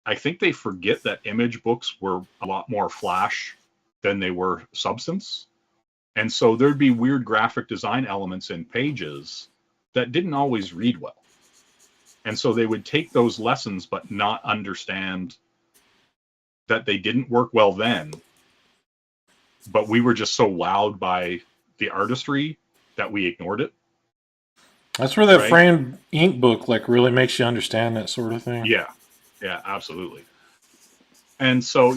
I think they forget that image books were a lot more flash than they were substance. And so there'd be weird graphic design elements in pages that didn't always read well. And so they would take those lessons, but not understand that they didn't work well then. But we were just so wowed by the artistry that we ignored it. That's where that framed ink book like really makes you understand that sort of thing. Yeah, absolutely. And so,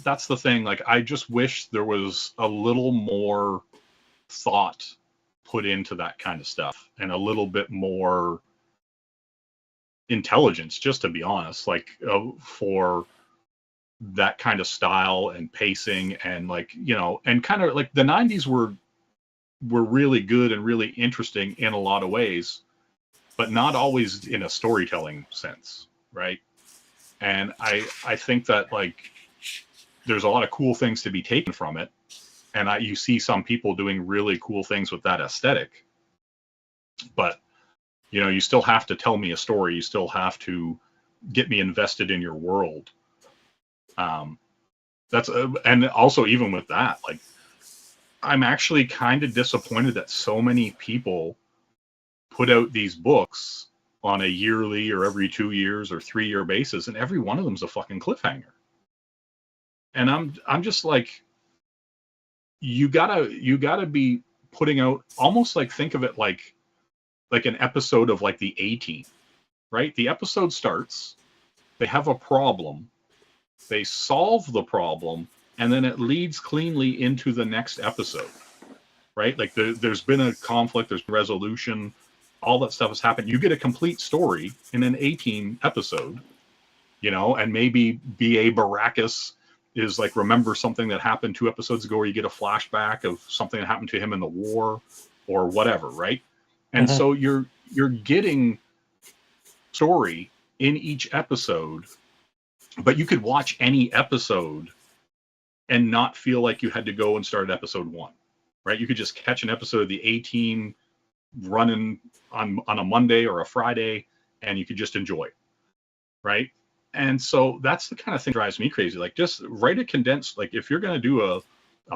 that's the thing. Like, I just wish there was a little more thought put into that kind of stuff, and a little bit more intelligence, just to be honest, like for that kind of style and pacing, and like, and kind of like the 90s were really good and really interesting in a lot of ways, but not always in a storytelling sense, right? And I think that like there's a lot of cool things to be taken from it, and you see some people doing really cool things with that aesthetic, but you still have to tell me a story. You still have to get me invested in your world. And also, even with that, like, I'm actually kind of disappointed that so many people put out these books on a yearly or every 2 years or 3-year basis, and every one of them's a fucking cliffhanger. And I'm just like, you gotta be putting out, almost like, think of it like an episode of like the A-Team, right? The episode starts, they have a problem, they solve the problem, and then it leads cleanly into the next episode, right? Like there's been a conflict, there's resolution, all that stuff has happened. You get a complete story in an A-Team episode, and maybe B.A. Baracus is like, remember something that happened 2 episodes ago, or you get a flashback of something that happened to him in the war or whatever, right? And so you're getting story in each episode, but you could watch any episode and not feel like you had to go and start at episode 1, right? You could just catch an episode of the A-Team running on a Monday or a Friday, and you could just enjoy it, right? And so that's the kind of thing that drives me crazy. Like, just write a condensed, like, if you're going to do a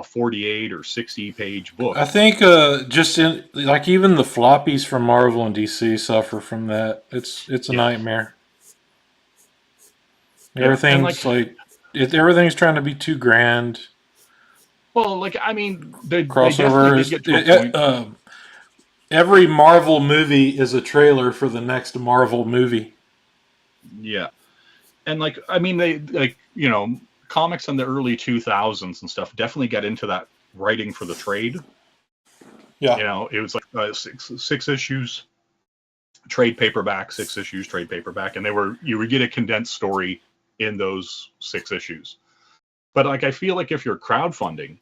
48 or 60 page book. I think just in like, even the floppies from Marvel and DC suffer from that. It's a nightmare. Everything's everything's trying to be too grand. Well, like, I mean, they crossovers. Get to a point. Every Marvel movie is a trailer for the next Marvel movie. Yeah. And like, I mean, they like, comics in the early 2000s and stuff definitely get into that writing for the trade. Yeah. It was like 6 issues, trade paperback, 6 issues, trade paperback. And you would get a condensed story in those 6 issues. But like, I feel like if you're crowdfunding,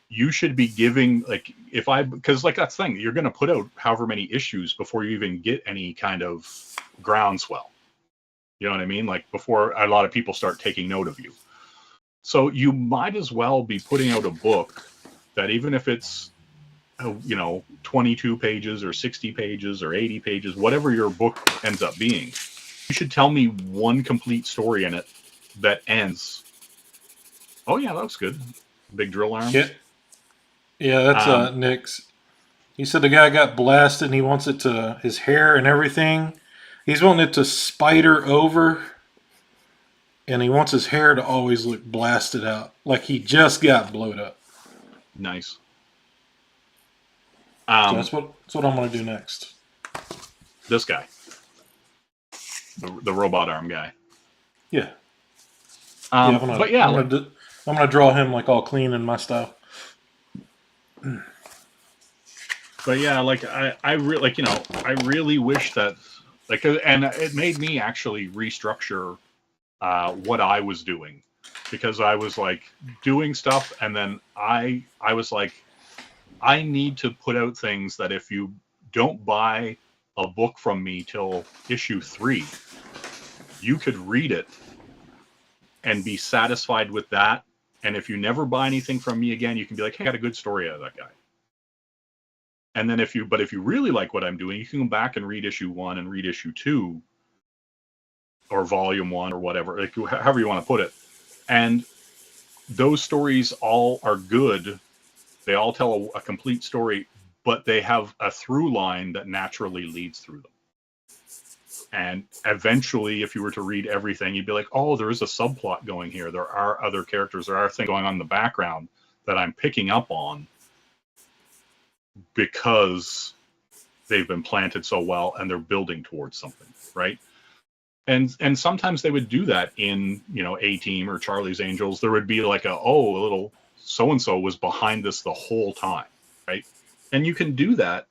you should be giving, like, because like, that's the thing, you're going to put out however many issues before you even get any kind of groundswell. You know what I mean? Like, before a lot of people start taking note of you. So you might as well be putting out a book that, even if it's, 22 pages or 60 pages or 80 pages, whatever your book ends up being, you should tell me one complete story in it that ends. Oh yeah, that looks good. Big drill arms. Yeah, that's Nick's. He said the guy got blasted and he wants it to, his hair and everything, he's wanting it to spider over, and he wants his hair to always look blasted out, like he just got blowed up. Nice. So Um, that's what I'm gonna do next. this guy, the robot arm guy. Yeah, yeah. But yeah, like, I'm gonna draw him like all clean in my style. but yeah, like I really like, I really wish that, like, and it made me actually restructure what I was doing, because I was like doing stuff, and then I was like, I need to put out things that if you don't buy a book from me till issue 3, you could read it and be satisfied with that. And if you never buy anything from me again, you can be like, hey, I got a good story out of that guy. And then if you really like what I'm doing, you can go back and read issue 1 and read issue 2 or volume 1 or whatever, like, however you want to put it. And those stories all are good. They all tell a complete story, but they have a through line that naturally leads through them. And eventually, if you were to read everything, you'd be like, oh, there is a subplot going here. There are other characters. There are things going on in the background that I'm picking up on because they've been planted so well and they're building towards something, right? And sometimes they would do that in, A-Team or Charlie's Angels. There would be like a little so-and-so was behind this the whole time, right? And you can do that.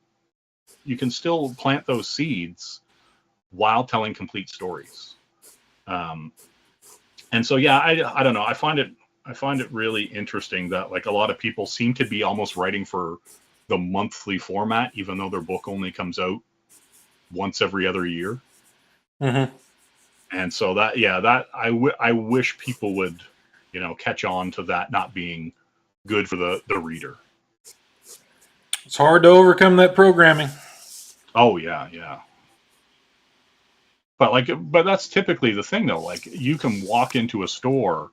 You can still plant those seeds while telling complete stories. And so, yeah, I don't know. I find it really interesting that, like, a lot of people seem to be almost writing for the monthly format, even though their book only comes out once every other year. Mm-hmm. And so that I wish people would, catch on to that not being good for the reader. It's hard to overcome that programming. Oh yeah, yeah. But that's typically the thing, though. Like, you can walk into a store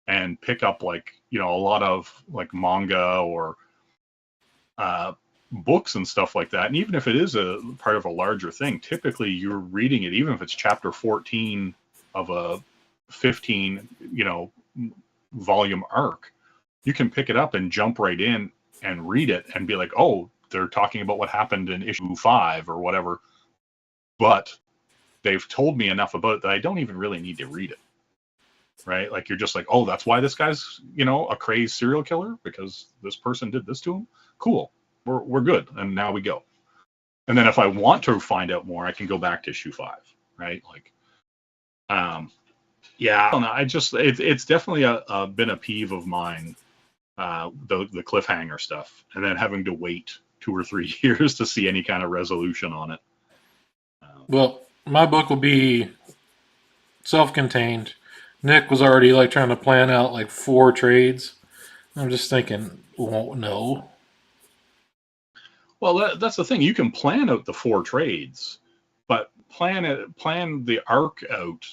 and pick up, like, a lot of like manga or books and stuff like that. And even if it is a part of a larger thing, typically you're reading it, even if it's chapter 14 of a 15, volume arc, you can pick it up and jump right in and read it and be like, oh, they're talking about what happened in issue 5 or whatever. But they've told me enough about it that I don't even really need to read it. Right? Like, you're just like, oh, that's why this guy's, a crazed serial killer, because this person did this to him. Cool. We're good. And now we go. And then if I want to find out more, I can go back to issue 5. Right? Like, yeah, I don't know. It's definitely been a peeve of mine, the cliffhanger stuff, and then having to wait 2 or 3 years to see any kind of resolution on it. Well, my book will be self-contained. Nick was already like trying to plan out like 4 trades. I'm just thinking, well, no. Well, that's the thing. You can plan out the 4 trades, but plan the arc out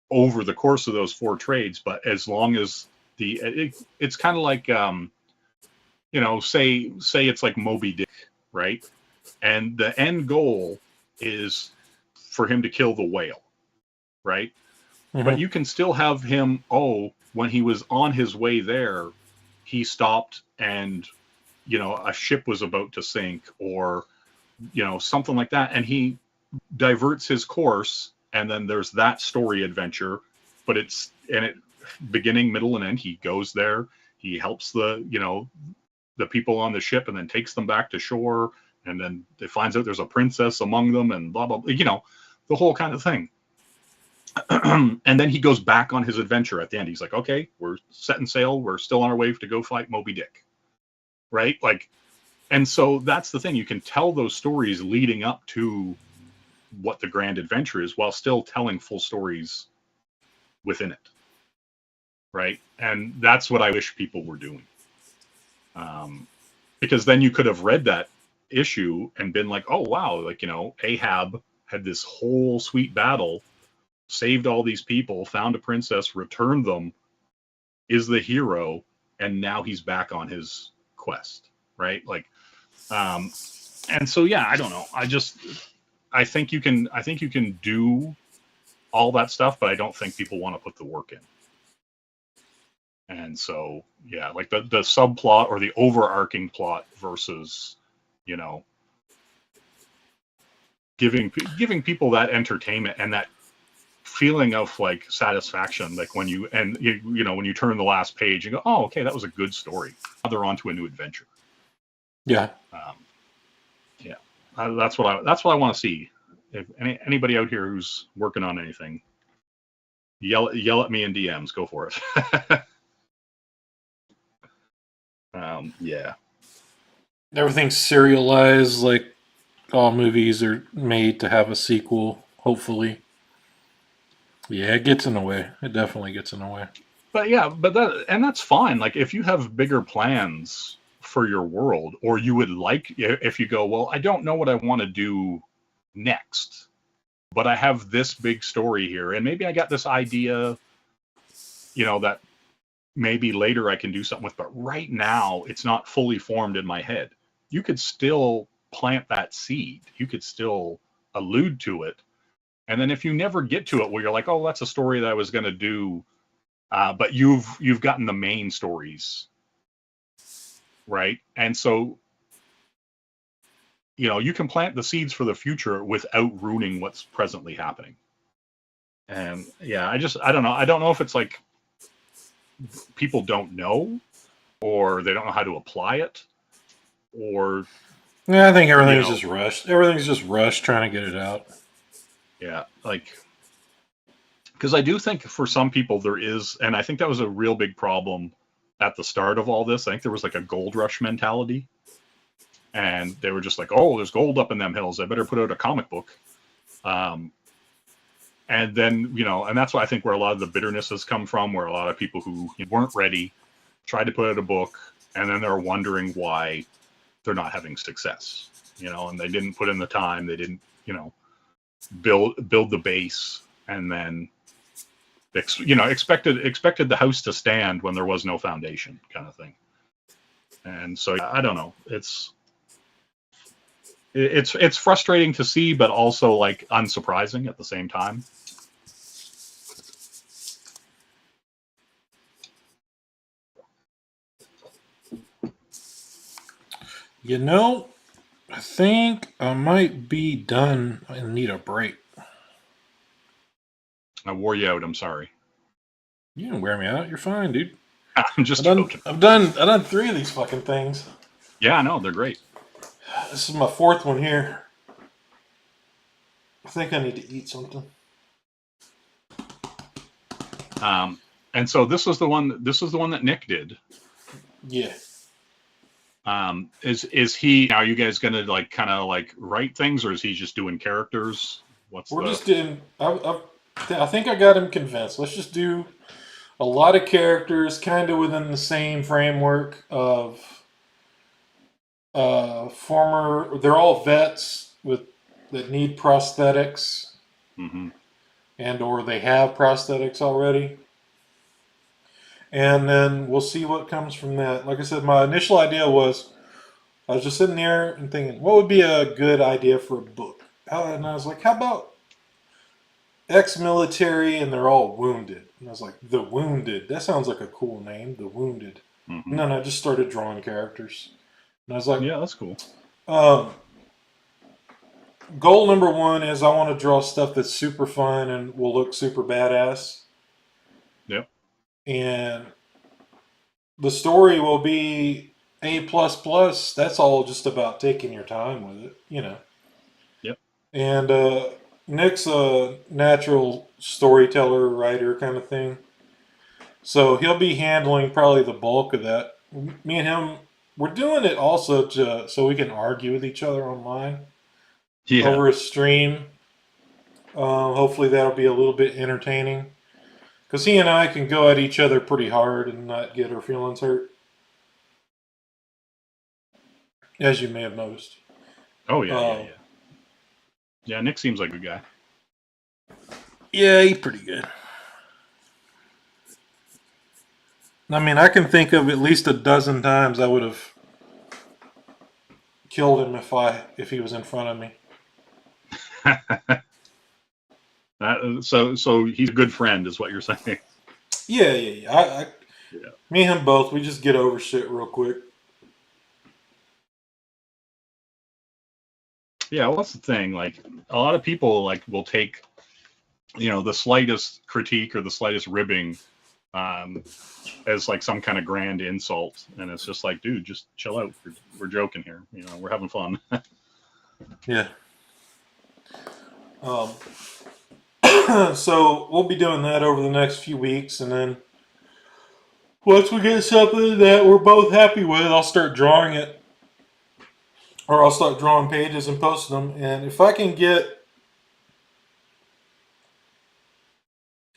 over the course of those 4 trades. But as long as it's kind of like, say it's like Moby Dick, right? And the end goal is for him to kill the whale, right? Mm-hmm. But you can still have him, when he was on his way there, he stopped and, a ship was about to sink, or, something like that. And he diverts his course, and then there's that story adventure, but it beginning, middle, and end. He goes there, he helps the people on the ship, and then takes them back to shore, and then it finds out there's a princess among them, and blah blah blah, the whole kind of thing. And then he goes back on his adventure at the end. He's like, okay, we're setting sail, we're still on our way to go fight Moby Dick, right? Like, and so that's the thing. You can tell those stories leading up to what the grand adventure is, while still telling full stories within it, right? And that's what I wish people were doing, because then you could have read that issue and been like, oh wow, like, Ahab had this whole sweet battle, saved all these people, found a princess, returned them, is the hero, and now he's back on his quest, right? Like, and so, yeah, I don't know. I think you can do all that stuff, but I don't think people want to put the work in. And so, yeah, like the subplot or the overarching plot versus you know, giving people that entertainment and that feeling of like satisfaction, like when you when you turn the last page and go, oh, okay, that was a good story. Now they're on to a new adventure. Yeah. Yeah, that's what I want to see. If anybody out here who's working on anything, yell at me in DMs. Go for it. Yeah. Everything's serialized, like all movies are made to have a sequel, hopefully. Yeah, it gets in the way. It definitely gets in the way. But yeah, that's fine. Like if you have bigger plans for your world, or you would like, if you go, well, I don't know what I want to do next, but I have this big story here, and maybe I got this idea, that maybe later I can do something with, but right now it's not fully formed in my head. You could still plant that seed. You could still allude to it. And then if you never get to it, where you're like, oh, that's a story that I was going to do, but you've gotten the main stories, right? And so, you can plant the seeds for the future without ruining what's presently happening. And yeah, I don't know. I don't know if it's like people don't know, or they don't know how to apply it, or Yeah, I think everything's just rushed. Everything's just rushed trying to get it out. Yeah, like, because I do think for some people there is, and I think that was a real big problem at the start of all this. I think there was like a gold rush mentality, and they were just like, oh, there's gold up in them hills, I better put out a comic book. And then, and that's why I think where a lot of the bitterness has come from, where a lot of people who weren't ready tried to put out a book, and then they're wondering why they're not having success, and they didn't put in the time, they didn't, build the base, and then expected the house to stand when there was no foundation, kind of thing. And so I don't know, it's frustrating to see, but also like unsurprising at the same time. I think I might be done and need a break. I wore you out. I'm sorry. You didn't wear me out. You're fine, dude. I'm just joking. I've done 3 of these fucking things. Yeah, I know, they're great. This is my 4th one here. I think I need to eat something. And so this was the one that Nick did. Yeah. Is he, now you guys gonna like kind of like write things, or is he just doing characters? We're just doing, I think I got him convinced. Let's just do a lot of characters kind of within the same framework of they're all vets that need prosthetics, and or they have prosthetics already. And then we'll see what comes from that. Like I said, my initial idea was, I was just sitting there and thinking, what would be a good idea for a book? And I was like, how about ex-military and they're all wounded? And I was like, The Wounded. That sounds like a cool name, The Wounded. And then I just started drawing characters. And I was like, yeah, that's cool. Goal number 1 is I want to draw stuff that's super fun and will look super badass. Yep. And the story will be A++. That's all just about taking your time with it, Yep. And Nick's a natural storyteller, writer kind of thing. So he'll be handling probably the bulk of that. Me and him, we're doing it also so we can argue with each other online. Yeah. Over a stream. Hopefully that'll be a little bit entertaining. Because he and I can go at each other pretty hard and not get our feelings hurt. As you may have noticed. Oh, yeah. Yeah, Nick seems like a good guy. Yeah, he's pretty good. I mean, I can think of at least a dozen times I would have killed him if he was in front of me. So he's a good friend, is what you're saying. Yeah. Me and him both, we just get over shit real quick. Yeah, well, that's the thing. Like a lot of people like will take, the slightest critique or the slightest ribbing um, as like some kind of grand insult, and it's just like, dude, just chill out. We're joking here. We're having fun. Yeah. Um, so we'll be doing that over the next few weeks, and then once we get something that we're both happy with, I'll start drawing it, or I'll start drawing pages and posting them. And if I can get,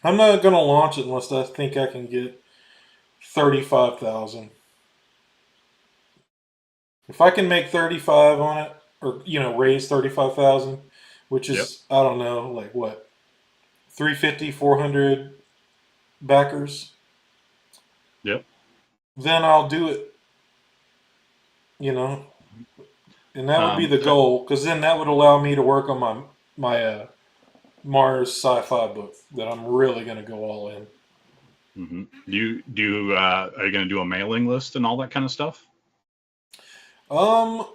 I'm not gonna launch it unless I think I can get 35,000. If I can make 35 on it, or raise 35,000, which Yep. is I don't know, like what, 350, 400 backers, Yep. then I'll do it. You know, and that would be the So, goal, because then that would allow me to work on my Mars sci-fi book that I'm really gonna go all in. are you going to do a mailing list and all that kind of stuff? Um,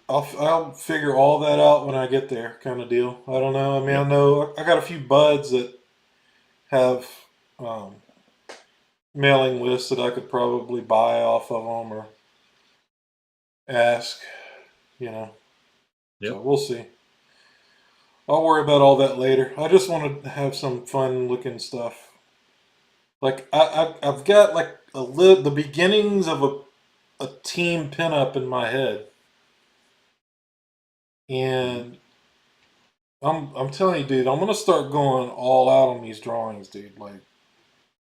I'll figure all that out when I get there, kind of deal. I don't know. I mean, I Yep. know I got a few buds that have um, mailing lists that I could probably buy off of them or ask. You know, so Yep. we'll see. I'll worry about all that later. I just want to have some fun looking stuff. Like I've got like the beginnings of a team pinup in my head, Mhm. and I'm telling you, dude, I'm gonna start going all out on these drawings, dude. Like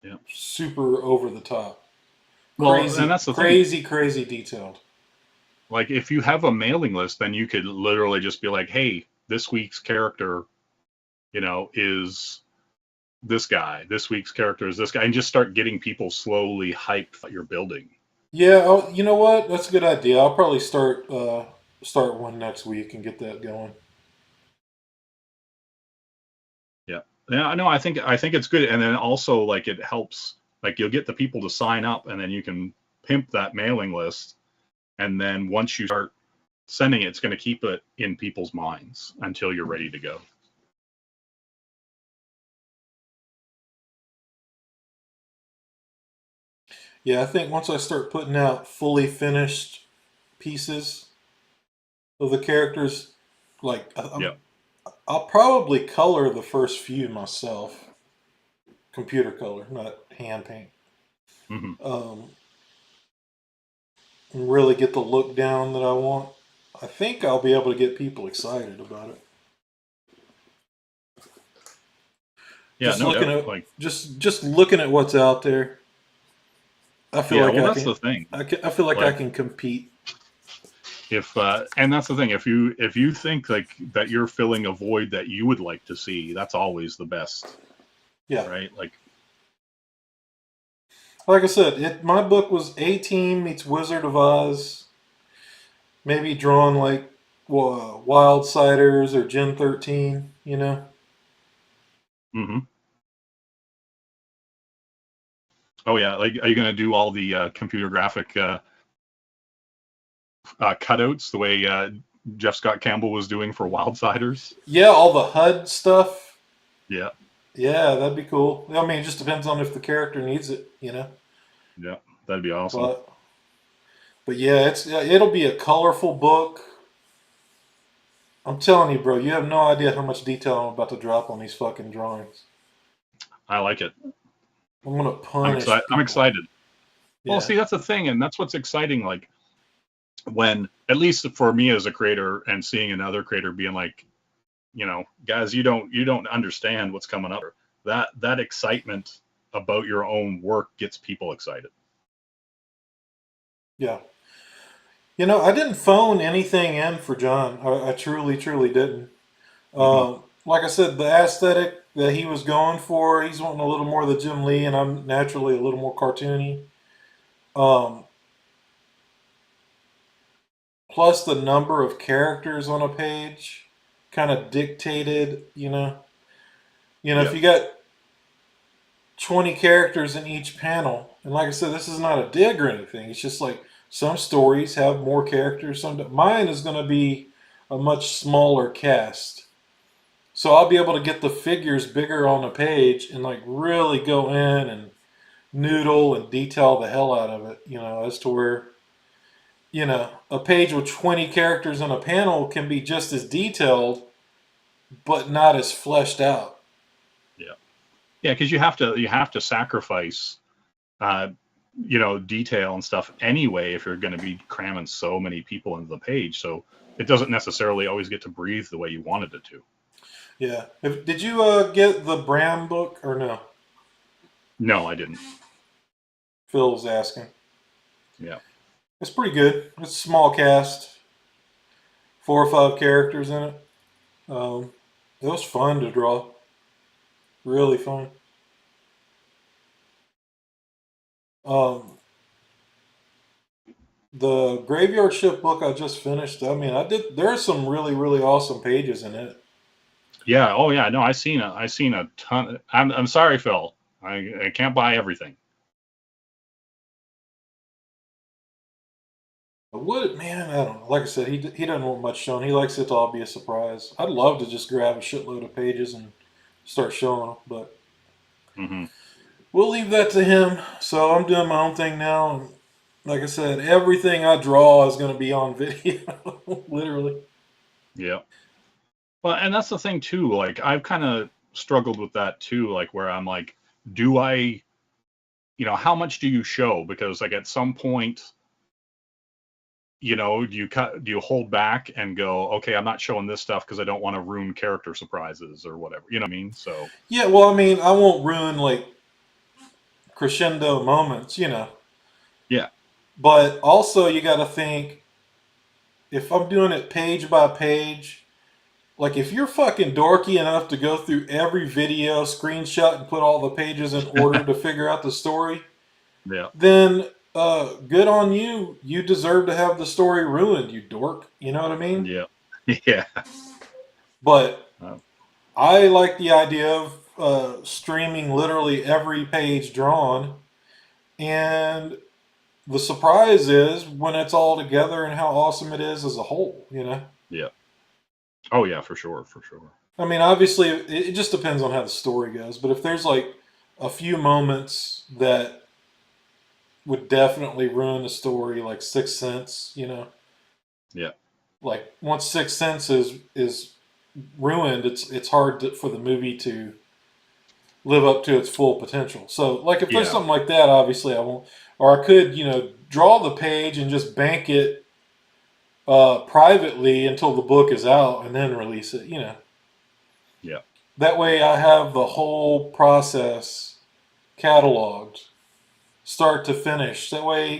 Yep. super over the top, Well, and crazy, that's the thing. crazy, crazy detailed. Like, if you have a mailing list, then you could literally just be like, "Hey, this week's character, is this guy. This week's character is this guy," and just start getting people slowly hyped what you're building. Yeah, you know what? That's a good idea. I'll probably start one next week and get that going. Yeah. Yeah, I know. I think it's good, and then also like it helps. Like you'll get the people to sign up, and then you can pimp that mailing list, and then once you start sending it, it's going to keep it in people's minds until you're ready to go. Yeah, I think once I start putting out fully finished pieces of the characters, like Yeah. I'll probably color the first few myself, computer color, not hand paint. Hmm. Um, and really get the look down that I want. I think I'll be able to get people excited about it. Yeah. Just No looking doubt. at Like, just looking at what's out there, I feel yeah. like Well, I that's can. the thing. I feel like I Like, can compete. if and that's the thing. If you think like that you're filling a void that you would like to see, that's always the best, Yeah, right? Like, like I said, my book was A Team meets Wizard of Oz, maybe drawn like Wildsiders or Gen 13. You know. hmm. Oh yeah. Like, are you going to do all the computer graphic cutouts the way Jeff Scott Campbell was doing for Wildsiders? Yeah, all the HUD stuff. Yeah. Yeah, that'd be cool. I mean, it just depends on if the character needs it. You know. Yeah. That'd be awesome. But yeah, it'll be a colorful book. I'm telling you, bro, you have no idea how much detail I'm about to drop on these fucking drawings. I like it. I'm gonna I'm punish excited. I'm people. excited. Well, Yeah, see, that's the thing, and that's what's exciting. Like, when, at least for me as a creator, and seeing another creator being like, guys, you don't understand what's coming up. That excitement about your own work gets people excited. yeah. I didn't phone anything in for John. I truly, truly didn't. Hmm. Like I said, the aesthetic that he was going for, he's wanting a little more of the Jim Lee, and I'm naturally a little more cartoony. Um, Plus, the number of characters on a page kind of dictated, if Yep. you got 20 characters in each panel, and like I said, this is not a dig or anything. It's just like some stories have more characters. Mine is going to be a much smaller cast. So I'll be able to get the figures bigger on the page and like really go in and noodle and detail the hell out of it, as to where, a page with 20 characters in a panel can be just as detailed, but not as fleshed out. Yeah. Yeah, because you have to sacrifice uh, detail and stuff anyway if you're going to be cramming so many people into the page. So it doesn't necessarily always get to breathe the way you wanted it to. Yeah. Did you get the Bram book or no? No, I didn't. Phil was asking. Yeah. It's pretty good. It's a small cast, 4 or 5 characters in it. It was fun to draw. Really fun. Um, the Graveyard Shift book I just finished. I mean, I did. There are some really, really awesome pages in it. Yeah. Oh yeah. No, I seen a ton. I'm sorry, Phil. I can't buy everything. But what, man? I don't know. Like I said, he doesn't want much shown. He likes it to all be a surprise. I'd love to just grab a shitload of pages and start showing them, but Hmm. we'll leave that to him. So I'm doing my own thing now. And like I said, everything I draw is going to be on video, literally. Yeah. Well, and that's the thing too. Like I've kind of struggled with that too. Like where I'm like, do I, how much do you show? Because like at some point, do you hold back and go, okay, I'm not showing this stuff because I don't want to ruin character surprises or whatever. You know what I mean? So Yeah, well, I mean, I won't ruin like crescendo moments. yeah, But also, you got to think if I'm doing it page by page, like if you're fucking dorky enough to go through every video, screenshot, and put all the pages in order to figure out the story, yeah, then good on you. You deserve to have the story ruined, you dork. You know what I mean? yeah, yeah. But Uh, I like the idea of streaming literally every page drawn, and the surprise is when it's all together and how awesome it is as a whole. yeah. Oh yeah, for sure, for sure. I mean, obviously, it just depends on how the story goes. But if there's like a few moments that would definitely ruin the story, like Sixth Sense. Yeah, Like once Sixth Sense is ruined, it's hard for the movie to live up to its full potential. So, like if there's yeah, something like that, obviously I won't. Or I could, draw the page and just bank it privately until the book is out and then release it. yeah, That way I have the whole process cataloged, start to finish. That way,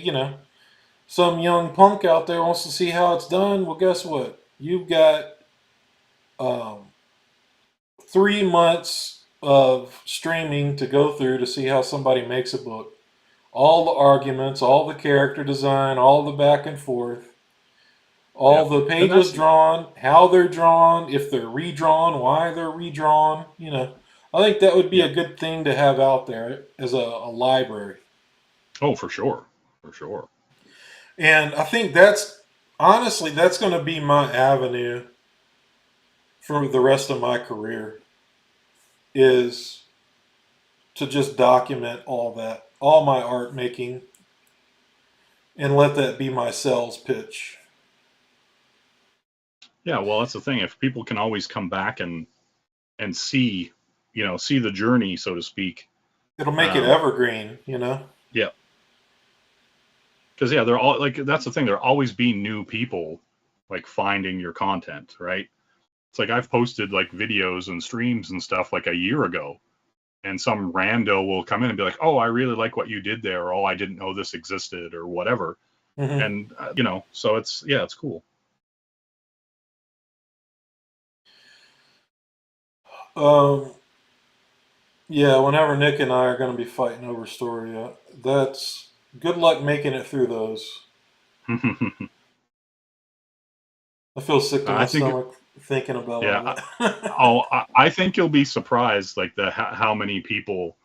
some young punk out there wants to see how it's done. Well, guess what? You've got um, 3 months of streaming to go through to see how somebody makes a book. All the arguments, all the character design, all the back and forth, yeah. all the And pages that's drawn, how they're drawn, if they're redrawn, why they're redrawn. I think that would be yeah. a good thing to have out there as a library. Oh, for sure, for sure. And I think that's going to be my avenue for the rest of my career is to just document all that, all my art making, and let that be my sales pitch. Yeah. Well, that's the thing. If people can always come back and see, see the journey, so to speak. It'll make it Um, evergreen. yeah. Because yeah, they're all like that's the thing. There always be new people like finding your content, right? It's like I've posted like videos and streams and stuff like a year ago, and some rando will come in and be like, "Oh, I really like what you did there," or "Oh, I didn't know this existed," or whatever. Hmm. And so it's cool. Um, yeah, whenever Nick and I are going to be fighting over story, that's good luck making it through those. I feel sick to my I think stomach thinking about yeah. all that. I think you'll be surprised like how many people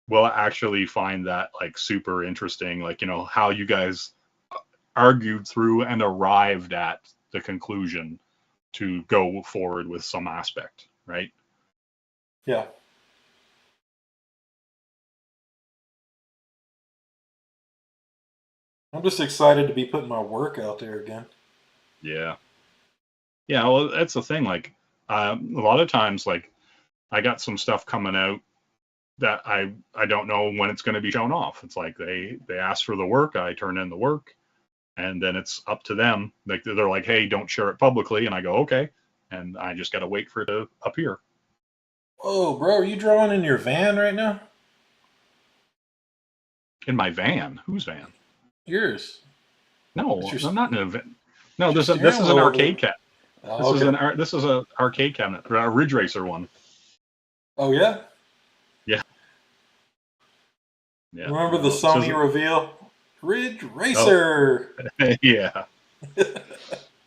will actually find that like super interesting. Like how you guys argued through and arrived at the conclusion to go forward with some aspect, right? Yeah. I'm just excited to be putting my work out there again. Yeah. Yeah, well, that's the thing. Like, a lot of times, like, I got some stuff coming out that I don't know when it's going to be shown off. It's like they ask for the work, I turn in the work, and then it's up to them. Like they're like, hey, don't share it publicly, and I go, okay, and I just got to wait for it to appear. Oh, bro, are you drawing in your van right now? In my van? Whose van? Yours. It's No, your, I'm not in a van. No, it's your this steering is wheel an over there. arcade cabinet. Oh, okay. This is a arcade cabinet, a Ridge Racer one. Oh, yeah? Yeah, yeah. Remember the No, it says Sony reveal? Ridge oh, Racer! yeah,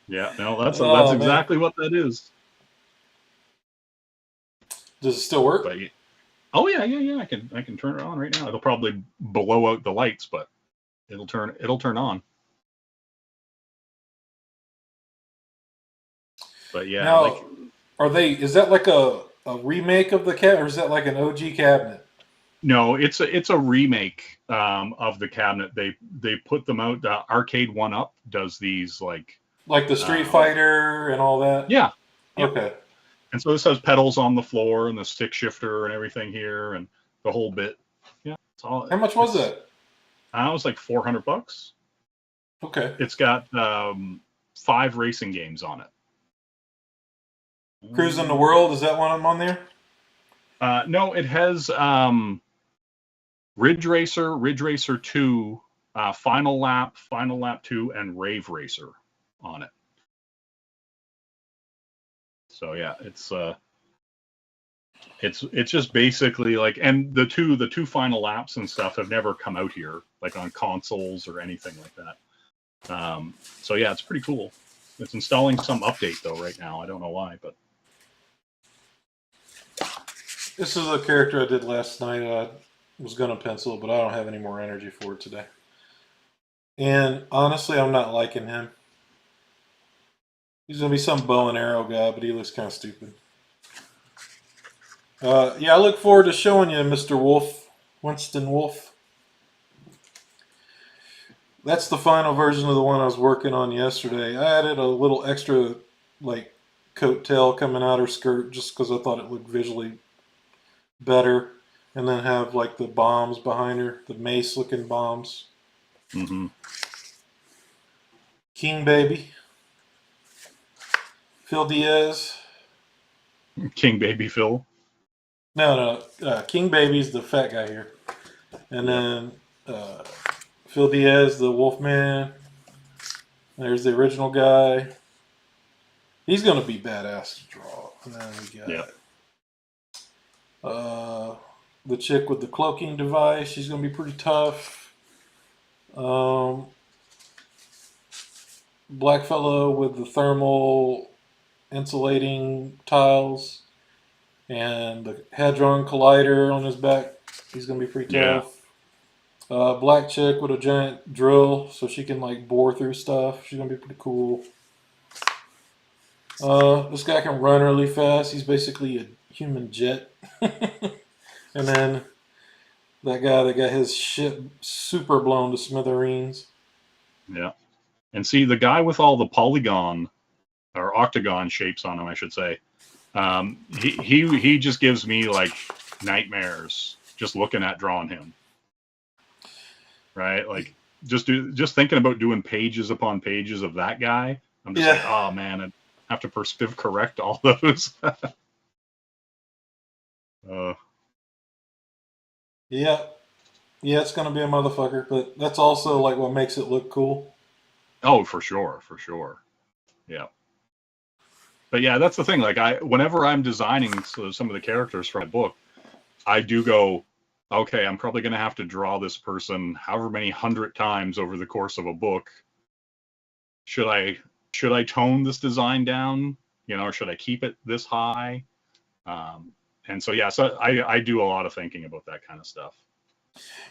yeah. No, that's Oh, man. exactly what that is. Does it still work? But oh yeah, yeah, yeah. I can turn it on right now. It'll probably blow out the lights, but it'll turn on. But yeah, Now, like is that like a remake of the cabinet, or is that like an OG cabinet? no, it's a remake of the cabinet. They put them out. Arcade One Up does these like Like the Street um, Fighter and all that? yeah, yep. Okay. And so this has pedals on the floor and the stick shifter and everything here and the whole bit. Yeah, it's all. How much was It's that? I was like $400. Okay. It's got 5 racing games on it. Cruising the World, is that one I'm on there? No, it has Ridge Racer 2, Final Lap 2, and Rave Racer on it. So yeah, it's just basically like, and the two Final Laps and stuff have never come out here, like on consoles or anything like that. So yeah, it's pretty cool. It's installing some update though right now. I don't know why, but This is a character I did last night. I was going to pencil, but I don't have any more energy for it today. And honestly, I'm not liking him. He's going to be some bow and arrow guy, but he looks kind of stupid. Yeah, I look forward to showing you Mr. Wolf, Winston Wolf. That's the final version of the one I was working on yesterday. I added a little extra, like, coat tail coming out her skirt just because I thought it looked visually better. And then have, like, the bombs behind her, the mace-looking bombs. mm-hmm. King Baby. Phil Diaz. King Baby Phil. No, King Baby's the fat guy here. And then Phil Diaz, the Wolfman. There's the original guy. He's going to be badass to draw. And then we got the chick with the cloaking device. She's going to be pretty tough. Black fellow with the thermal insulating tiles. And the Hadron Collider on his back. He's going to be pretty tough. Black chick with a giant drill so she can like bore through stuff. She's going to be pretty cool. This guy can run really fast. He's basically a human jet. And then that guy that got his shit super blown to smithereens. Yeah. And see, the guy with all the polygon or octagon shapes on him, I should say, he just gives me like nightmares just looking at drawing him. Right? Like just thinking about doing pages upon pages of that guy. I'm just like, oh man, I have to perspective correct all those. Yeah, it's gonna be a motherfucker, but that's also like what makes it look cool. Oh, for sure. Yeah. But yeah, that's the thing. Like whenever I'm designing some of the characters for my book, I do go, okay, I'm probably going to have to draw this person however many 100 times over the course of a book. Should I tone this design down, or should I keep it this high? And so yeah, so I do a lot of thinking about that kind of stuff.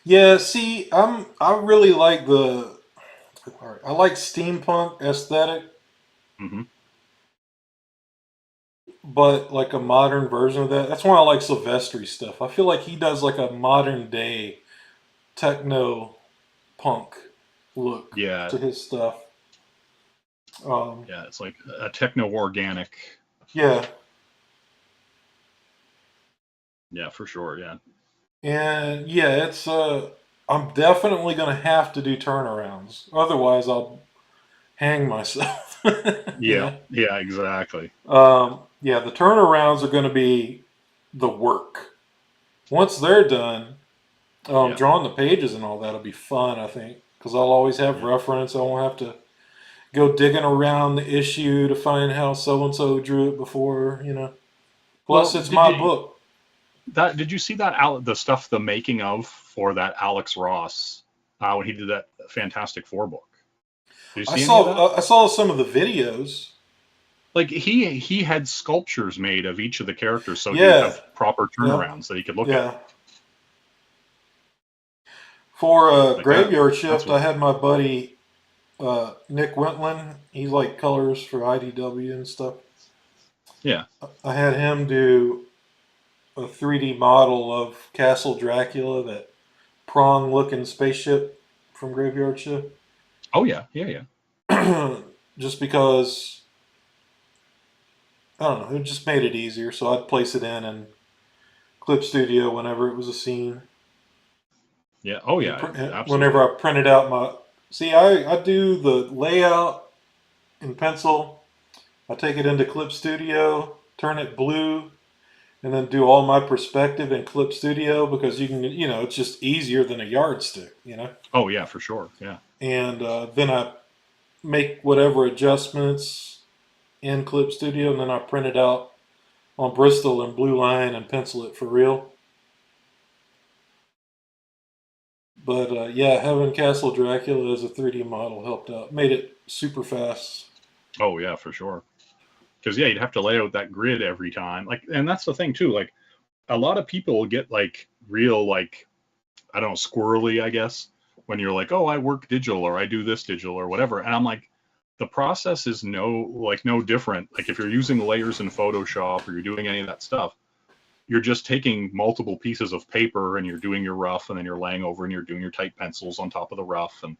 Yeah, see, I really like I like steampunk aesthetic. Mm-hmm. but like a modern version of that. That's why I like Silvestri stuff. I feel like he does like a modern day techno punk look Yeah, to his stuff. yeah, it's like a techno organic. Yeah, Yeah, for sure. Yeah, and yeah, it's I'm definitely gonna have to do turnarounds. Otherwise, I'll hang myself. You yeah, know. yeah, exactly. Yeah, the turnarounds are gonna be the work. Once they're done, Yeah, drawing the pages and all that'll be fun. I think because I'll always have yeah. reference. I won't have to go digging around the issue to find how so and so drew it before. You know. Well, Plus, it's my book. did you see that the stuff, the making of for that Alex Ross when he did that Fantastic Four book? Did you see any of that? I saw some of the videos. Like he had sculptures made of each of the characters, so he would Yeah, have proper yeah, turnarounds that he could look at. yeah. For Like that. Graveyard That's Shift, what. I had my buddy Nick Wentland. He like colors for IDW and stuff. Yeah. I had him do a 3D model of Castle Dracula, that prong-looking spaceship from Graveyard Shift. Oh yeah. Yeah. Just because I don't know, it just made it easier. So I'd place it in Clip Studio whenever it was a scene. Yeah. Oh And yeah. whenever Absolutely. I printed out my see, I do the layout in pencil. I take it into Clip Studio, turn it blue, and then do all my perspective in Clip Studio because you can, it's just easier than a yardstick. Oh yeah, for sure. Yeah. And then I make whatever adjustments in Clip Studio, and then I print it out on Bristol and Blue Line and pencil it for real. But yeah, having Castle Dracula as a 3D model helped out, made it super fast. Oh yeah, for sure. Because yeah, you'd have to lay out that grid every time. Like, and that's the thing too. Like, a lot of people get like real like, I don't know, squirrely, I guess, when you're like, oh, I work digital or I do this digital or whatever. And I'm like, the process is no different. Like if you're using layers in Photoshop or you're doing any of that stuff, you're just taking multiple pieces of paper and you're doing your rough and then you're laying over and you're doing your tight pencils on top of the rough and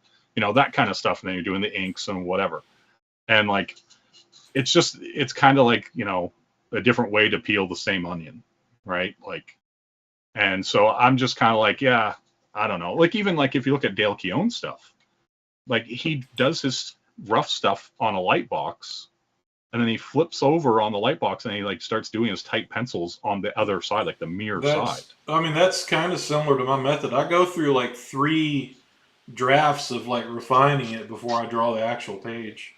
that kind of stuff. And then you're doing the inks and whatever. And like it's kind of like a different way to peel the same onion, right? Like, and so I'm just kind of like, yeah, I don't know. Like even like if you look at Dale Keown stuff, like he does his rough stuff on a light box and then he flips over on the light box and he like starts doing his tight pencils on the other side, like the mirror side. That's kind of similar to my method. I go through like 3 drafts of like refining it before I draw the actual page.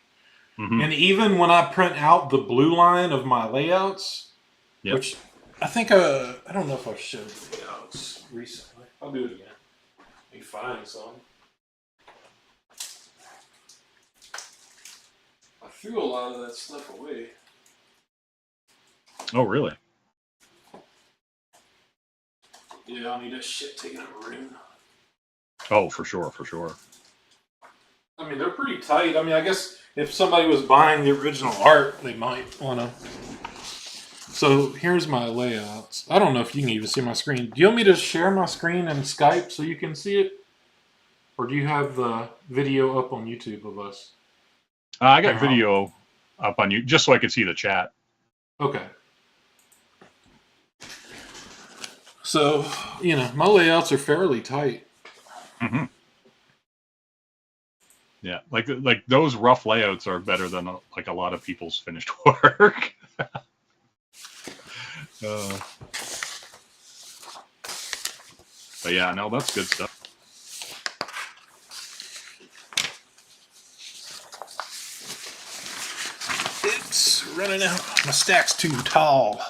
Mm-hmm. And even when I print out the blue line of my layouts, Yep. which I think I don't know if I've showed layouts recently. I'll do it again. Let me find some. I threw a lot of that stuff away. Oh, really? Yeah, I'll need that shit taken up room. Oh, for sure, for sure. I mean, they're pretty tight. I mean, I guess if somebody was buying the original art, they might want to. So here's my layouts. I don't know if you can even see my screen. Do you want me to share my screen in Skype so you can see it? Or do you have the video up on YouTube of us? I got video up on you just so I could see the chat. Okay. So, my layouts are fairly tight. Mm-hmm. Yeah, like those rough layouts are better than like a lot of people's finished work. But yeah, no, that's good stuff. It's running out. My stack's too tall.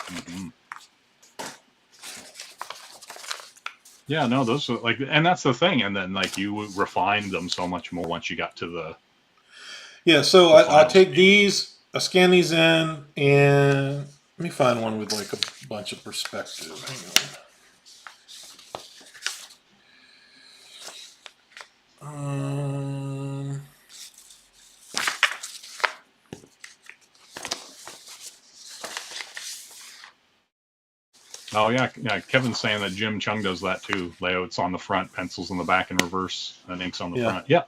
Mm-hmm. Yeah, no, those are like, and that's the thing. And then like you refined them so much more once you got to the. Yeah, so I take stage. these, I scan these in, and let me find one with like a bunch of perspective. Hang on. Oh yeah, yeah. Kevin's saying that Jim Chung does that too. Layouts on the front, pencils on the back in reverse, and inks on the Yeah. front. Yeah.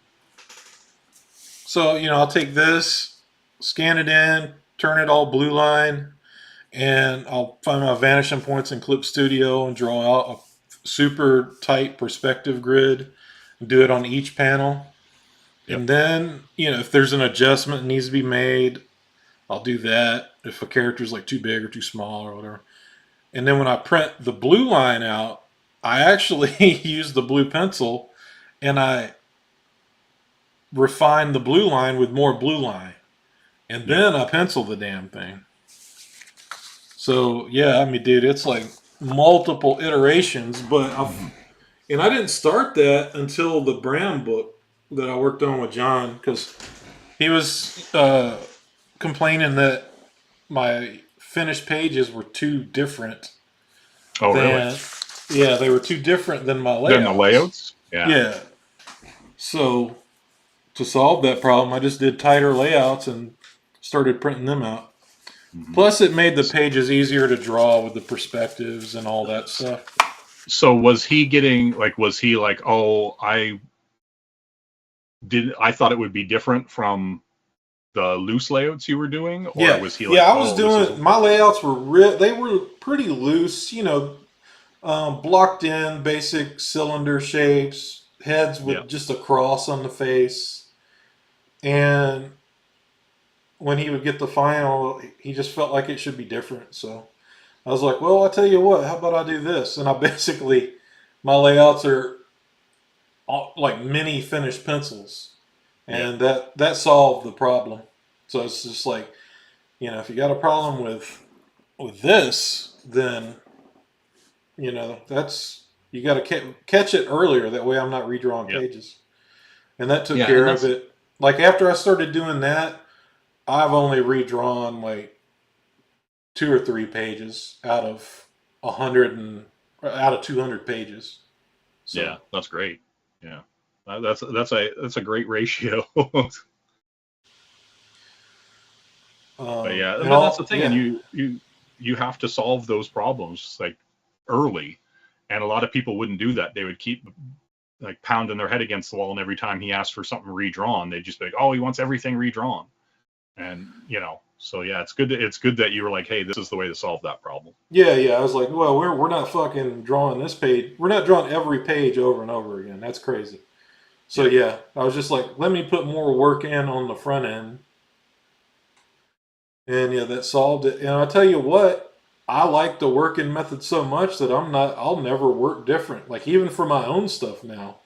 So, I'll take this, scan it in, turn it all blue line, and I'll find my vanishing points in Clip Studio and draw out a super tight perspective grid and do it on each panel. Yep. And then, if there's an adjustment that needs to be made, I'll do that if a character's like too big or too small or whatever. And then when I print the blue line out, I actually use the blue pencil and I refine the blue line with more blue line. And then I pencil the damn thing. So, yeah, I mean, dude, it's like multiple iterations, but and I didn't start that until the Brown book that I worked on with John because he was complaining that my finished pages were too different Oh really? than yeah, they were too different than my Then the layouts. layouts? Yeah. Yeah. So to solve that problem, I just did tighter layouts and started printing them out. Mm-hmm. Plus, it made the pages easier to draw with the perspectives and all that stuff. So was he getting like? Was he like, oh, I thought it would be different from the loose layouts you were doing, or Yeah, was he like, yeah. I was oh, this is doing my layouts they were pretty loose. Blocked in basic cylinder shapes, heads yeah, with just a cross on the face, and when he would get the final, he just felt like it should be different. So I was like, well, I'll tell you what, how about I do this? And I basically, my layouts are all, like mini finished pencils. yeah, And that solved the problem. So it's just like, if you got a problem with this, then, that's, you got to catch it earlier. That way I'm not redrawing yeah, pages. And that took yeah, and care of that's it. Like after I started doing that, I've only redrawn like 2 or 3 pages out of 200 pages. yeah, So, that's great. Yeah, that's a great ratio. But yeah, and but that's the all, thing, and yeah. you have to solve those problems like early, and a lot of people wouldn't do that. They would keep like pounding their head against the wall, and every time he asked for something redrawn, they'd just be like, "Oh, he wants everything redrawn," and so yeah, it's good that you were like, "Hey, this is the way to solve that problem." Yeah, yeah. I was like, well, we're not fucking drawing this page. We're not drawing every page over and over again. That's crazy. So Yeah, yeah, I was just like, let me put more work in on the front end, and yeah, that solved it. And I tell you what, I like the working method so much that I'll never work different. Like even for my own stuff now,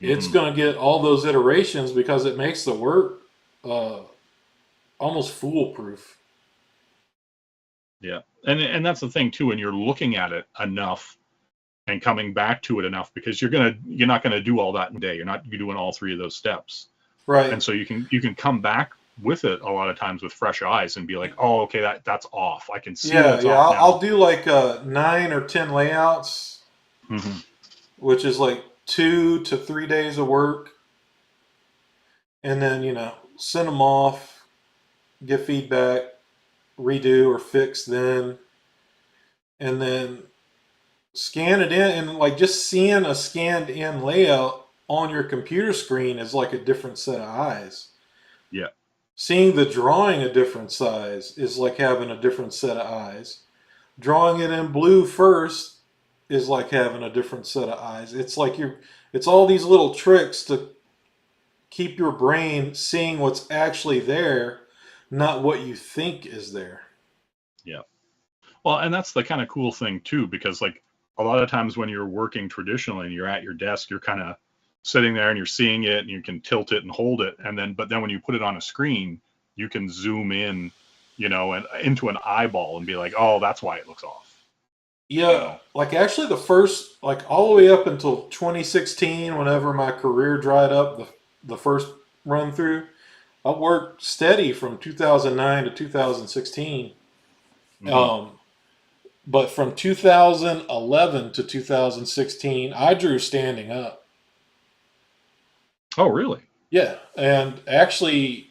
it's hmm, gonna get all those iterations because it makes the work uh, almost foolproof. yeah, and that's the thing too. When you're looking at it enough and coming back to it enough, because you're not gonna do all that in a day. You're not doing all three of those steps. Right. And so you can come back with it a lot of times with fresh eyes and be like, oh, okay, that's off. I can see that Yeah, it's yeah. off I'll now. do like 9 or 10 layouts, Hmm. which is like 2 to 3 days of work, and then send them off, get feedback, redo or fix then, and then scan it in. And like just seeing a scanned in layout on your computer screen is like a different set of eyes. Yeah, Seeing the drawing a different size is like having a different set of eyes. Drawing it in blue first is like having a different set of eyes. It's all these little tricks to keep your brain seeing what's actually there, not what you think is there. yeah. Well, and that's the kind of cool thing too, because like a lot of times when you're working traditionally and you're at your desk, you're kind of sitting there and you're seeing it and you can tilt it and hold it. But then when you put it on a screen, you can zoom in, and into an eyeball and be like, oh, that's why it looks off, you Yeah, know? like actually like all the way up until 2016, whenever my career dried up, the first run through, I worked steady from 2009 to 2016. Hmm. Um, but from 2011 to 2016, I drew standing up. Oh, really? Yeah, and actually,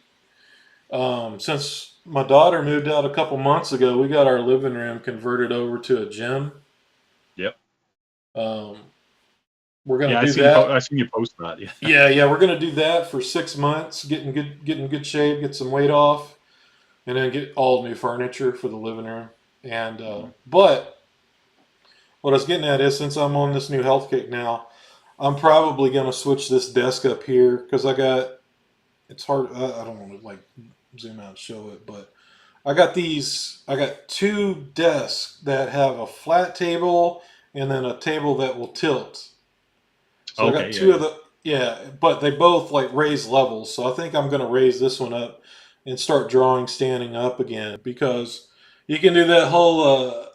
since my daughter moved out a couple months ago, we got our living room converted over to a gym. Um, we're gonna Yeah, do that. I seen you post that. Yeah. Yeah, we're gonna do that for 6 months, get in good shape, get some weight off, and then get all new furniture for the living room. And but what I was getting at is, since I'm on this new health kick now, I'm probably gonna switch this desk up here because I got. It's hard. I don't want to like zoom out and show it, but I got these. I got two desks that have a flat table and then a table that will tilt. So I got Okay. Yeah. two of Yeah. the, yeah, but they both like raise levels. So I think I'm going to raise this one up and start drawing standing up again, because you can do that whole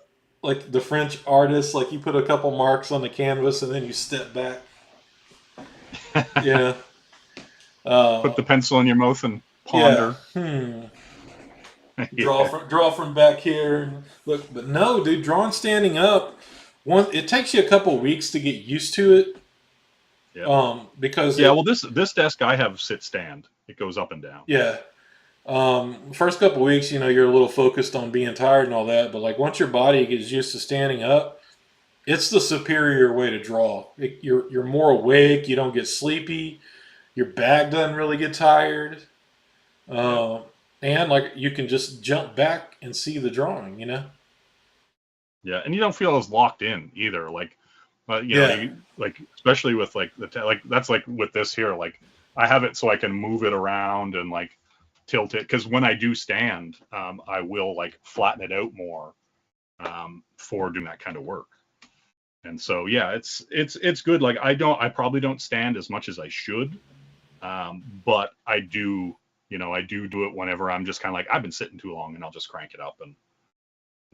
like the French artists, like you put a couple marks on the canvas and then you step back. Yeah. Put Uh, the pencil in your mouth and yeah. ponder. Draw Yeah. from back here. And look, but no, dude, drawing standing up. It takes you a couple weeks to get used to it. Yeah. Because Yeah. Well, this desk I have sit stand. It goes up and down. yeah. First couple weeks, you're a little focused on being tired and all that, but like once your body gets used to standing up, it's the superior way to draw. You're more awake. You don't get sleepy. Your back doesn't really get tired, Yeah. um, and like you can just jump back and see the drawing. Yeah, and you don't feel as locked in either. Like, Yeah, you like, especially with like like that's like with this here. Like, I have it so I can move it around and like tilt it, because when I do stand, I will like flatten it out more for doing that kind of work. And so yeah, it's good. Like I probably don't stand as much as I should, but I do. I do it whenever I'm just kind of like I've been sitting too long, and I'll just crank it up and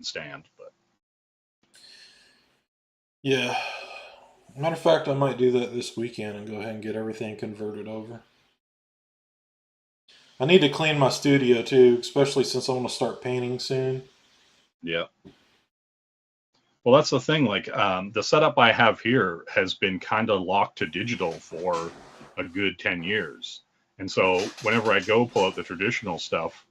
stand. But yeah. Matter of fact, I might do that this weekend and go ahead and get everything converted over. I need to clean my studio too, especially since I want to start painting soon. yeah. Well, that's the thing. Like, the setup I have here has been kind of locked to digital for a good 10 years. And so whenever I go pull out the traditional stuff,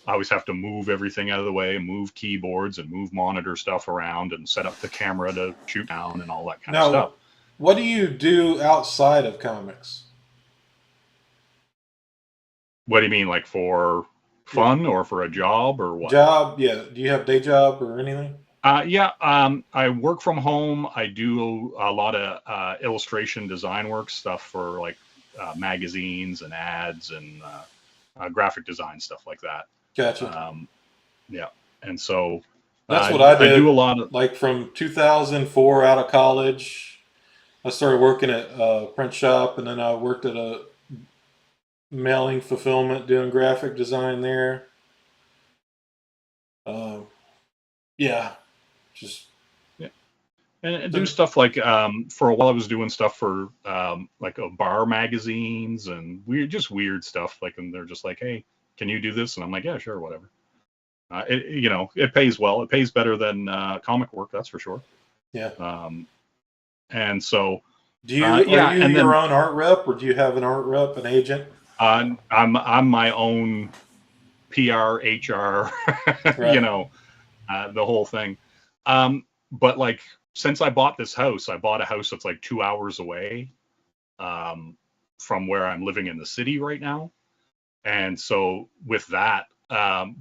I always have to move everything out of the way, move keyboards and move monitor stuff around and set up the camera to shoot down and all that kind of stuff. Now, what do you do outside of comics? What do you mean, like for Yeah. fun or for a job or what? Job? Yeah. Do you have day job or anything? Yeah, I work from home. I do a lot of illustration design work stuff for like magazines and ads and graphic design stuff like that. Gotcha. Um, yeah, and so That's what I I do a did. lot of Like from 2004 out of college, I started working at a print shop, and then I worked at a mailing fulfillment doing graphic design there. Um, yeah, just yeah, and do stuff like for a while I was doing stuff for like a bar magazines and weird stuff. Like, and they're just like, hey, can you do this? And I'm like, yeah, sure, whatever. It pays well. It pays better than comic work, that's for sure. yeah. Um, and so Are yeah, you and your then own art rep, or do you have an art rep, an agent? I'm my own PR, HR, Right. the whole thing. But like since I bought this house, I bought a house that's like 2 hours away um, from where I'm living in the city right now. And so with that,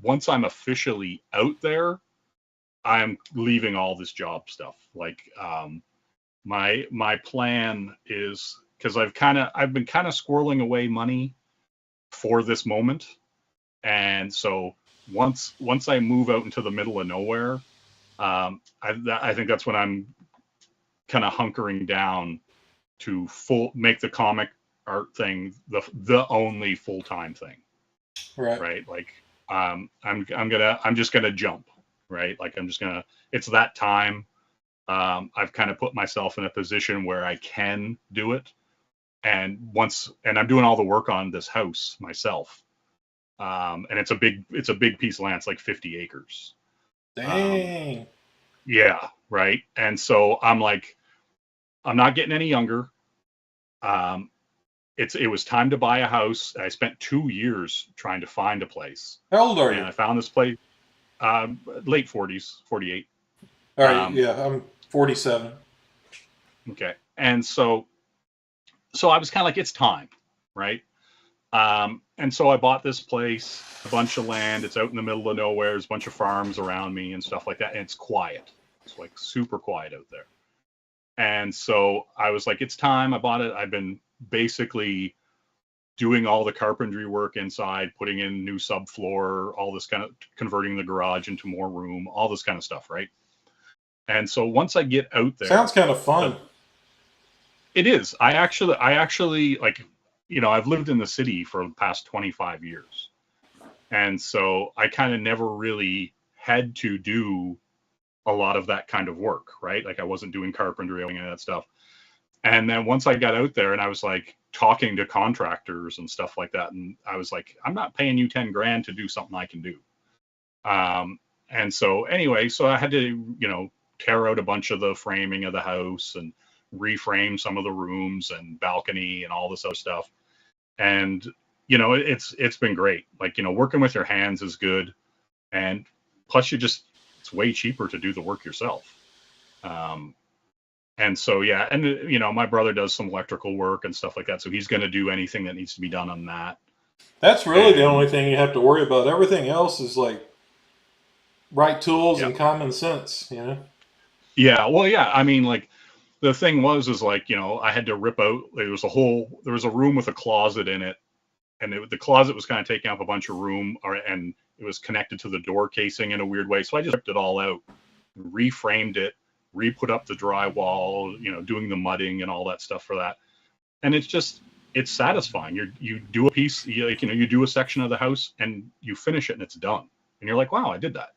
once I'm officially out there, I'm leaving all this job stuff. Like my plan is, because I've been kind of squirreling away money for this moment, and so once I move out into the middle of nowhere, I think that's when I'm kind of hunkering down to full make the comic art thing the only full time thing, Right. right? Like I'm just gonna jump, right? Like I'm just gonna it's that time. I've kind of put myself in a position where I can do it, and I'm doing all the work on this house myself. And it's a big piece of land. It's like 50 acres. Um, Dang. yeah, right. And so I'm like, I'm not getting any younger. Um, it was time to buy a house. I spent 2 years trying to find a place, How old are and you? I found this place. Late 40s, 48. All right. Um, Yeah, I'm 47. Okay. And so I was kind of like, it's time, right? And so I bought this place, a bunch of land. It's out in the middle of nowhere. There's a bunch of farms around me and stuff like that. And it's quiet. It's like super quiet out there. And so I was like, it's time. I bought it. I've been basically doing all the carpentry work inside, putting in new subfloor, all this kind of converting the garage into more room, all this kind of stuff, right? And so once I get out there, Sounds kind of uh, fun. it is. I actually like, I've lived in the city for the past 25 years. And so I kind of never really had to do a lot of that kind of work, right? Like I wasn't doing carpentry or any of that stuff. And then once I got out there and I was like talking to contractors and stuff like that, and I was like, I'm not paying you 10 grand to do something I can do. And so anyway, so I had to, tear out a bunch of the framing of the house and reframe some of the rooms and balcony and all this other stuff. And, it's been great. Like, working with your hands is good. And plus it's way cheaper to do the work yourself. Um, and so, yeah. And, my brother does some electrical work and stuff like that. So he's going to do anything that needs to be done on that. That's really the And only thing you have to worry about. Everything else is like right tools yeah, and common sense, you know? yeah. Well, yeah. I mean, like, the thing is like, I had to rip out, there was a room with a closet in it. And the closet was kind of taking up a bunch of room, and it was connected to the door casing in a weird way. So I just ripped it all out, reframed it, re-put up the drywall, doing the mudding and all that stuff for that. And it's satisfying. You do a piece, you do a section of the house and you finish it and it's done. And you're like, wow, I did that.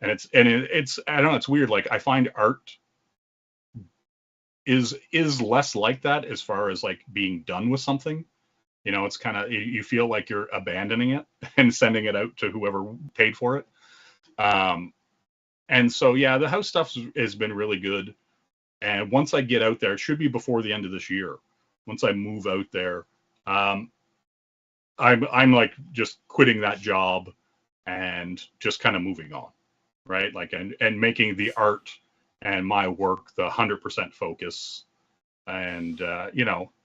And it's I don't know, it's weird. Like I find art is less like that as far as like being done with something. It's kind of, you feel like you're abandoning it and sending it out to whoever paid for it. Um, and so, yeah, the house stuff has been really good. And once I get out there, it should be before the end of this year. Once I move out there, um, I'm like just quitting that job and just kind of moving on, right? Like and making the art and my work the 100% focus, and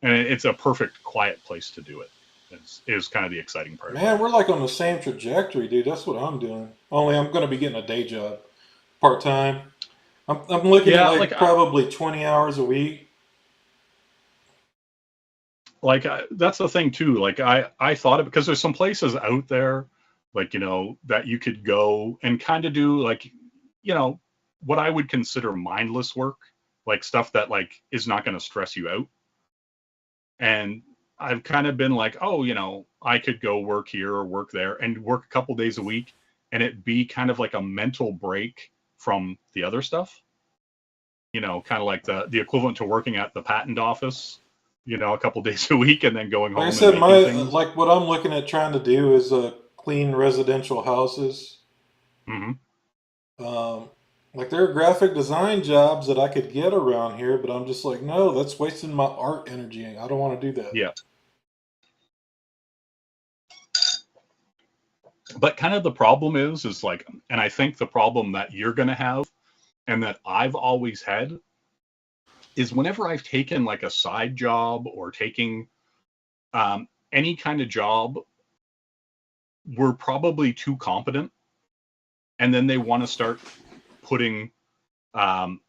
and it's a perfect quiet place to do it. Is kind of the exciting part about Man, it. we're like on the same trajectory, dude. That's what I'm doing. Only I'm going to be getting a day job, part time. I'm looking at Yeah, like like probably 20 hours a week. that's the thing too. Like I thought it because there's some places out there, like that you could go and kind of do like you know what I would consider mindless work, like stuff that like is not going to stress you out. And I've kind of been like, oh, I could go work here or work there and work a couple days a week, and it be kind of like a mental break from the other stuff. Kind of like the equivalent to working at the patent office, a couple days a week and then going Like I home and said, making my things. like what I'm looking at trying to do is clean residential houses. Hmm. Um, like there are graphic design jobs that I could get around here, but I'm just like, no, that's wasting my art energy. I don't want to do that. Yeah. But kind of the problem is like, and I think the problem that you're going to have and that I've always had is whenever I've taken like a side job or taking any kind of job, we're probably too competent. And then they want to start putting um,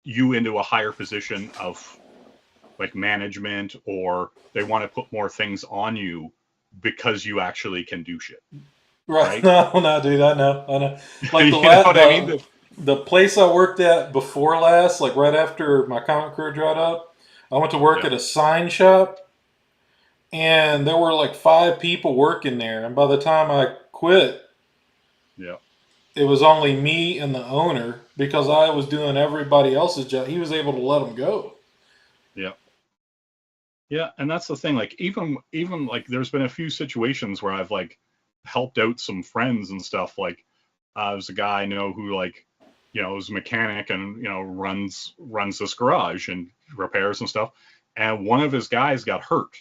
you into a higher position of like management, or they want to put more things on you because you actually can do shit, Right? right? No, no, dude. I know. Like You know what I mean? the place I worked at before last, like right after my comic career dried up, I went to work Yeah, at a sign shop, and there were like 5 people working there. And by the time I quit, yeah, it was only me and the owner because I was doing everybody else's job. He was able to let them go. yeah. Yeah, and that's the thing. Like even like there's been a few situations where I've like helped out some friends and stuff. Like there's a guy I know who like is a mechanic and runs this garage and repairs and stuff. And one of his guys got hurt,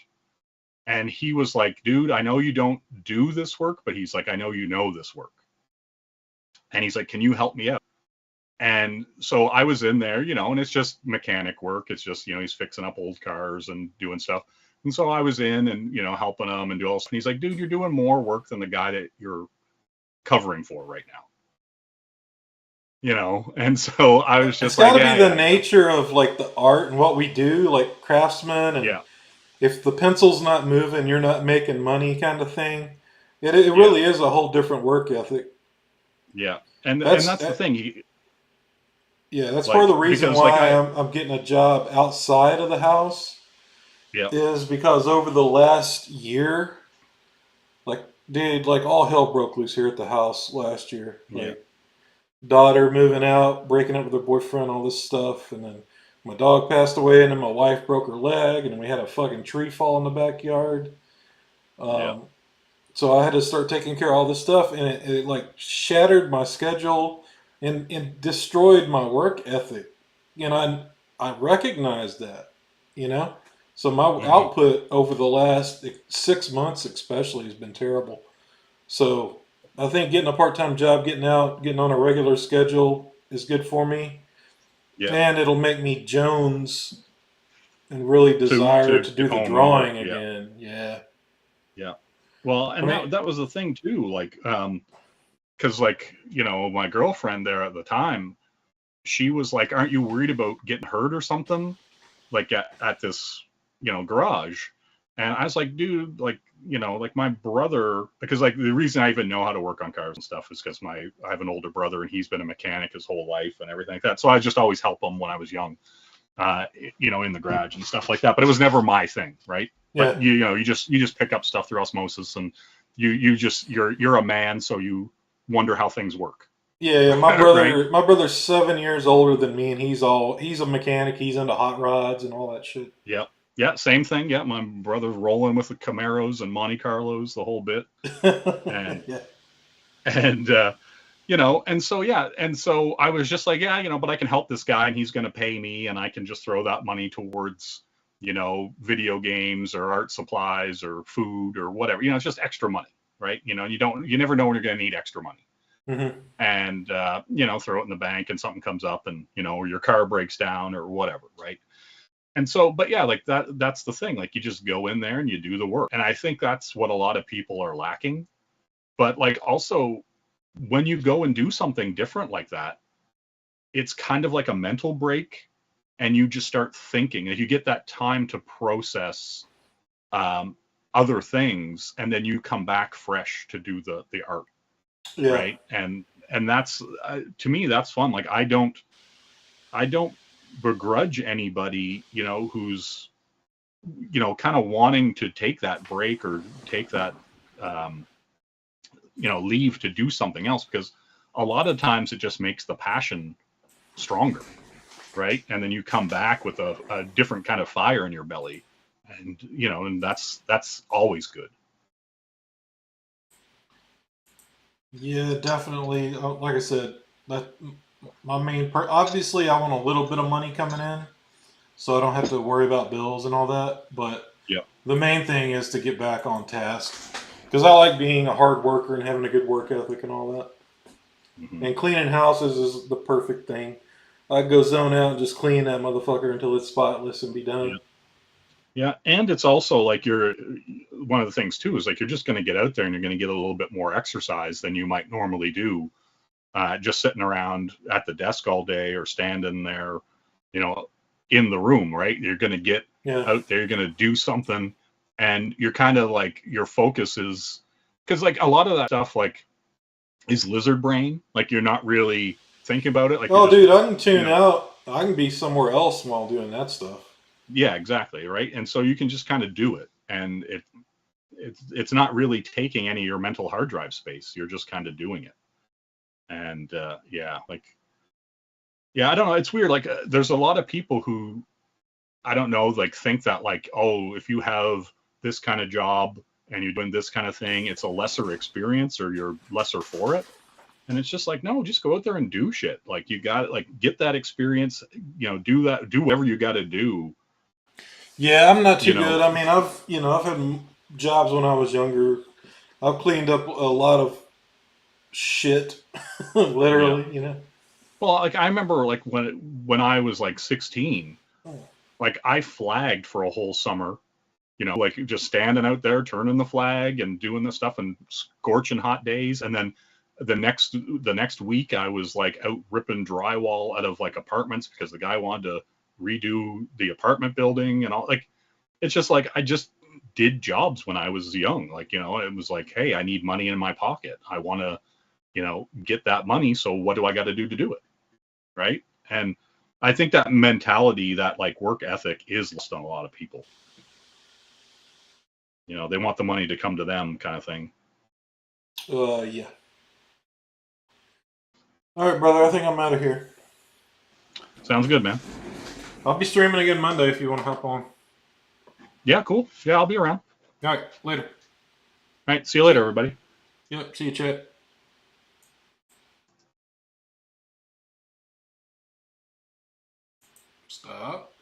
and he was like, "Dude, I know you don't do this work, but he's like, I know you know this work." And he's like, "Can you help me out?" And so I was in there, and it's just mechanic work. It's just, he's fixing up old cars and doing stuff. And so I was in and, helping him and do all stuff. And he's like, dude, you're doing more work than the guy that you're covering for right now. And so I was It's just got like, to be the nature of like the art and what we do, like craftsmen, and yeah, if the pencil's not moving, you're not making money, kind of thing. It really is a whole different work ethic. yeah. And That's that's the thing. Yeah, that's part of Like, the reason because like why I'm getting a job outside of the house, yeah, is because over the last year, like, dude, like all hell broke loose here at the house last year. yeah, Like, daughter moving out, breaking up with her boyfriend, all this stuff, and then my dog passed away, and then my wife broke her leg, and then we had a fucking tree fall in the backyard. yeah, Um, so I had to start taking care of all this stuff, and it like shattered my schedule and destroyed my work ethic. And I recognized that, you know. So my hmm output over the last 6 months, especially, has been terrible. So I think getting a part-time job, getting out, getting on a regular schedule is good for me, yeah. and it'll make me Jones and really desire To to do the hone more. drawing Yeah, again. Yeah, yeah. Well, I and mean, that was the thing too. Like, because like my girlfriend there at the time, she was like, "Aren't you worried about getting hurt or something?" Like at this garage. And I was like, dude, like, like my brother, because like the reason I even know how to work on cars and stuff is because I have an older brother and he's been a mechanic his whole life and everything like that. So I just always help him when I was young, in the garage and stuff like that. But it was never my thing, right? But yeah. you just pick up stuff through osmosis, and you're a man, so you wonder how things work, Yeah, yeah. right? My brother's 7 years older than me, and he's a mechanic. He's into hot rods and all that shit. Yeah. Yeah, same thing. Yeah, my brother's rolling with the Camaros and Monte Carlos, the whole bit. And Yeah, and and so yeah, and so I was just like, yeah, but I can help this guy and he's going to pay me and I can just throw that money towards, video games or art supplies or food or whatever. It's just extra money, right? You never know when you're going to need extra money. hmm And throw it in the bank and something comes up and or your car breaks down or whatever, right? And so, but yeah, like that's the thing. Like you just go in there and you do the work. And I think that's what a lot of people are lacking. But like also when you go and do something different like that, it's kind of like a mental break and you just start thinking and you get that time to process um, other things and then you come back fresh to do the art, yeah, right? And that's to me that's fun. Like I don't begrudge anybody who's kind of wanting to take that break or take that um, leave to do something else, because a lot of times it just makes the passion stronger, right? And then you come back with a different kind of fire in your belly, and and that's always good. yeah. Definitely. Like I said, that my obviously, I want a little bit of money coming in, so I don't have to worry about bills and all that. But Yeah. the main thing is to get back on task, because I like being a hard worker and having a good work ethic and all that. hmm And cleaning houses is the perfect thing. I go zone out and just clean that motherfucker until it's spotless and be Yeah. done. Yeah. And it's also like one of the things too is like you're just going to get out there and you're going to get a little bit more exercise than you might normally do, just sitting around at the desk all day or standing there, you know, in the room, right? You're going to get Yeah. out there, you're going to do something, and you're kind of like your focus is because like a lot of that stuff like is lizard brain, like you're not really thinking about it, like you're Oh, just, dude, I can you tune know, out. I can be somewhere else while doing that stuff. yeah, exactly, right. And so you can just kind of do it, and it's not really taking any of your mental hard drive space. You're just kind of doing it, and yeah, like yeah, I don't know. It's weird. Like, there's a lot of people who I don't know, like think that like, oh, if you have this kind of job and you're doing this kind of thing, it's a lesser experience or you're lesser for it. And it's just like, no, just go out there and do shit. Like you got like get that experience, do that, do whatever you got to do, Yeah, I'm not you too know. good. I mean, I've had jobs when I was younger. I've cleaned up a lot of shit, Yeah, literally. Well, like I remember like when I was like 16, like I flagged for a whole summer, like just standing out there turning the flag and doing the stuff and scorching hot days, and then the next week I was like out ripping drywall out of like apartments because the guy wanted to redo the apartment building and all. Like it's just like I just did jobs when I was young. Like, it was like, hey, I need money in my pocket. I want to, get that money. So what do I got to do it? Right. And I think that mentality, that like work ethic is lost on a lot of people. They want the money to come to them kind of thing. Yeah. All right, brother. I think I'm out of here. Sounds good, man. I'll be streaming again Monday if you want to hop on. Yeah, cool. Yeah, I'll be around. All right, later. All right. See you later, everybody. Yep. See you, chat. Stop.